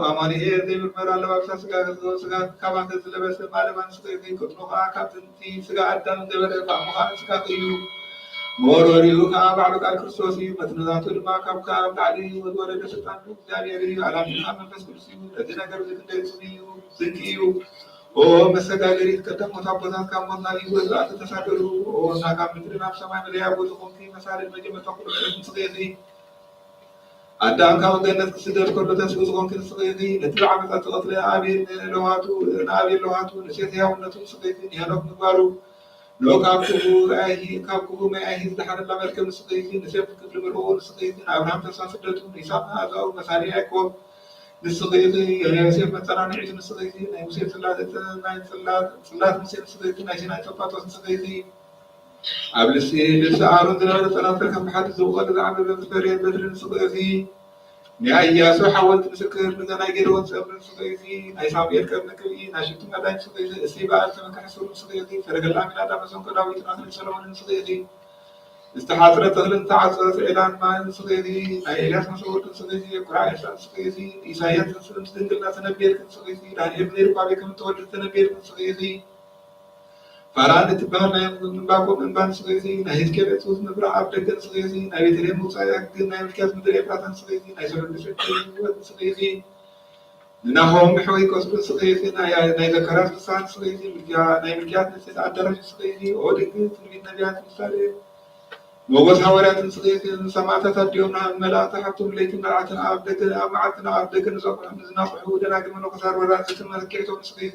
አማኑኤል ዘይምርመራ ለባብሳ ስጋ ስጋ ካባተ ዝለበሰ ማለማን ስጋ ይቆጥሮ ካብቲ ስጋ አዳም ገበረ ባሙኻን ስጋ እዩ ሞሮሪኡ ከዓ ባዕሉ ቃል ክርስቶስ እዩ መትነዛቱ ድማ ካብ ካብ ላዕሊ ወረደ ስልጣን እግዚአብሔር እዩ አላሚና መንፈስ ቅዱስ እዩ ነቲ ነገር ዝክንደይ እዩ ዝንቂ እዩ መሰጋገሪት ቀደሞት አቦታት ካብ ሞትና ይወዛት ተሳደሩ እና ካብ ምድሪ ናብ ሰማይ መለያ ቦታ ኮንቲ መሳልል መጀመርታ ኩሉ ዕለት ንስገይ አዳም ካብ ገነት ክስደድ ከሎ ተስኡ ዝኮንክ ንስገይ ነቲ ዓመታት ተቐትለ አቤል ለውሃቱ ንሴት ህያውነቱ ንስገይ ንሄኖክ ምግባሩ ሎ ካብ ክቡ መያሂ ዝደሓረላ መርከብ ንስገይ ንሴት ክፍሊ ምርኦ ንስገይ አብርሃም ተስፋ ስደቱ ይስሐቅ ኣዛው መሳልያ ያዕቆብ ንስገይ የዮሴፍ መፀናንዒቱ ንስገይ ናይ ሙሴ ፅላት ሙሴ ንስገይ ናይ ሲናይ ጸባጦስ ንስገይ ኣብ ልሲ አሮን ዝነበረ ፀናፅል ከም ብሓደ ዝውቀል ዝዓበበ ዝፈርየ በትሪ ንስገይ ናይ ኢያሱ ሓወልቲ ምስክር ንናይ ጌደዎን ፀብሪ ንስገይ ናይ ሳሙኤል ቀርኒ ክብኢ ናይ ሽቱ መዳይ ንስገይ እሲ በዓል ተመካሕሱር ንስገይ ሰረገላ ሚናዳ መሰንቆ ዳዊት ናትሪ ሰሎሞን ንስገይ ዝተሓፅረ ተኽልን ተዓፅረ ዒላን ማይ ንስገይ ናይ ኤልያስ መሰወርቂ ንስገይ ቁርኣኤሳ ንስገይ ኢሳያስ ምስ ድንግልና ተነቢየልክ ንስገይ ዳንኤል ዘይርባቤ ከም እትወልድ ተነቢየልክ ንስገይ ፋራን እትበሃል ናይ ምንባቆም እንባ ንስገይ ናይ ሕዝቅኤል ዕፅውት ምብራቕ ኣብ ደገ ንስገይ ናይ ቤተልሔም ምውፃእ ያግዝ ናይ ሚልክያስ ምድሪ ኤፍራታ ንስገይ ናይ ሰሎሚት ህይወት ንስገይ ንናሆም ምሕወይ ቆስሉ ንስገይ ናይ ዘካርያስ ፍስሓ ንስገይ ናይ ሚልክያስ ንሴት ኣዳራሽ ንስገይ ኦ ድንግል ትንቢት ነቢያት ምሳሌ ሞጎስ ሐዋርያት ንስገይ ሰማዕታት ኣዲዮም መላእክቲ ሓብቶም ለይቲ መርዓትን ኣብ ደገ ኣብ መዓልትና ኣብ ደገ ንዝናፍሑ ደናግል መነኮሳት ወራዝትን መልክዕቶም ንስገይ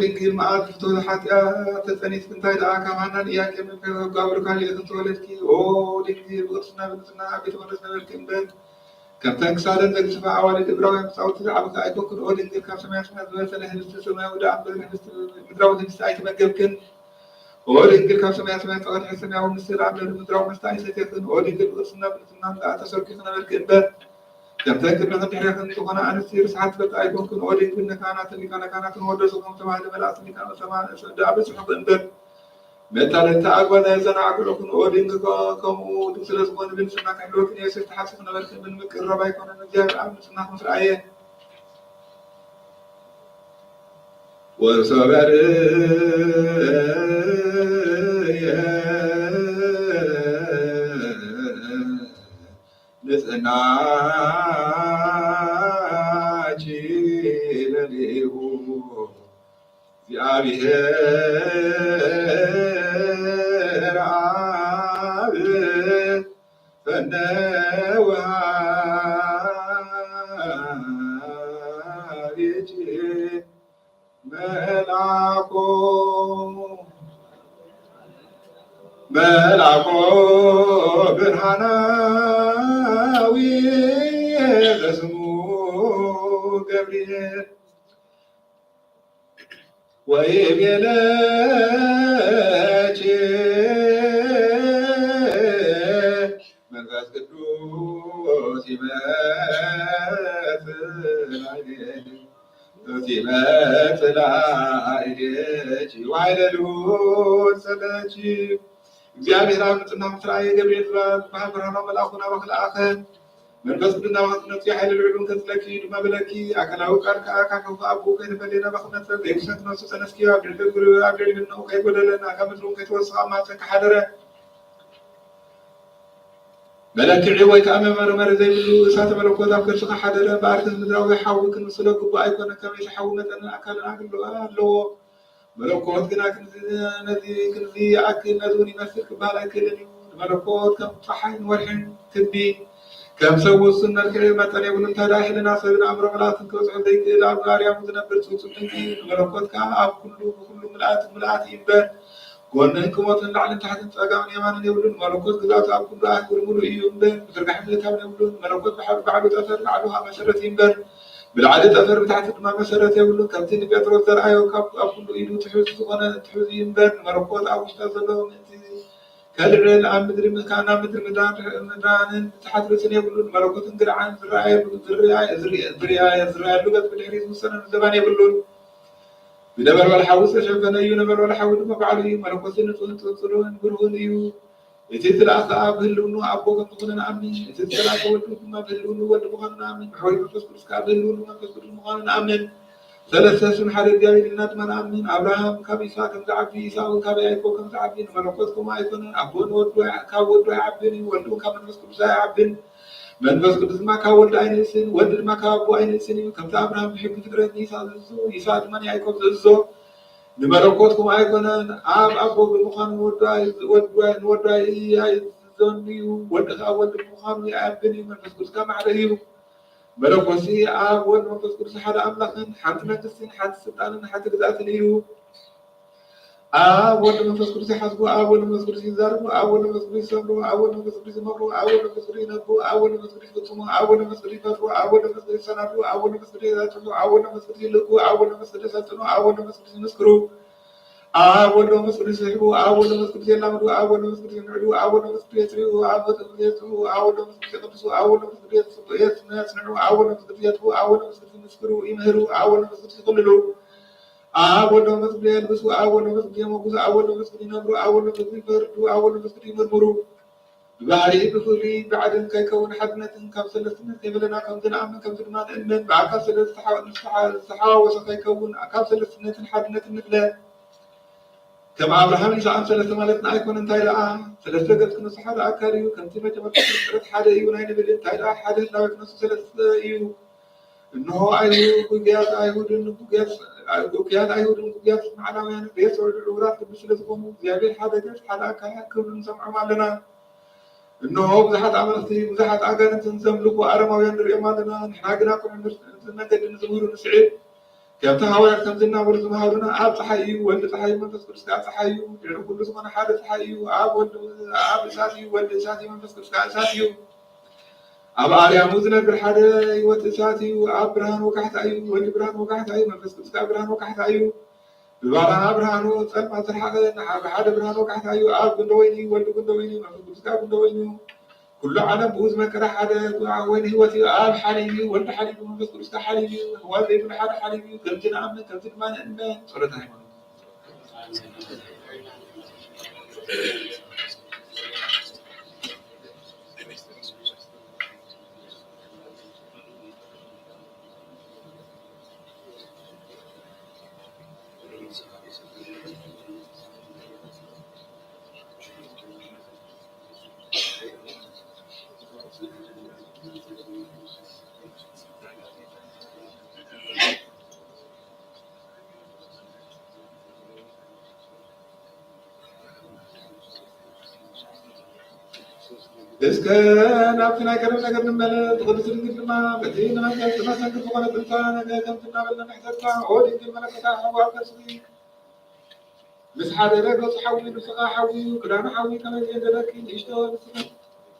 ድንግል መዓት ፍትወ ሓጢኣት ተፀኒት እንታይ ደኣ ካብ ሃናን ኢያቄም ጋብሩ ካሊእ ክትወለድኪ ድንግል ብቅድስና ብንፅና ቤተ መቅደስ ነበርኪ እምበር كم تنكسر لك سبع أوالد إبراهيم صوت العبد أيكون كل أولين ذي كم سمع سمع ذي هلست سمع ودا عبد مدراو مستعيت مجبكن أولين ذي كم سمع سمع فقد حسنا ومستر عبد مدراو مستعيت يكون أولين ذي قصنا بنتنا لا تسرك خنا بالكبر كم تنكر لنا تحرك أن تكون أنا سير ساعات بس أيكون كل أولين ذي كانت اللي كانت ودرسهم تبع الملاك اللي كانوا سمع دعبس حب إنبر مثال تعقب هذا زنا عقلكم أولين كم تسلس من بين سنة كم لكن يصير تحسب نبرك من مكر ربع يكون النجار عم سنة مصر عيه وصبر نسنا جيلنيه في عبه فنوارجه ملعكو برهاناوي اسمه جبريل ويبيلاك መንፈስ ቅዱስ ይመጽእ ላዕሌኪ ወኃይለሉል ሰለኪ እግዚአብሔር አብ ንጽሕና ምስራየ ገብርኤል ብርሃኑ መልአኩን አበክልአኸ መንፈስ ቅዱስ ናብነቱ የኃይለ ልዑሉን ከጽለኪ ድማ ብለኪ አካላዊ ቃል ከአካል አቡ ከይተፈለየና በኩነት ዘይክሰት ነፍሱ ተነስኪ ኣብ ድልድልነው ከይጎደለና ካብ ምድሩን ከይተወስኻ ማፀን ከሓደረ መለክዒ ወይ ከዓ መመርመሪ ዘይብሉ እሳተ መለኮት ኣብ ከርስኻ ሓደረ በኣርክን ምድራዊ ሓዊ ክንምስሎ ግቡእ ኣይኮነ ከመይ ሓዊ መጠን ኣካልን ኣለዎ መለኮት ግና ነዚ ክንዚ ይኣክል ነዚ እውን ይመስል ክበሃል ኣይክእልን እዩ ንመለኮት ከም ፀሓይን ወርሕን ክቢ ከም ሰብ ውሱን መልክዕ መጠን የብሉ እንታይ ዳ ሕልና ሰብን ኣእምሮ መላእክትን ክበፅሖ ዘይክእል ኣብ ኣርያሙ ዝነብር ፅፁም ድንቂ ንመለኮት ከዓ ኣብ ኩሉ ብኩሉ ምልኣት ምልኣት እዩ እምበር ጎንን ክሞትን ላዕልን ታሕትን ፀጋምን የማንን የብሉን መለኮት ግዛቱ ኣብ ኩሉ ኣህጉር ሙሉእ እዩ እምበር ብዝርጋሕ ምልታውን የብሉን መለኮት ባዕሉ ጠፈር ላዕሉ መሰረት እዩ እምበር ብላዕሊ ጠፈር ብታሕቲ ድማ መሰረት የብሉን ከምቲ ንጴጥሮስ ዘርኣዮ ኣብ ኩሉ ኢዱ ትሑዝ ዝኾነ ትሑዝ እዩ እምበር ንመለኮት ኣብ ውሽጣ ዘሎ ምእንቲ ከልዕል ኣብ ምድሪ ናብ ምድሪ ምድራንን ትሓት ርእስን የብሉን መለኮትን ግርዓን ዝረኣየሉ ገፅ ብድሕሪ ዝውሰነን ዘባን የብሉን ብነበልባል ሓዊ ዝተሸፈነ እዩ ነበልባል ሓዊ ድማ ባዕሉ እዩ መለኮትን ንጹህን ፅሩን ብሩህን እዩ እቲ ዝለኣኸ ኣብ ህልውኑ ኣቦ ከም ዝኾነ ንኣምን እቲ ዝተላከ ወልዱ ድማ ብህልውኑ ወልዲ ምዃኑ ንኣምን ብሕብሪ መንፈስ ቅዱስ ከዓ ብህልውኑ መንፈስ ቅዱስ ምዃኑ ንኣምን ሰለስተ ስም ሓደ እግዚኣብሔር ኢልና ድማ ንኣምን ኣብርሃም ካብ ይስሐቅ ከም ዝዓቢ ይስሐቅ እውን ካብ ያዕቆብ ከም ዝዓቢ ንመለኮት ከምኡ ኣይኮነን ኣቦ ካብ ወልዱ ኣይዓብን እዩ ወልዱ ካብ መንፈስ ቅዱስ ኣይዓብን መንፈስ ቅዱስ ድማ ካብ ወልዲ ኣይንእስን ወልዲ ድማ ካብ ኣቦ ኣይንእስን እዩ ከምቲ ኣብርሃም ብሕጊ ፍጥረት ንይስሐቅ ዝእዞ ይስሐቅ ድማ ንያዕቆብ ዝእዞ ንመለኮት ከምኡ ኣይኮነን ኣብ ኣቦ ብምዃኑ ንወዱ ኣይዝዞን እዩ ወዲ ከዓ ወልዲ ብምዃኑ ኣይዓብን እዩ መንፈስ ቅዱስ ካብ ማዕረ እዩ መለኮት ኣብ ወልዲ መንፈስ ቅዱስ ሓደ ኣምላኽን ሓንቲ መንግስትን ሓንቲ ስልጣንን ሓንቲ ግዛእትን እዩ ኣብ ወልዲ መንፈስ ቅዱስ ይሓስቡ ኣብ ወልዲ መንፈስ ቅዱስ ይዛረቡ ኣብ ወልዲ መንፈስ ቅዱስ ይሰምሩ ኣብ ወልዲ መንፈስ ቅዱስ ይመሩ ኣብ ወልዲ መንፈስ ቅዱስ ይነብሩ ኣብ ወልዲ መንፈስ ቅዱስ ይፍጽሙ ኣብ ወልዲ መንፈስ ቅዱስ ይፈጥሩ ኣብ ወልዲ መንፈስ ቅዱስ ይሰናዱ ኣብ ወልዲ መንፈስ ቅዱስ ይዛትሉ ኣብ ወልዲ መንፈስ ቅዱስ ይልኩ ኣብ ወልዲ መንፈስ ቅዱስ ይሰልጥኑ ኣብ ወልዲ መንፈስ ቅዱስ ይመስክሩ ኣብ ወልዲ መንፈስ ቅዱስ ይስሕቡ ኣብ ወልዲ መንፈስ ቅዱስ የላምዱ ኣብ ወልዲ መንፈስ ቅዱስ ይንዕዱ ኣብ ወልዲ መንፈስ ቅዱስ የፅርዩ ኣብ ወልዲ መንፈስ ቅዱስ የፅርዩ ኣብ ወልዲ መንፈስ ቅዱስ የቅድሱ ኣብ ወልዲ መንፈስ ቅዱስ የጽንዑ ኣብ ወልዲ መንፈስ ቅዱስ የጥፉ ኣብ ወልዲ መንፈስ ቅዱስ ይመስክሩ ይምህሩ ኣብ ወልዲ መንፈስ ቅዱስ ይቅልሉ ኣብ ወልዲ መንፈስ ቅዱስ የልብሱ ኣብ ወልዲ መንፈስ ቅዱስ የመጉሱ ኣብ ወልዲ መንፈስ ቅዱስ ይነብሩ ኣብ ወልዲ መንፈስ ቅዱስ ይፈርዱ ኣብ ወልዲ መንፈስ ቅዱስ ይምርምሩ ብባህሪ ብፍሉይ ብዓድን ከይከውን ሓድነትን ካብ ሰለስትነት ከይበለና ከምዚ ንኣምን ከምዚ ድማ ንእመን ብኣካል ዝተሓዋወሰ ከይከውን ካብ ሰለስትነትን ሓድነትን ንክለ ከም ኣብርሃም ይስሐቅን ሰለስተ ማለትና ኣይኮነ እንታይ ደኣ ሰለስተ ገጽ ክነሱ ሓደ ኣካል እዩ ከምቲ መጀመርታ ፍጥረት ሓደ እዩ ናይ ንብል እንታይ ደኣ ሓደ ህላዌ ክነሱ ሰለስተ እዩ እንሆ ጉያት ኣይሁድን ጉያት መዓላውያን ቤተሰብ ዕቡራት ቅዱስ ስለዝኾኑ እግዚኣብሔር ሓደ ገጽ ሓደ ኣካል ክብሉ ንሰምዖም ኣለና እንሆ ብዙሓት ኣመልክቲ ብዙሓት ኣጋንንትን ዘምልኩ ኣረማውያን ንሪኦም ኣለና ንሕና ግና ከምኡ መንገዲ ንዝምህሩ ንስዕብ ከምቲ ሃዋርያት ከም ዝናበሩ ዝመሃሩና ኣብ ፀሓይ እዩ ወልዲ ፀሓይ እዩ መንፈስ ቅዱስ ከዓ ፀሓይ እዩ ድሕሪ ኩሉ ዝኾነ ሓደ ፀሓይ እዩ ኣብ እሳት እዩ ወልዲ እሳት እዩ መንፈስ ቅዱስ ከዓ እሳት እዩ أب آريام وزنبر حدا يوتساتي وأب برهان وكحتايو ولي برهان وكحتايو منفس قدس برهان وكحتايو ببارها برهانو تسلم ترحقه نحاب حدا برهان وكحتايو أب قندويني ولي قندويني منفس قدس قندويني كل عالم بوز مكره حدا وين هو آب حليبي ولد حليبي منفس قدس حليبي هو ابن حدا حليبي كمتنا عمنا كمتنا ما نأمن صلاة هايمان بس كان عبتنا كرم نقدر نملا تقدس الكلمة بدينا ما كان تمسك فقنا بالفانا كم تنابلنا نحتاجها أودي كلمة كتاح وكسري بس حدا رجل حوي نسقى حوي وكلام حوي كما يجد لكن يشتغل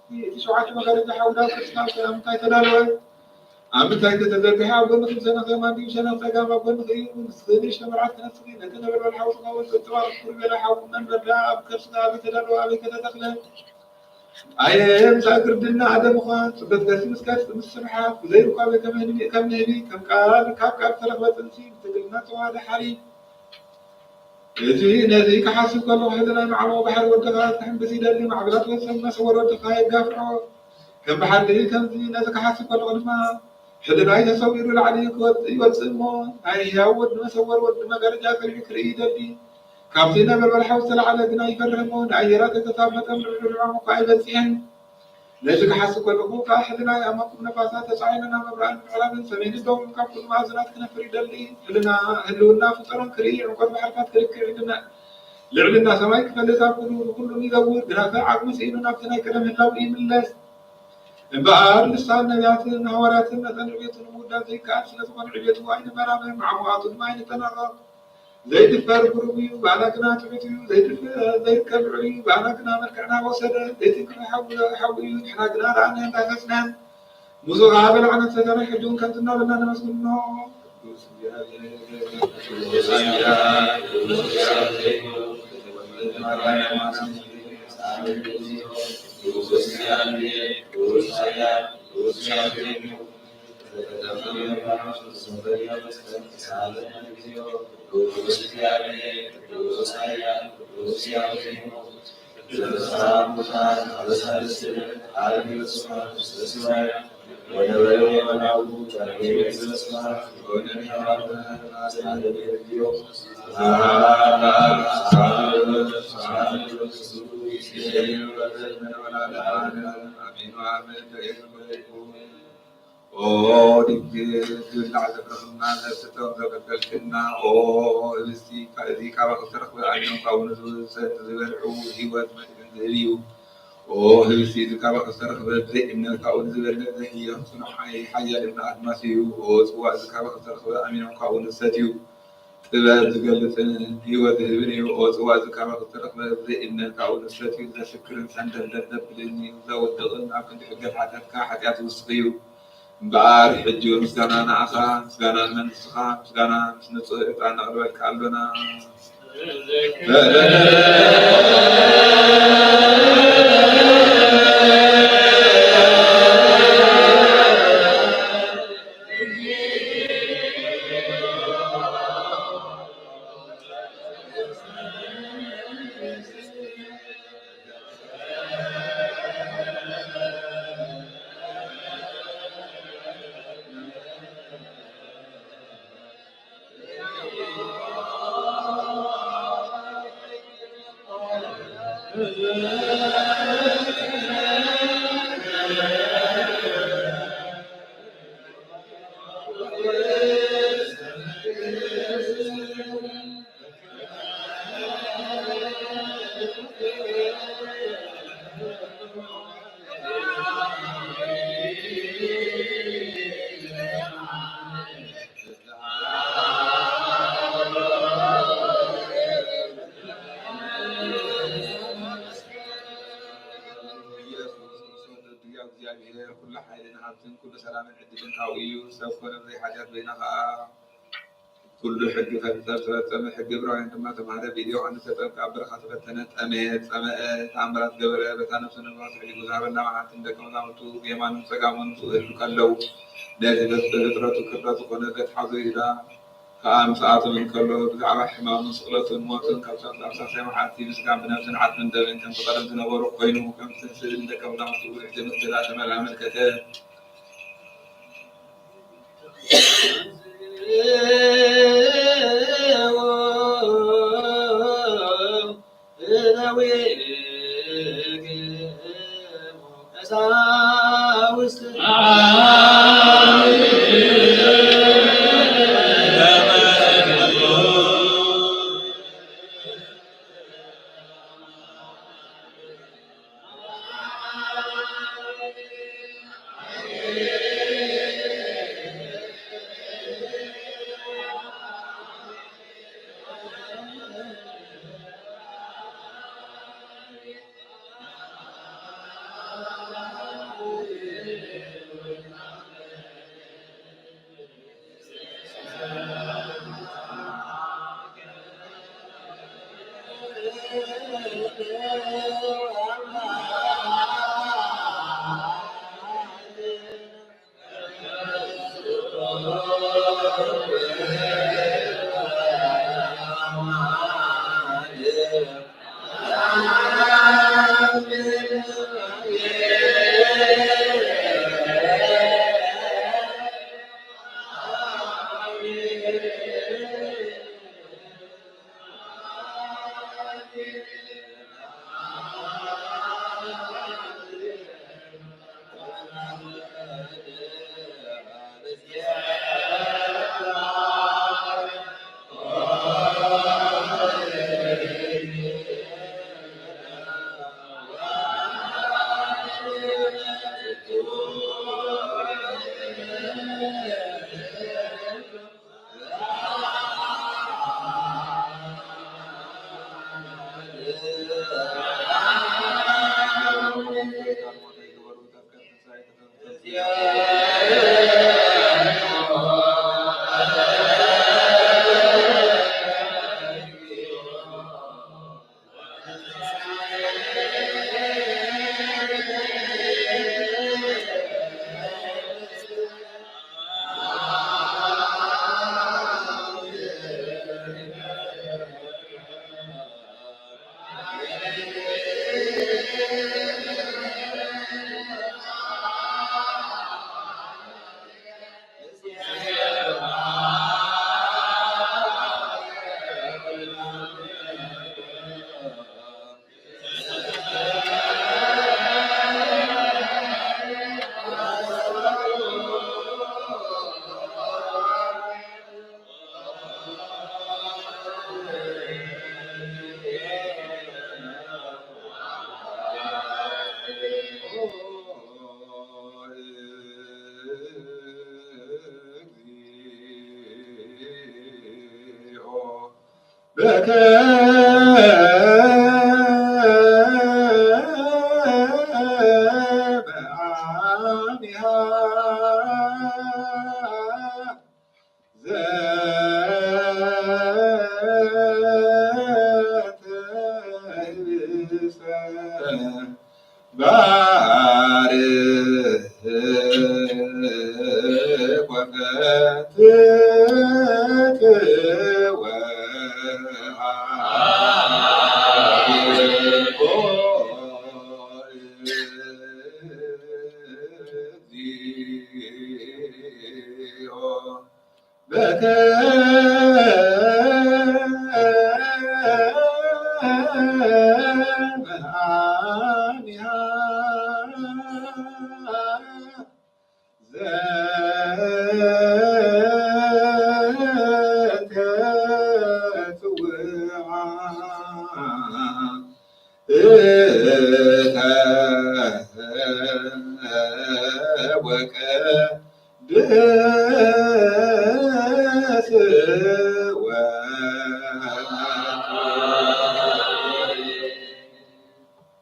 في شعاع مغارب حولا كسنا كلام تاي تدالوا عم تاي تتذكر حاول مثل سنة ما دي سنة تجمع بين غير نسخنيش مرات نسخين لكن ولا الحوض قوي تطلع كل بلا حوض من بلا بكسنا بتدالوا أبي كذا دخله أيام ساكر دنا عدم خان صدق قاسي مسكات مسمحة زي رقابة كم نبي كم قال كاب ترى تنسي تقلنا هذا حريم يجي نذيك حاسب كل واحد لنا معه بحر والدغات تحم بسيد اللي مع بلاد وسم صور والدقايق قافروا كم بحر لي كم زي نذيك حاسب كل واحد ما حدنا يتصور العليك وتسمون هاي يعود ما صور ود ما قرجا في الفكر اللي كابتنا بالحوصل على دنا يفرمون عيرات تتابعت من الرعام قاعدة فيهن ليش حاسب كل واحد أحدنا أمامكم نفاسات صعينا مبرأ العالم سمين الدوم كابتن معزنات كنا فريد اللي هلونا فطرا كريه وقد بحركات كريه لعلنا سمايك فلذا كل يدور بنا عقم سيننا نفتنا كلام الله إيم الله بعد لسان نبيات نهارات مثلا عبيت المودة زي كأن سنة عبيت وعين مرامي مع معاط ما يتناغى زي الفار قربي وبعناكنا تبيتي زي الكبري وبعناكنا مركعنا وسدا زي تكنا حولي حراقنا لعنة تاسسنا موسو غابل عن السجن حجون كنتنا لنا نمسكنا Oh, di casa personale se torna per perkenna oh esti di cava terug aan jou kau nu set weer o hiwat met deliu oh esti di cava terug weer in kau nu weer net hier so حاجه ابن ادماسيو او سوا di cava terug aan jou kau nu setiu تبقى تقلت هيوة تهبني او سوا di cava terug weer in kau nu setiu ذا شكر سند لذب لاني زود دغن كنت حق حاجات كحاجات وسقيو بعد حجي مسكنا نعخا مسكنا ننسخا مسكنا نصير عنا قلبك كالنا سبكون زي حاجات بينها كل حق فترة حق إبراهيم لما تمهر فيديو عن ستة عبر خاطر تنت أميت تعمرات قبل بتانا سنة ما تحدي جزء لنا مع عندك مزامتو يمان سجامن كلو لازم تطرط كرات كونت حظيرة كأم ساعات من كلو بزعم حمام مسؤولة الموت كابسات أساسا محاتي بسجام بنفس عاد من دبن كم تقدم تنور قينو كم تنسل عندك مزامتو احتمال ثلاثة من العمل كتير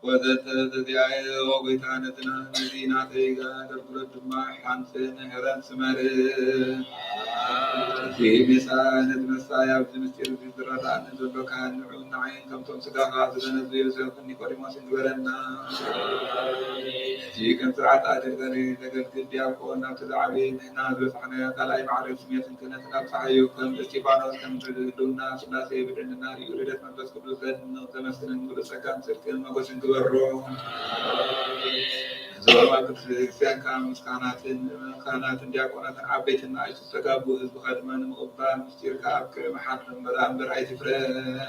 وتتدعي وغيتانتنا الذين عطيقا دربلت ما حانسين هران سمر في مسانة مسايا بزمستير بزرطان نزلو كان نعون عين كم تمسكا غازلنا زيوسف نيكوريما سنجورنا في كم سرعة عدد غري لقد قد يعقونا تدعبين هنا بفحنا قلعي معرف سمية سنكنا تنبصحيو كم استيفانوس كم تدلونا سلاسي بدن النار يولدت من بس قبلتن تمسنا نقول سكان سركن مقوسن كبرو زوما كريستيان كان مسكانات دياقونات عبيتنا عيش تقابو حزب خدمان مقبان مستير كعب محرم مدام برعي تفرين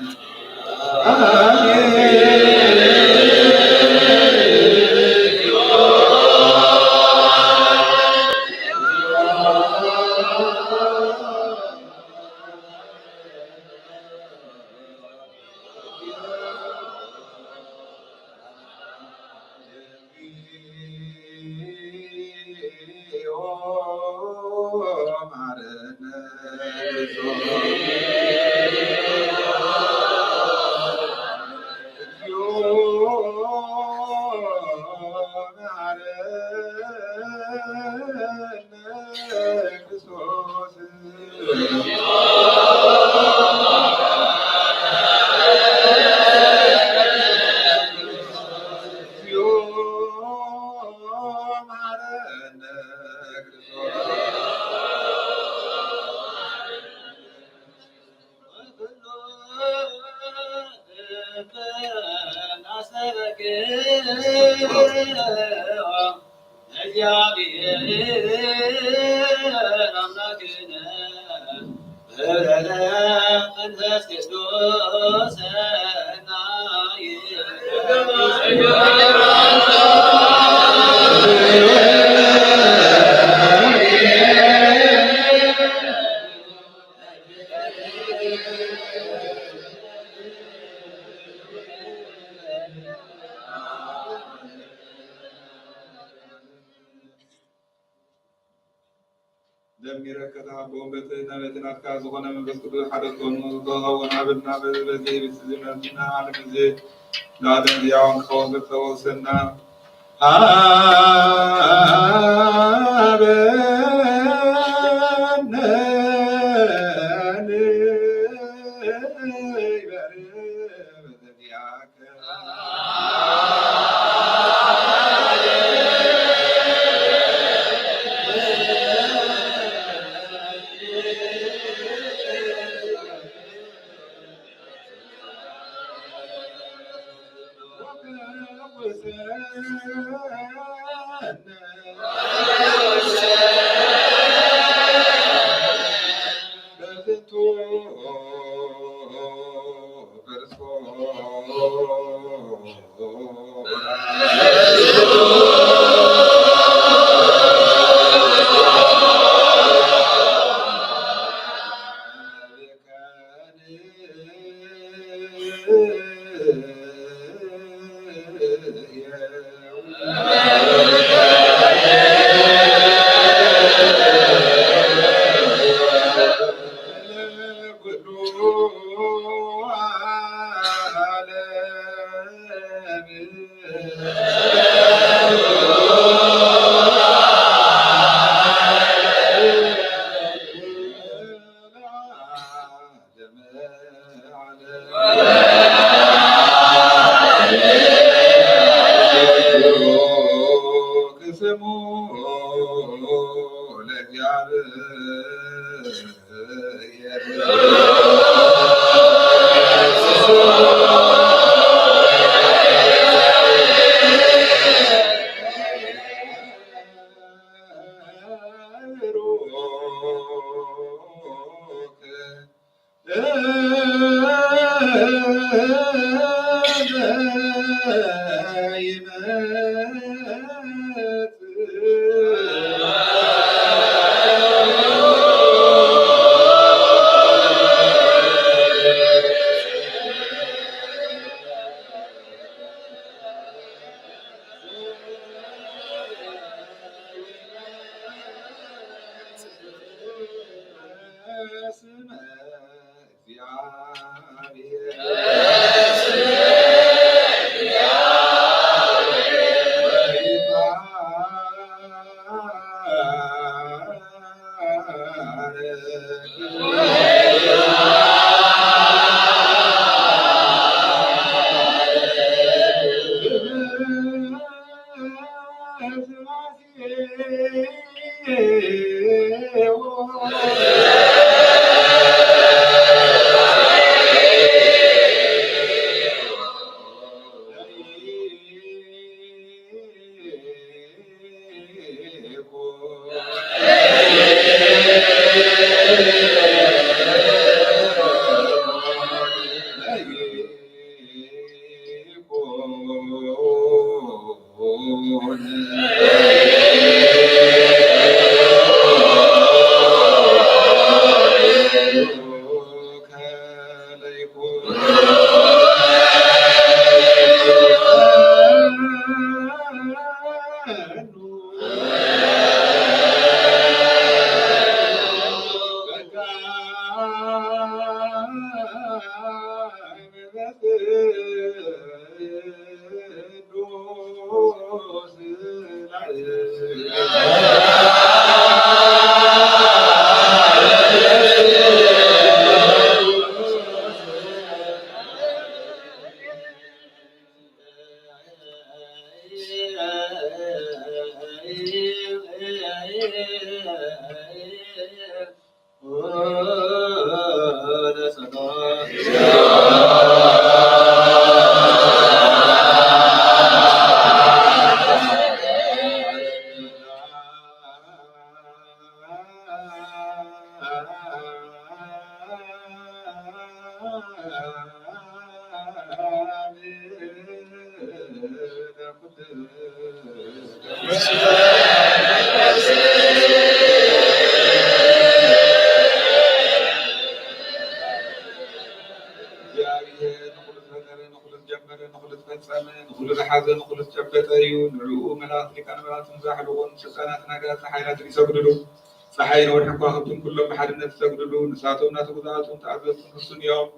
حزن نخلص جبت أيون نعو ملاك لكان ملاك مزاحلون سكانات ناقات حيرات يسجدوا صحيح والحكواهم كلهم بحرنا تسجدوا نساتهم ناتقضاتهم تعذبهم نصن يوم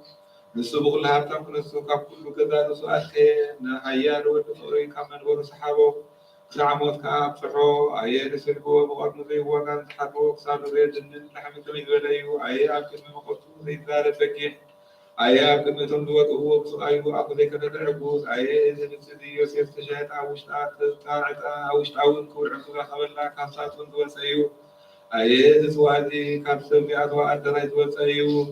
نسبق لها تمكن السوق كل كذا نسؤال نحيال والنصوري كمان ورا صحابه زعموت كاب فرحو أيه نسلبوا مقارن زي هو كان حربو صاروا زي جنن لحم تميز ولايو أيه أكل من مقصود زي ذا فكين أيه كلمة دوت هو بصايو أخذ كذا تعبوز أيه إذا نسدي يوسف تجاهت عوش تاعت عوش تعاون كور عقولا خبرنا كاسات دوت سيو أيه زوادي كابسم بأدواء الدرجة دوت سيو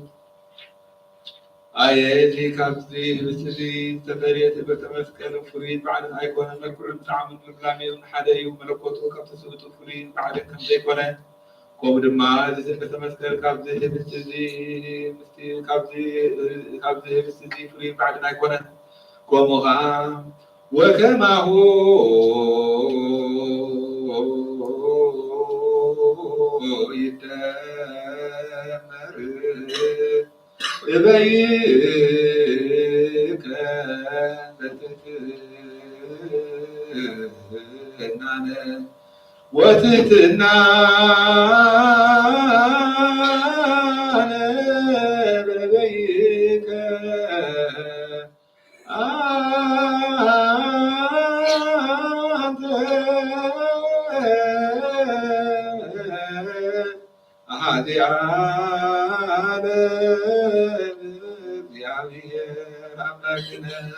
أيه كابسي بسدي تدريت بتمسكن فريد بعد أيقون المكر تعمل مبلامي من حدا يوم ملكوته كابتسوت فريد بعد كم زي كونه كوبد ما زي بتمسكن كابسي بسدي مستي كابسي بسدي فريد بعد أيقونه كومها وكما هو يتمر إبيك تتنانا وتتنانا ببيك هذه عالم يا أملاكنا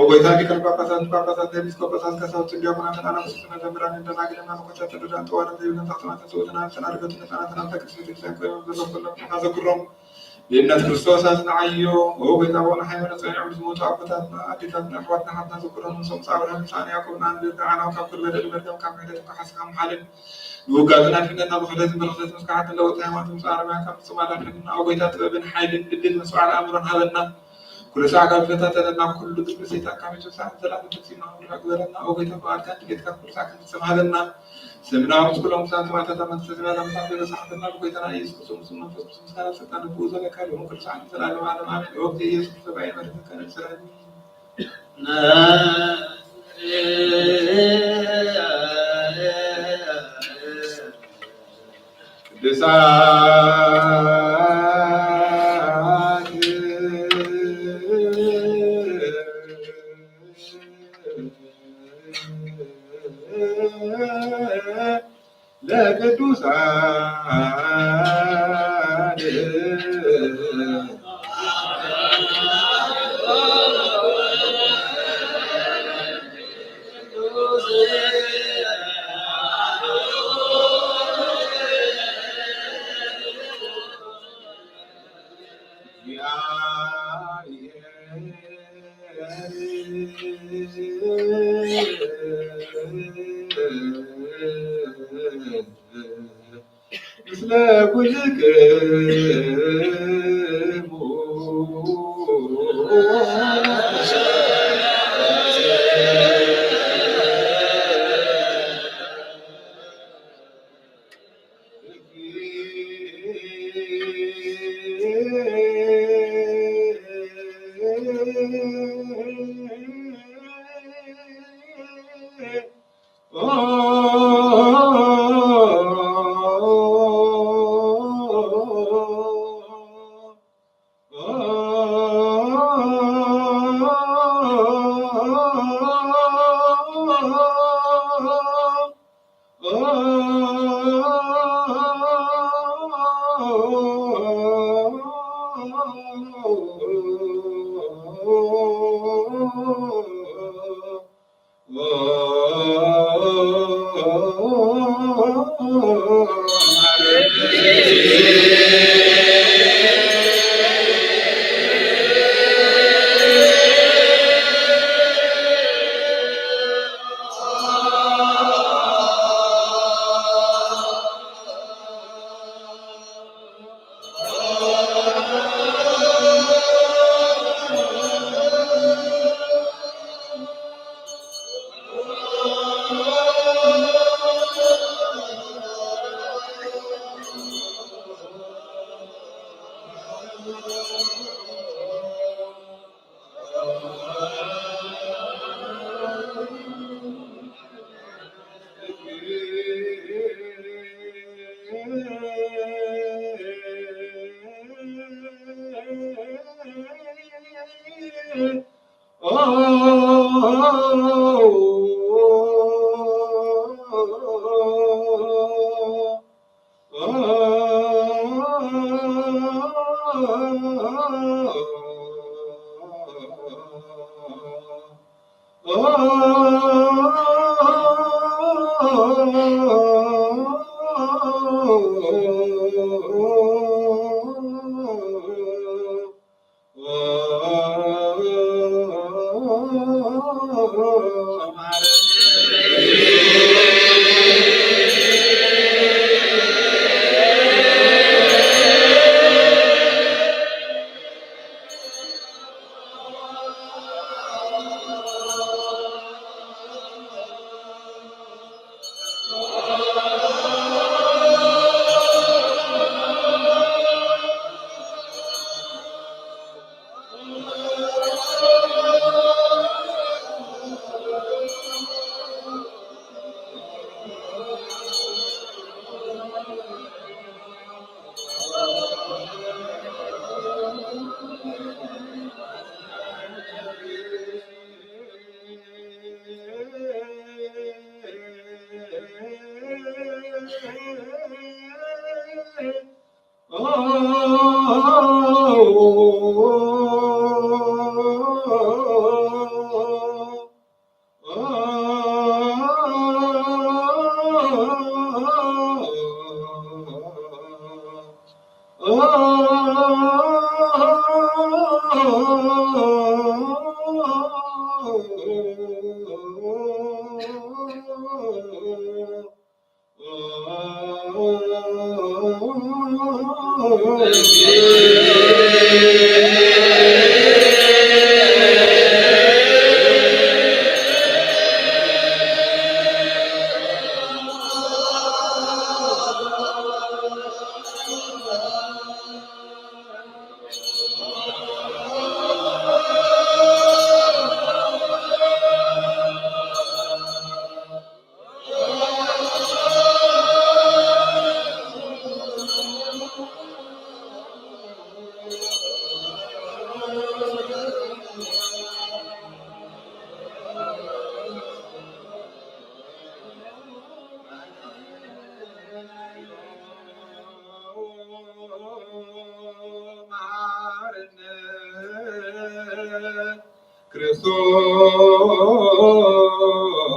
ወይታኒ ከልጳጳሳት ጳጳሳት ኤጲስቆጶሳት ቀሳውስት ዲያቆናትና አናብስት መዘምራን እንደናግልና መኮቻት ተደዳን ተዋረን ዘይብለን ታጥናተ ሰውትና ተናርገቱ ነፃናትና ተቅስ ቤተክርስቲያን ቆይመ በዘኮለም አዘክሮም የእነት ክርስቶስ አጽናዓዮ ወወይታ ሆነ ሃይማኖት ጸኒዑ ዝሞቱ አቦታትና አዴታትና ኣሕዋትና ሓትና ዘክሮም ንሶም ፃብርሃን ሳን ያዕቆብና አንብር ተዓናው ካብ ኩል በደል መርገም ካብ ምሕረት ካሓስካ መሓልን ንውጋዝና ፊነና ብክደትን በረክሰት መስካሓትን ለወጥ ሃይማኖት ምስ ዓረብያ ካብ ፅማዳንና ኣጎይታ ጥበብን ሓይልን ድልን መስዋዕል ኣእምሮን ሃበና كل ساعة كان فتاة كل دكتور سيتا كان يتوسع ثلاثة تقسيم عمر أقدرنا أو بيت بعد كان تجد كل ساعة كان تسمع لنا سمعنا كلهم ساعة ما تتمنى تسمع لنا مثلا صاحبنا بيتنا يسوع سمسنا فسمسنا ستنا بوزا كانوا كل ساعة ثلاثة ما لنا من وقت يسوع سبعين مرة كان سلام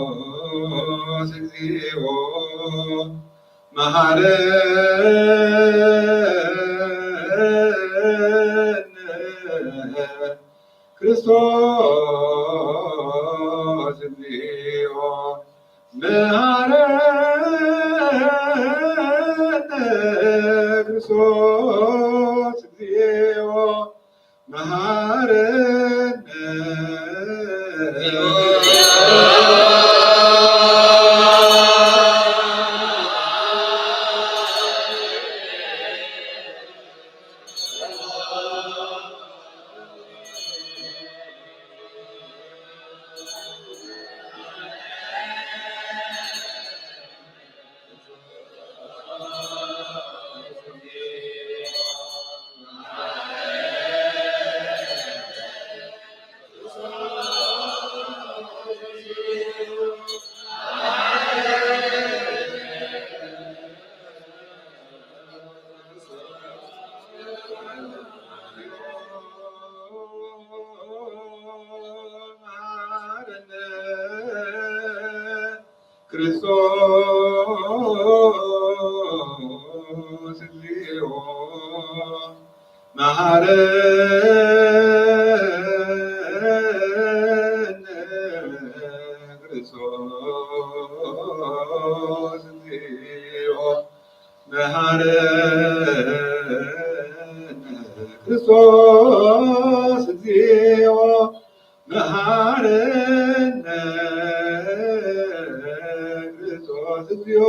ክርስቶስ እግዚኦ መሐረነ ክርስቶስ እግዚኦ መሐረነ ክርስቶስ እግዚኦ መሐረነ ክርስቶስ እግዚኦ መሐረነ ክርስቶስ እግዚኦ መሐረነ ክርስቶስ እግዚኦ መሐረነ ክርስቶስ እግዚኦ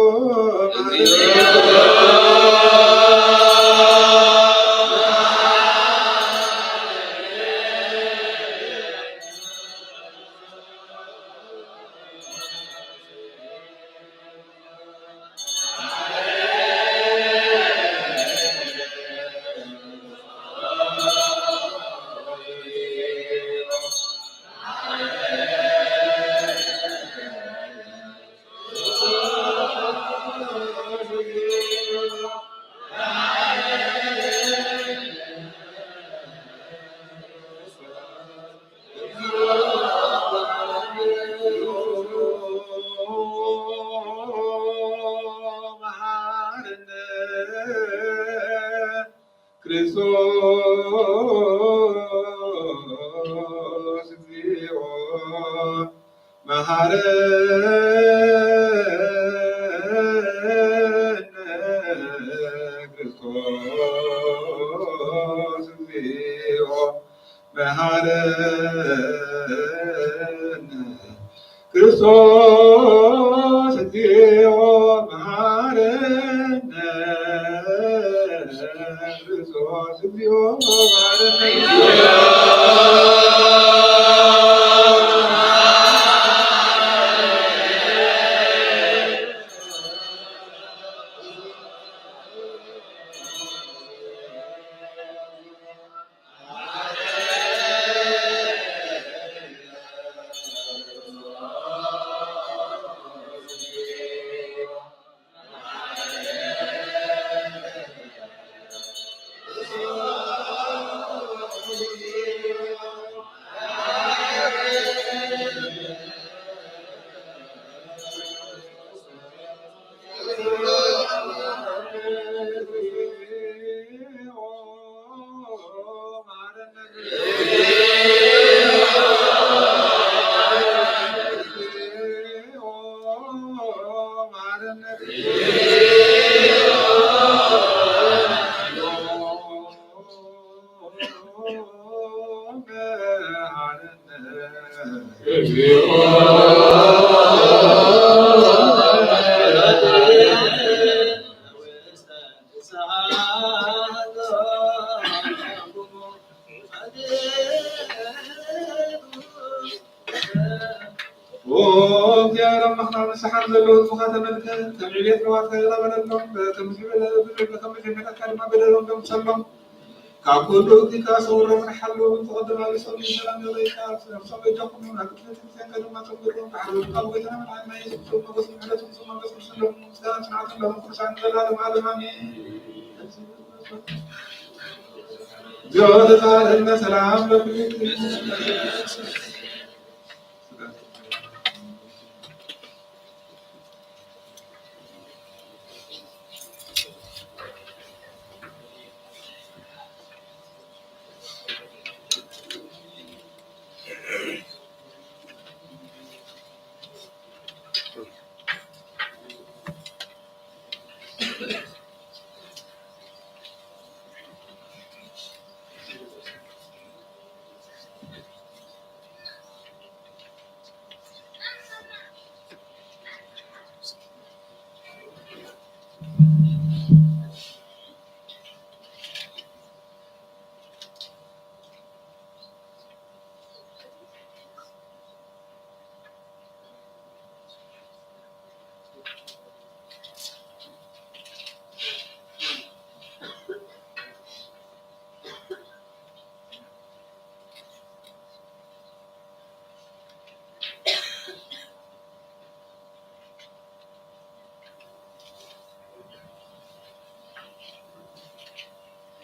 እግዚኦ መሐረነ ክርስቶስ እግዚኦ መሐረነ ክርስቶስ እግዚኦ መሐረነ ክርስቶስ እግዚኦ كعقول ذيك صور من حلو تقدم على صور الشام يريك صور جاكم من هذا كانوا ما تقدرون تحلوا القلب كلام ما يسكتون ما بس على ثم بس سلام مستان عاد لهم فرصان لا ما لهم جود قال ان سلام لكم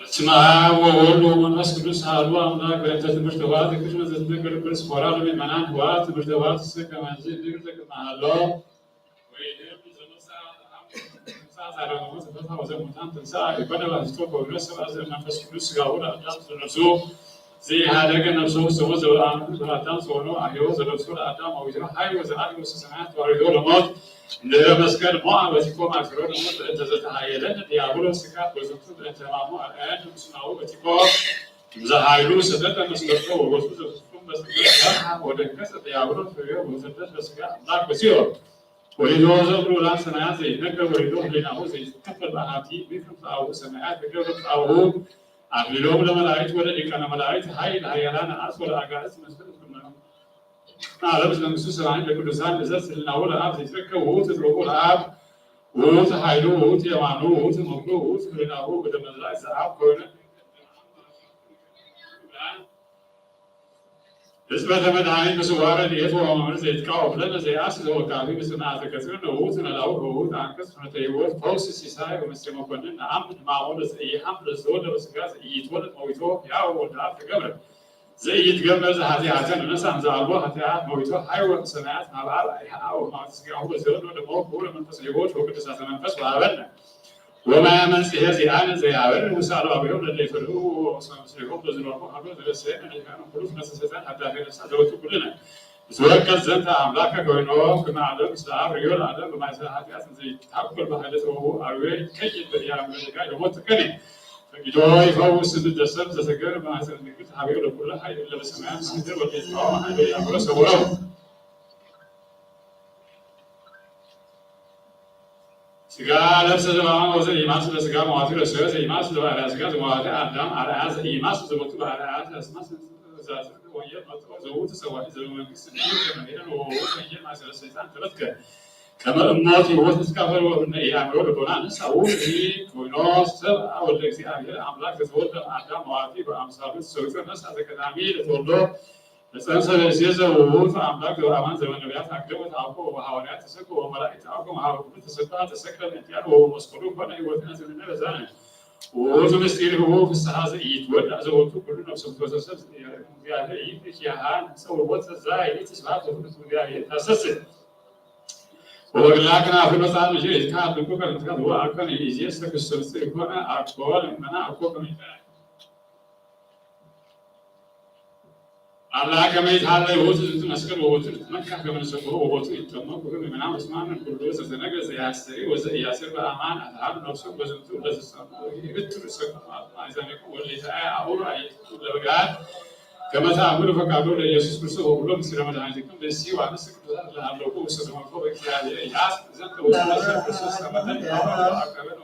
በስመ አብ ወወልድ ወመንፈስ ቅዱስ አሐዱ አምላክ በእንተ ትምህርተ ኅቡዓት ቅድመ ዘትነግር በስፎራ ለምእመናን ኅቡዓት ትምህርተ ኅቡዓት ከመ ዝንግር ተከማሃሎ ወይደር ዘሙታን ትንሣኤ ይኮነ ባሕቲቶ ከወልደ ሰብአ ዘመንፈስ ቅዱስ ሥጋሁ ለአዳም ዘነፍሱ ዘኢሃደገ ነፍሶ ውስተ ሞት ዘበአማን በአዳም ጾኖ አሕዮ ዘለብሶ ለአዳም አዊዞ ኃይል ወዘአልቦ ውስተ ሰማያት ተዋሪዶ ለሞት እንደ መስቀል ሞዐ በቲኮ ማእሰሮ ለሞት በእንተ ዘተኃየለን ዲያብሎስ ስካት በዝንቱ በእንተ ሕማሙ አርአያን ምስናሁ በቲኮ ዘኃይሉ ሰጠጠ መስቀልቶ ወወቱ ዘፍጹም በስጋ ወደንገጸ ዲያብሎስ ፍሬው በሰደት በስጋ አምላክ በሲኦል ወሊዶ ዘብሎ ላን ሰማያት ዘይትነገር ወሊዶ ህሊናሁ ዘይትከፈል በአሐቲ ቢክም አቡሁ ሰማያት በገብረ አቡሁ አክሊሎሙ ለመላእክት ወለሊቃነ መላእክት ኃይል ኃያላን አስ ወለአጋዕዝት መስቀል ዓለም ለምሱ ሰማይን ለቅዱሳን ለዘት ስልናሁ ለአብ ዘይትረከብ ውእቱ ትርጉ ለአብ ውእቱ ኃይሉ ውእቱ የማኑ ውእቱ መክሉ ውእቱ ህሊናሁ ወደ መላእክት ዘአብ ከሆነ ሕዝበተ መድኃኒት ምስዋረ ዲኤት ወመምህር ዘይትቃወም ለነ ዘየአስ ዘወካፊ በስርዓተ ቀጽር ውእቱ ነላው ውእቱ አንቀጽ ፍኖተ ሕይወት ፈውስ ሲሳይ ወመሥዋዕተ መኮንን ነአምን ሕማሞ ለዘኢሐምር ለዘወልደ በሥጋ ዘኢይትወለድ መዊቶ ሕያው ወወልደ አብ ተገብረ ዘኢይትገበር ዘኃጢአተነ ነሣ ዘአልቦ ኃጢአት መዊቶ ኃይወ እምሰማያት ናብአብ አይሃ ወማት ሥጋሁ በዘወልደ ወደሞ ክቡር መንፈስ ሕይወት ወቅድሳተ መንፈስ ወሀበነ وما من سيهزي عن زي عبر وسألوا أبيهم اللي يفرقوا وسلكوا بزنوهم حبوا درسين اللي كانوا كلهم نسيتان حتى في نسأل دوتوا كلنا سواء كذنت أملاك كونهم كما عدم إسلام رجال عدم بما يساعد زي تحقق بحاجته هو أروي كيف بدي أعمل ذلك يوم تكني فجدوا يفوز الدسم تذكر ما يصير نقول حبيبه كل حاجة إلا بسمعان ما يصير والإسلام ما يصير يعمل سواه سجال نفس زمان وزن إيماس لسجال مواتير السير زي إيماس لبعض سجال مواتير أدم على هذا إيماس زبطوا على هذا اسمه زاد ويا مطور زود سواء زمان كسر كمان هو ويا ما سر السيطان تلتك كما الموت هو تسكافر وإن يعملوا بقولان سووا في كونوس أو الذي أبيه أملاك تقول أدم مواتير وأمثال السويس الناس هذا كلامي تقوله السنة الجزء ووف أملاك وأمان زمان نبيات أكلوا تعبوا وحوالات تسكوا وملائكة تعبوا وحاولوا تسكوا تسكر الانتيار ومسكروا بنا يوثنا زمنا بزانه وزم استير هو في السحاسة يتولى زوجته كل نفس متوسط يعني يهان سوى وقت زاي تسمع تقول يعني تأسس ولكن في المسألة مشي كان بكرة كان هو أكون يجلس كسرت يكون أقوال من أقوال من الله كما يتحلى يوتو تنسكر ووتو تمكح كما نسكره ووتو يتمم كل من عام اسمعنا كل روز سنجل زي عسري وزي ياسر بأمان أذهب نفسه بزمتو لزسام يبتر سكر ما إذا نكون واللي تعالى أول أي كل وجاد كما تعملوا فكابول يسوع كرسي وقولوا بسير ما دعيتكم بسيء وعند سكر لا لوكو سكر ما فوق كيا ياس زنت وسير كرسي سما تاني أكمل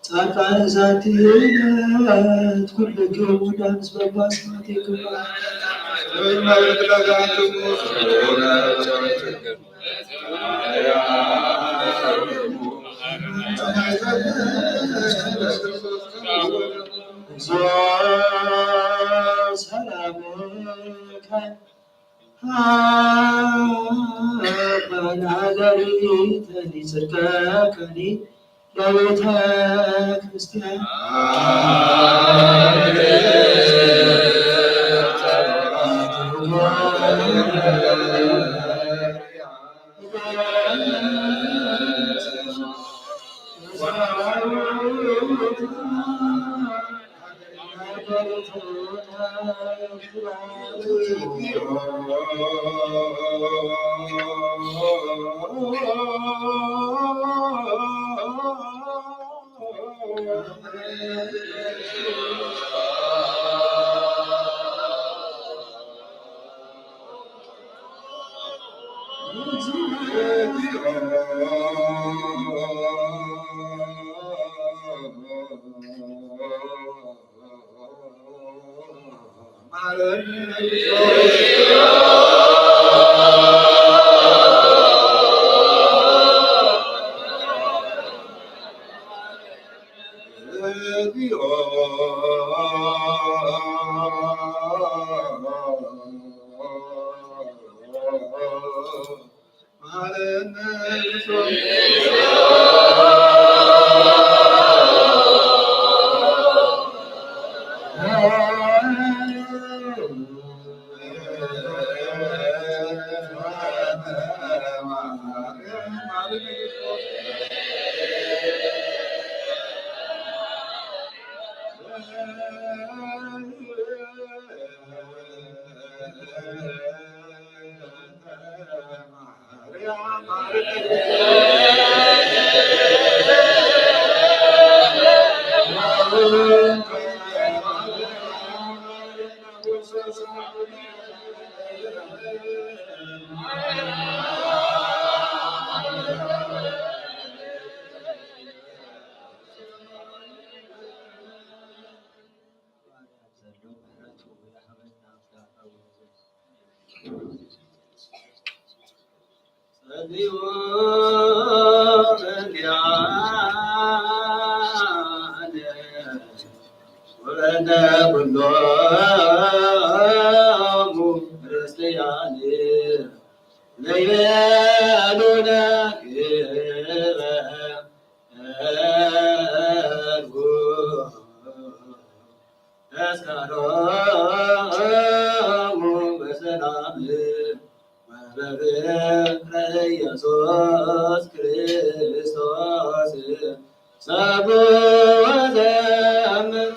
Sakar zati kulle jomu dans babasmati kumar. Banagari tani sarkakani Lavita Christian ኢየሱስ ክርስቶስ ሰብእ ወዘአምን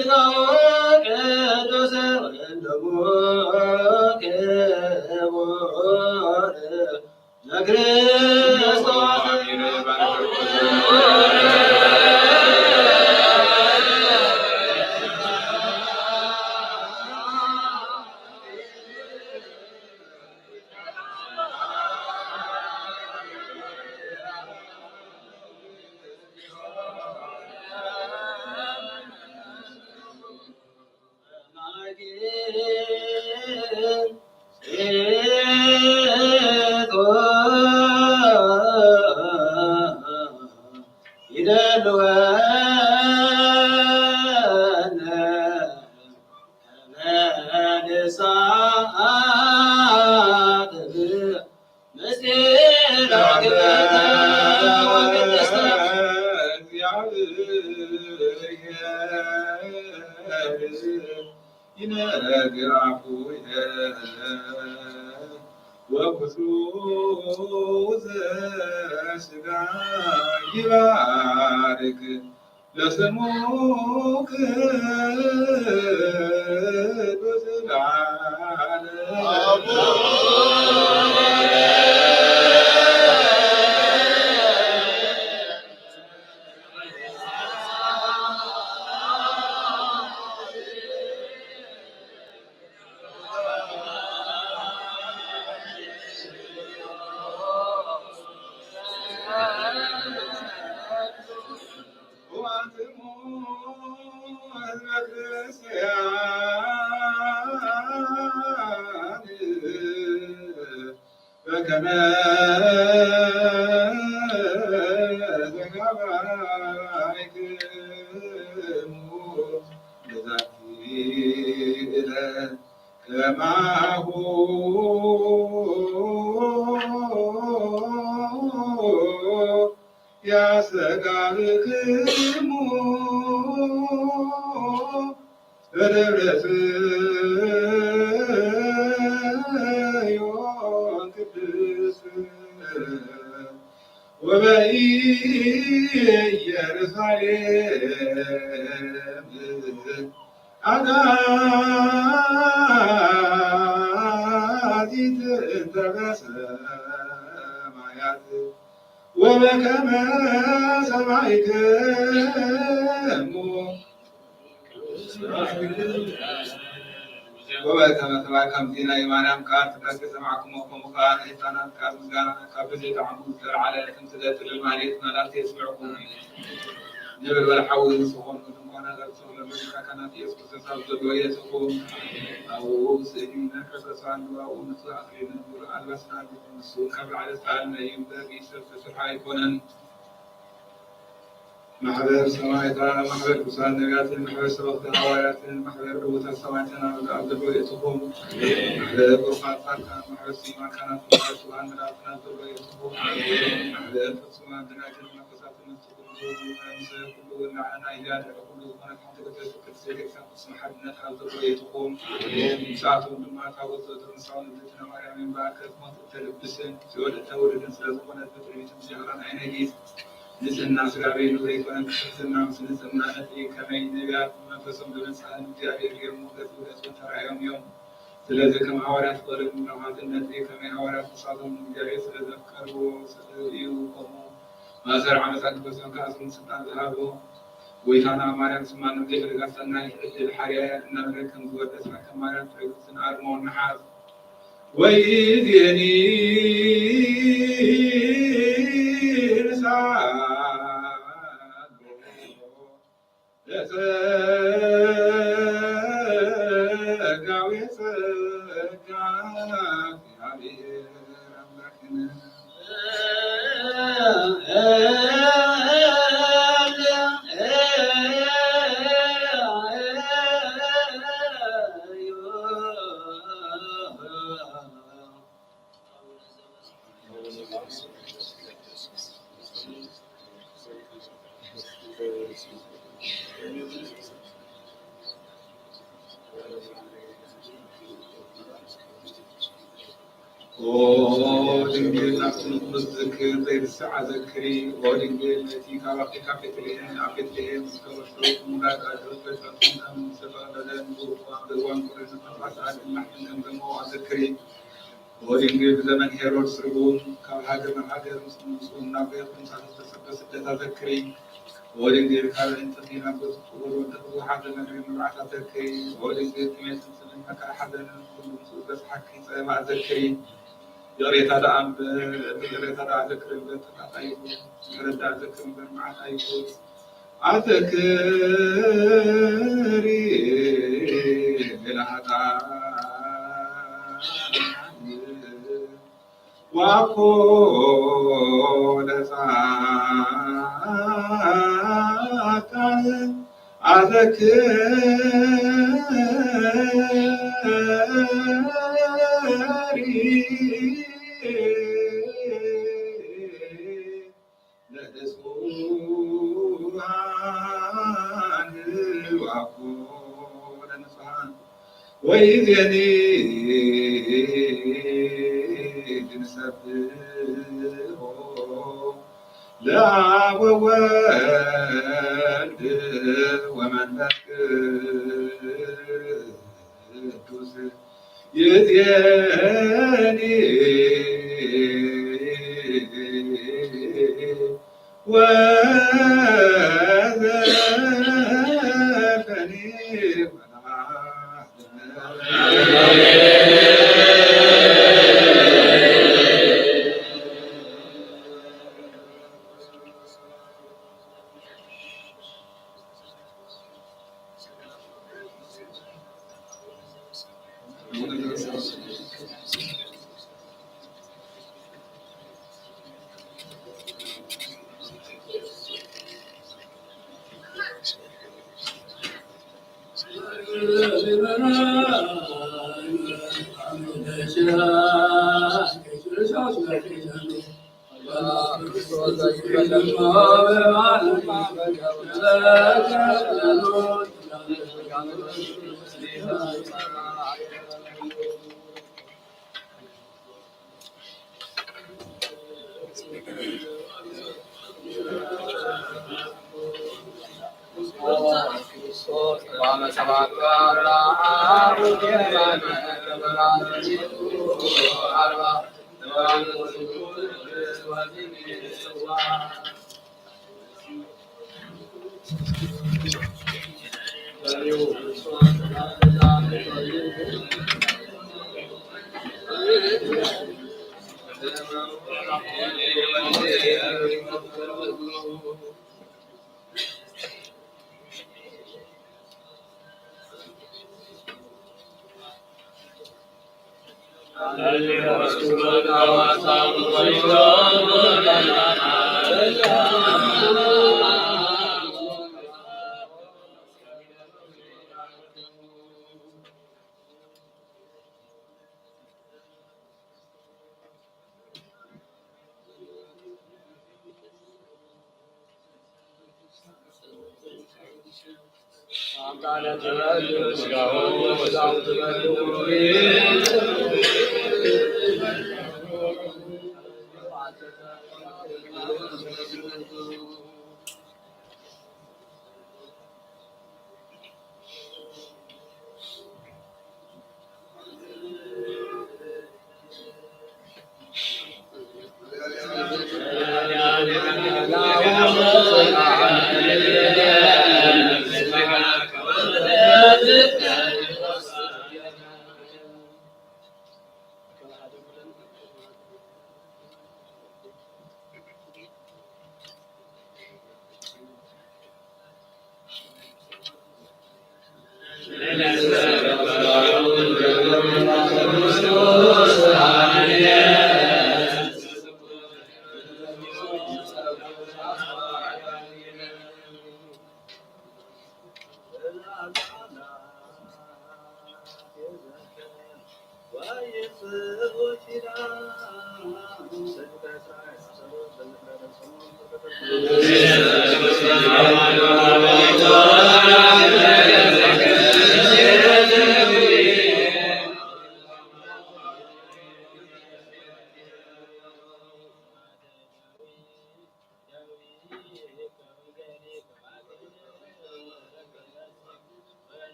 ስጋውን ቅዱስ ወደሙን ክቡር ለክርስቶስ ይባርክ ለስሙ ቅዱስ ለዓለሙ ያሰጋልክሙ በደብረ ጽዮን ቅድስት ወበኢየሩሳሌም አጋዚት እንተ በሰማያት ወበከመ ሰማዕክሙ وبكم تبعكم دينا إيمانهم كانت تكسر سمعكم وكم كان إنسانا كان مسجانا كابل يتعبون سر على تمتدت للمالية ما لا تسمعكم جبل ولا حول يسخون منهم وانا غرسون لمن كانت يسخون سساب ويسخون أو سيدنا كسسان أو نصر أخينا نور البسنا بنسون قبل على سالنا يبدأ بيسر سسرحا يكونن محبر سماعتنا محبر كسان نبيات محبر سبقتنا وآياتنا محبر قوة سماعتنا وعبد الرؤيتهم محبر قرفات فاتنا محبر سيما كانت محبر سبحان مراتنا ذريتهم محبر فسمان دناجل نفسات نستقل ونسى كله ونعنا إيجاد كله ونحن تكتب كتسيرك سمح بنا عبد الرؤيتهم ساعتهم لما تعوض تنسون بيتنا مريم من باكر ما تلبسن سوى التولد سلازمنا بتريد سياران عينيس نسنا سرابين ويكون نسنا مسنا نتي كمين نبيات منفسهم بمسان جاهل يوم وقت ترى يوم ስለዚህ ከማህበራት ቆርጥ ምራማትነት ከማህበራት ተሳተሙ ጃይ ስለዘከሩ ስለዩ ቆሙ ማሰር ዓመታት በሰንካ አስም ስልጣን ዘሃቦ ወይታና ማርያም ስማን ነው ለጋስተና الحريا ان لكم ዝወደስ ከማርያም ፍሬስና አርሞን ነሐስ ወይዲኒ Oh ودنجل نفسن مذكر غير الساعة ذكري ودنجل التي كوقت كفتلين أفتلين مستوشروك مولاد أجرد فتنة من سفر لدن وان قرن فاسعد المحن أنزمو ذكري ودنجل زمن هيرودس ربون كالهاجر من هاجر مسلم نابير من سادة ذكري ودنجل كان انت فينا بسطور وانتقضوا حاجة من المرعة ذكري ودنجل تميس مسلم هكا حدا كل مسؤول بس حكي سيما ذكري يريد هذا عم يريد هذا ذكر البيت أيوه يريد هذا ذكر المرعة أيوه أذكري لهذا وأقول ذاك أذكري لدسوان وأقول نصحان وإذني نسبه لا وولد ومن قدوس يديني وذافني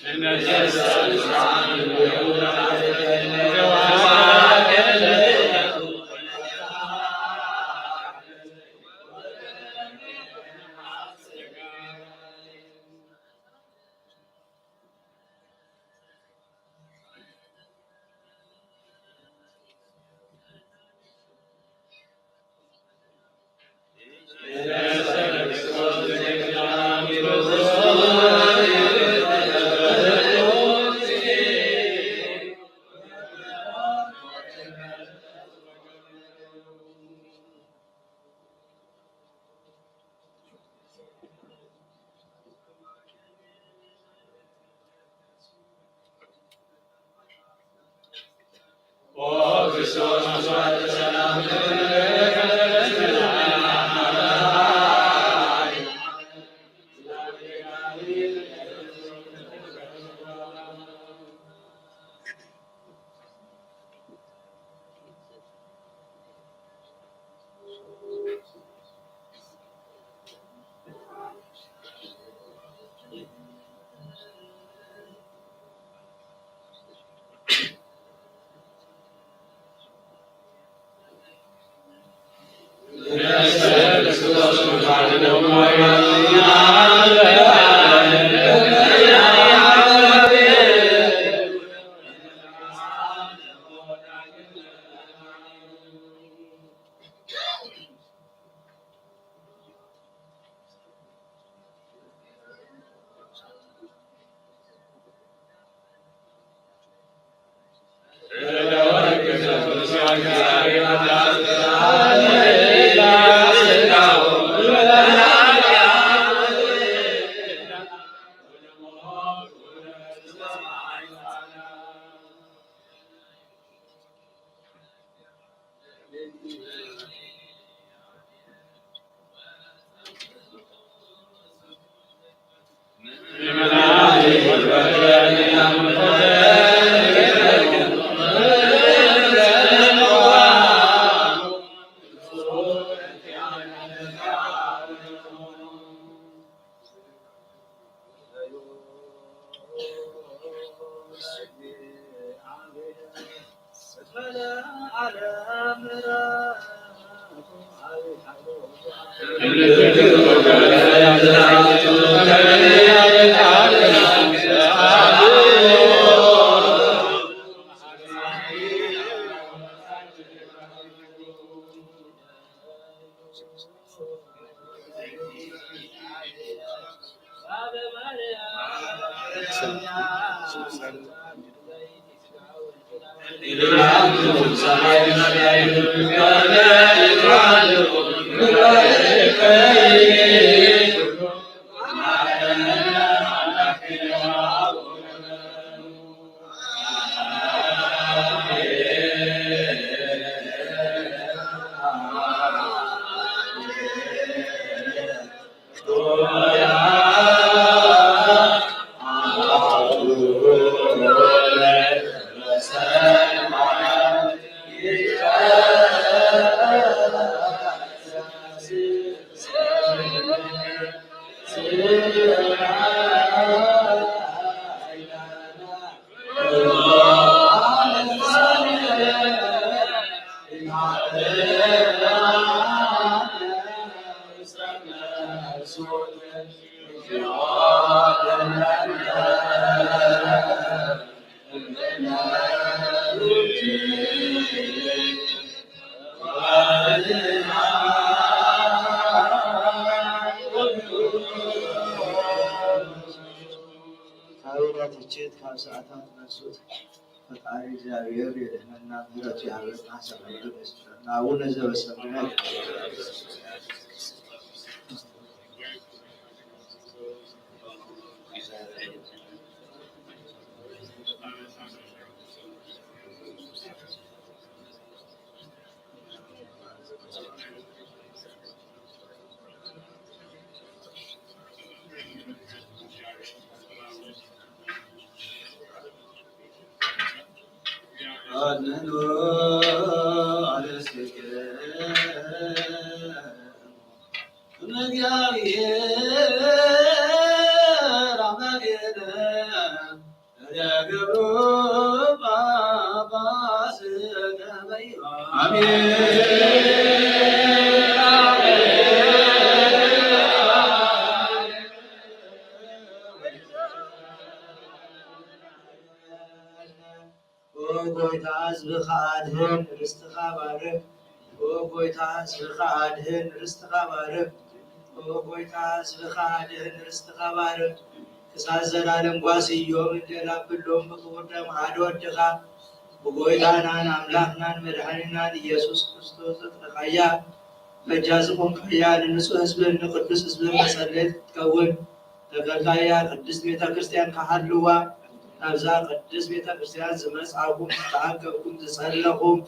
Amen. ሰዓታት ነሱት ፈጣሪ እግዚአብሔር የደህንና ምሕረቱ ያበዛ ሰላም ይስጥልን። አቡነ ዘበሰማያት ከሳዘላለም ጓስዮም እንደላብሎም በክቡር ደም አድወድኻ በጎይታናን አምላክናን መድኃኒናን ኢየሱስ ክርስቶስ ተጠቃያ በጃዝቆም ከያን ንጹህ ህዝብን ቅዱስ ህዝብን መሰለት ትከውን ተገልጋያ ቅድስት ቤተ ክርስቲያን ካሃልዋ ናብዛ ቅድስት ቤተ ክርስቲያን ዝመጻኩም ተአከብኩም ዝጸለኹም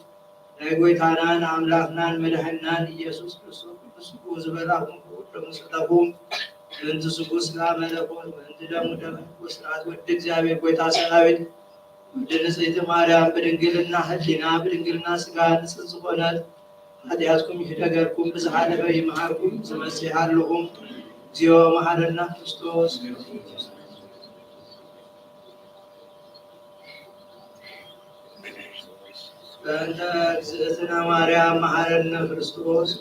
ናይ ጎይታናን አምላክናን መድኃኒናን ኢየሱስ ክርስቶስ ቅዱስ ዝበላኩም ደሙ ሰጠኩም እንት ስጉስ ለመለኮት እንት ደሙ ደሙ ስርዓት ወድ እግዚአብሔር ጎይታ ሰራዊት ወደ ንጽሕት ማርያም በድንግልና ህሊና በድንግልና ስጋ ንጽሕት ዝኾነት ኃጢአትኩም ይደገርኩም ብዝሓለፈ ይመሃርኩም ዝመጽሐልኩም እግዚኦ መሐረና ክርስቶስ በእንተ እግዝእትነ ማርያም መሐረነ ክርስቶስ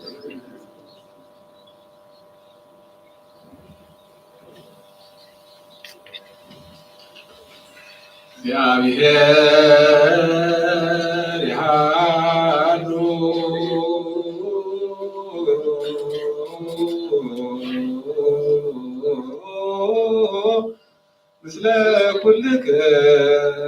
እግዚአብሔር ያሉ ምስለ ኩልክሙ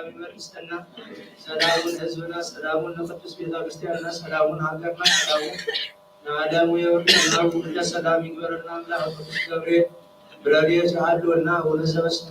ሰላም ይመልስና ሰላሙን ህዝብና ሰላሙን ለቅዱስ ቤተክርስቲያንና ሰላሙን ሀገርና ሰላሙን ለዓለሙ የወርቅናው ሁሉ ሰላም ይግበርና አምላክ ቅዱስ ገብርኤል ብረድኤት ያህልውና ወለሰበሰብ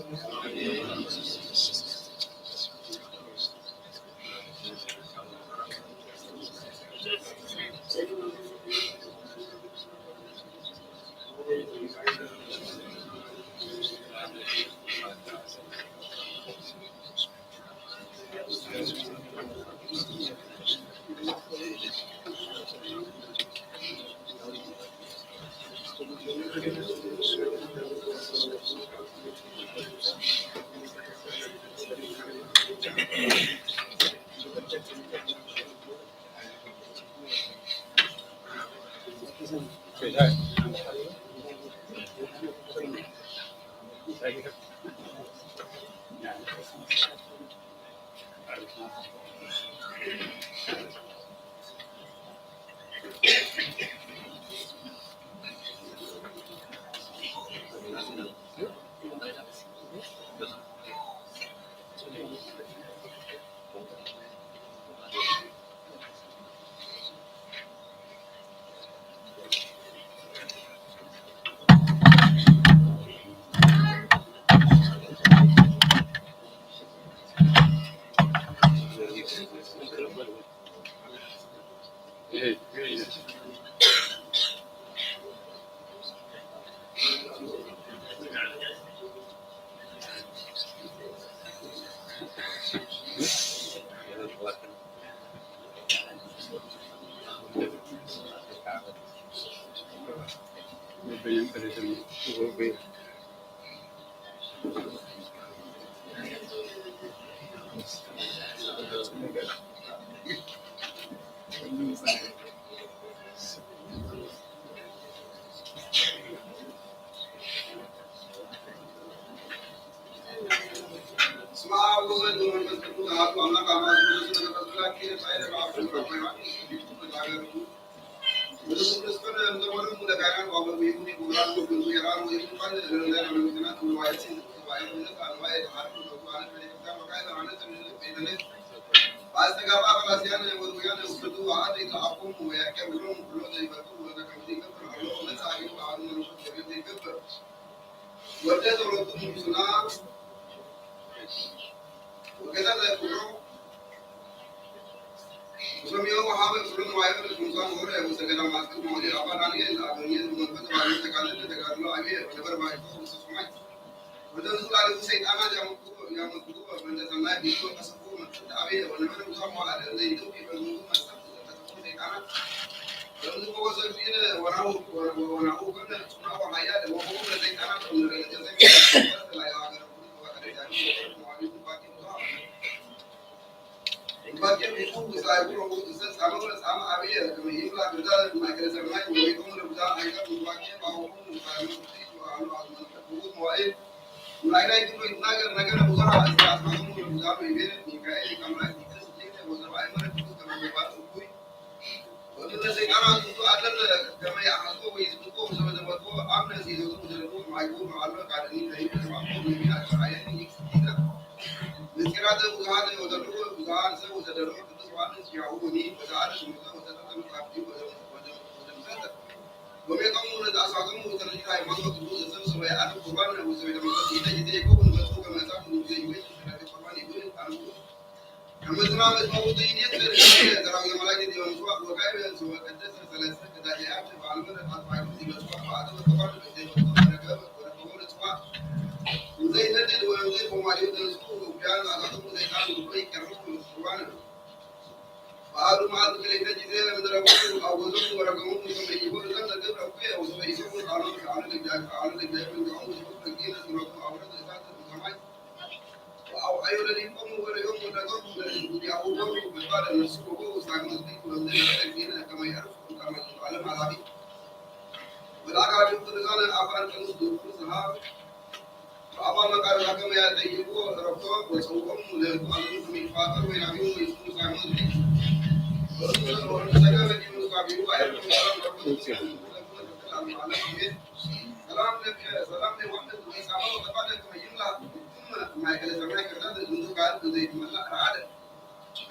ما يكلم سمعك كذا منذ قال زي ما لا عاد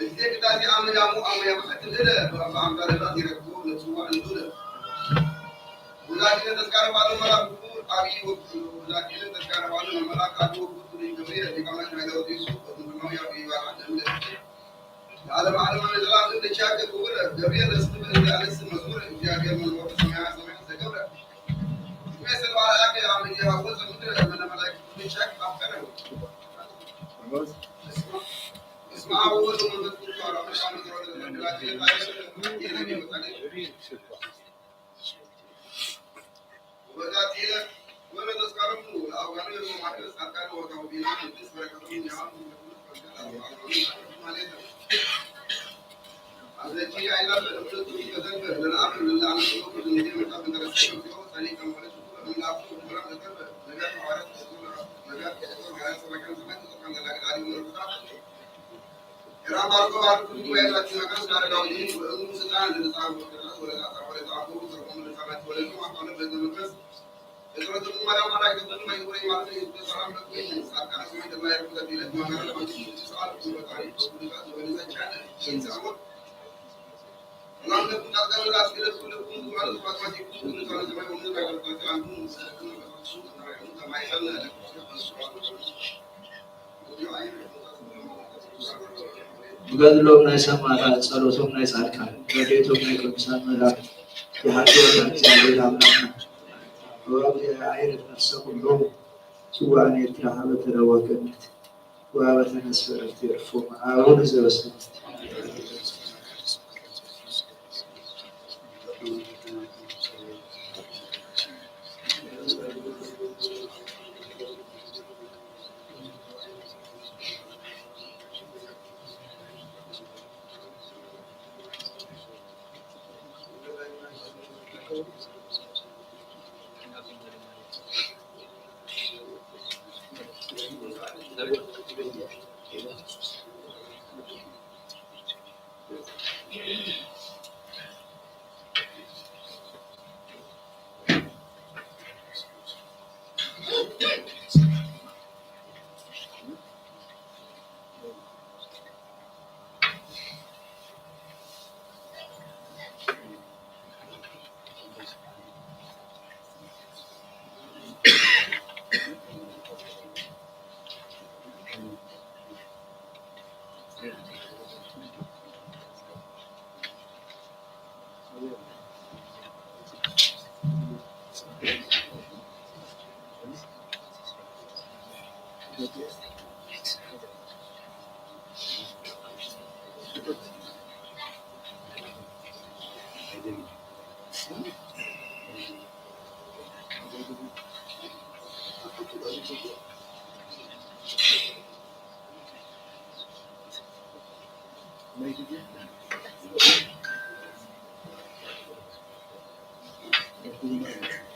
بس كذا دي عم يا حتى كده عم قال دي ركوب لسوا عنده ولكن تذكر بعض المرات أبي ولكن تذكر بعض المرات أبو كتير كبير دي كمان ما يدور يسوق ما يبي واحد هذا معلومة من الكلام اللي شاكر بقوله جميع الاسم اللي على اسم مزمور جابر من الوقت سمع سجبره مثل على أكل عم يجي هو زميله من الملائكة من شاك أفكاره اسمع أول من بتقول على مش عم يقول لكن يلقي متعلق وبدأت إلى ولا تذكرون أو غني ما حدث أكل وكانوا بينام بالنسبة لكم يعلم هذا شيء على الأمر الطبيعي كذا لنا أمر لله أن نشوف الدنيا من قبل دراسة اليوم ثاني كم ولا شوف من أبو ولا كذا نجاح وعرف نجاح وعرف سمكان سمكان كان لنا قاعد يقول إيران باركو باركو وين لكن ما كان سكار داودين ومسلمان للصعب ولا تعبوا ولا سمعت ولا ما كانوا بدهم بس إذا رجل مرة يقول ما يقول ما يقول سلام لكم سكان سمعت ما يقول كذا ما كان ما يقول سؤال ولا تعرف ولا كان إنسان Allah pun tak tahu lah segala sudah pun malu macam pun kalau sampai umur dah kalau tak anggun sampai sana ገድሎም ናይ ሰማዕታት ጸሎቶም ናይ ጻድቃን ረድኤቶም ናይ ቅዱሳን መላእክት የሃደወና እግዚአብሔር አምላክና ወእግዚአብሔር አይረት ነፍሰ ኩሎም ጽዋዕነ የተረሃበ ተረዋገነት ወአበተነስ በረፍት ይርፎም አቡነ ዘበሰማያት Thank you.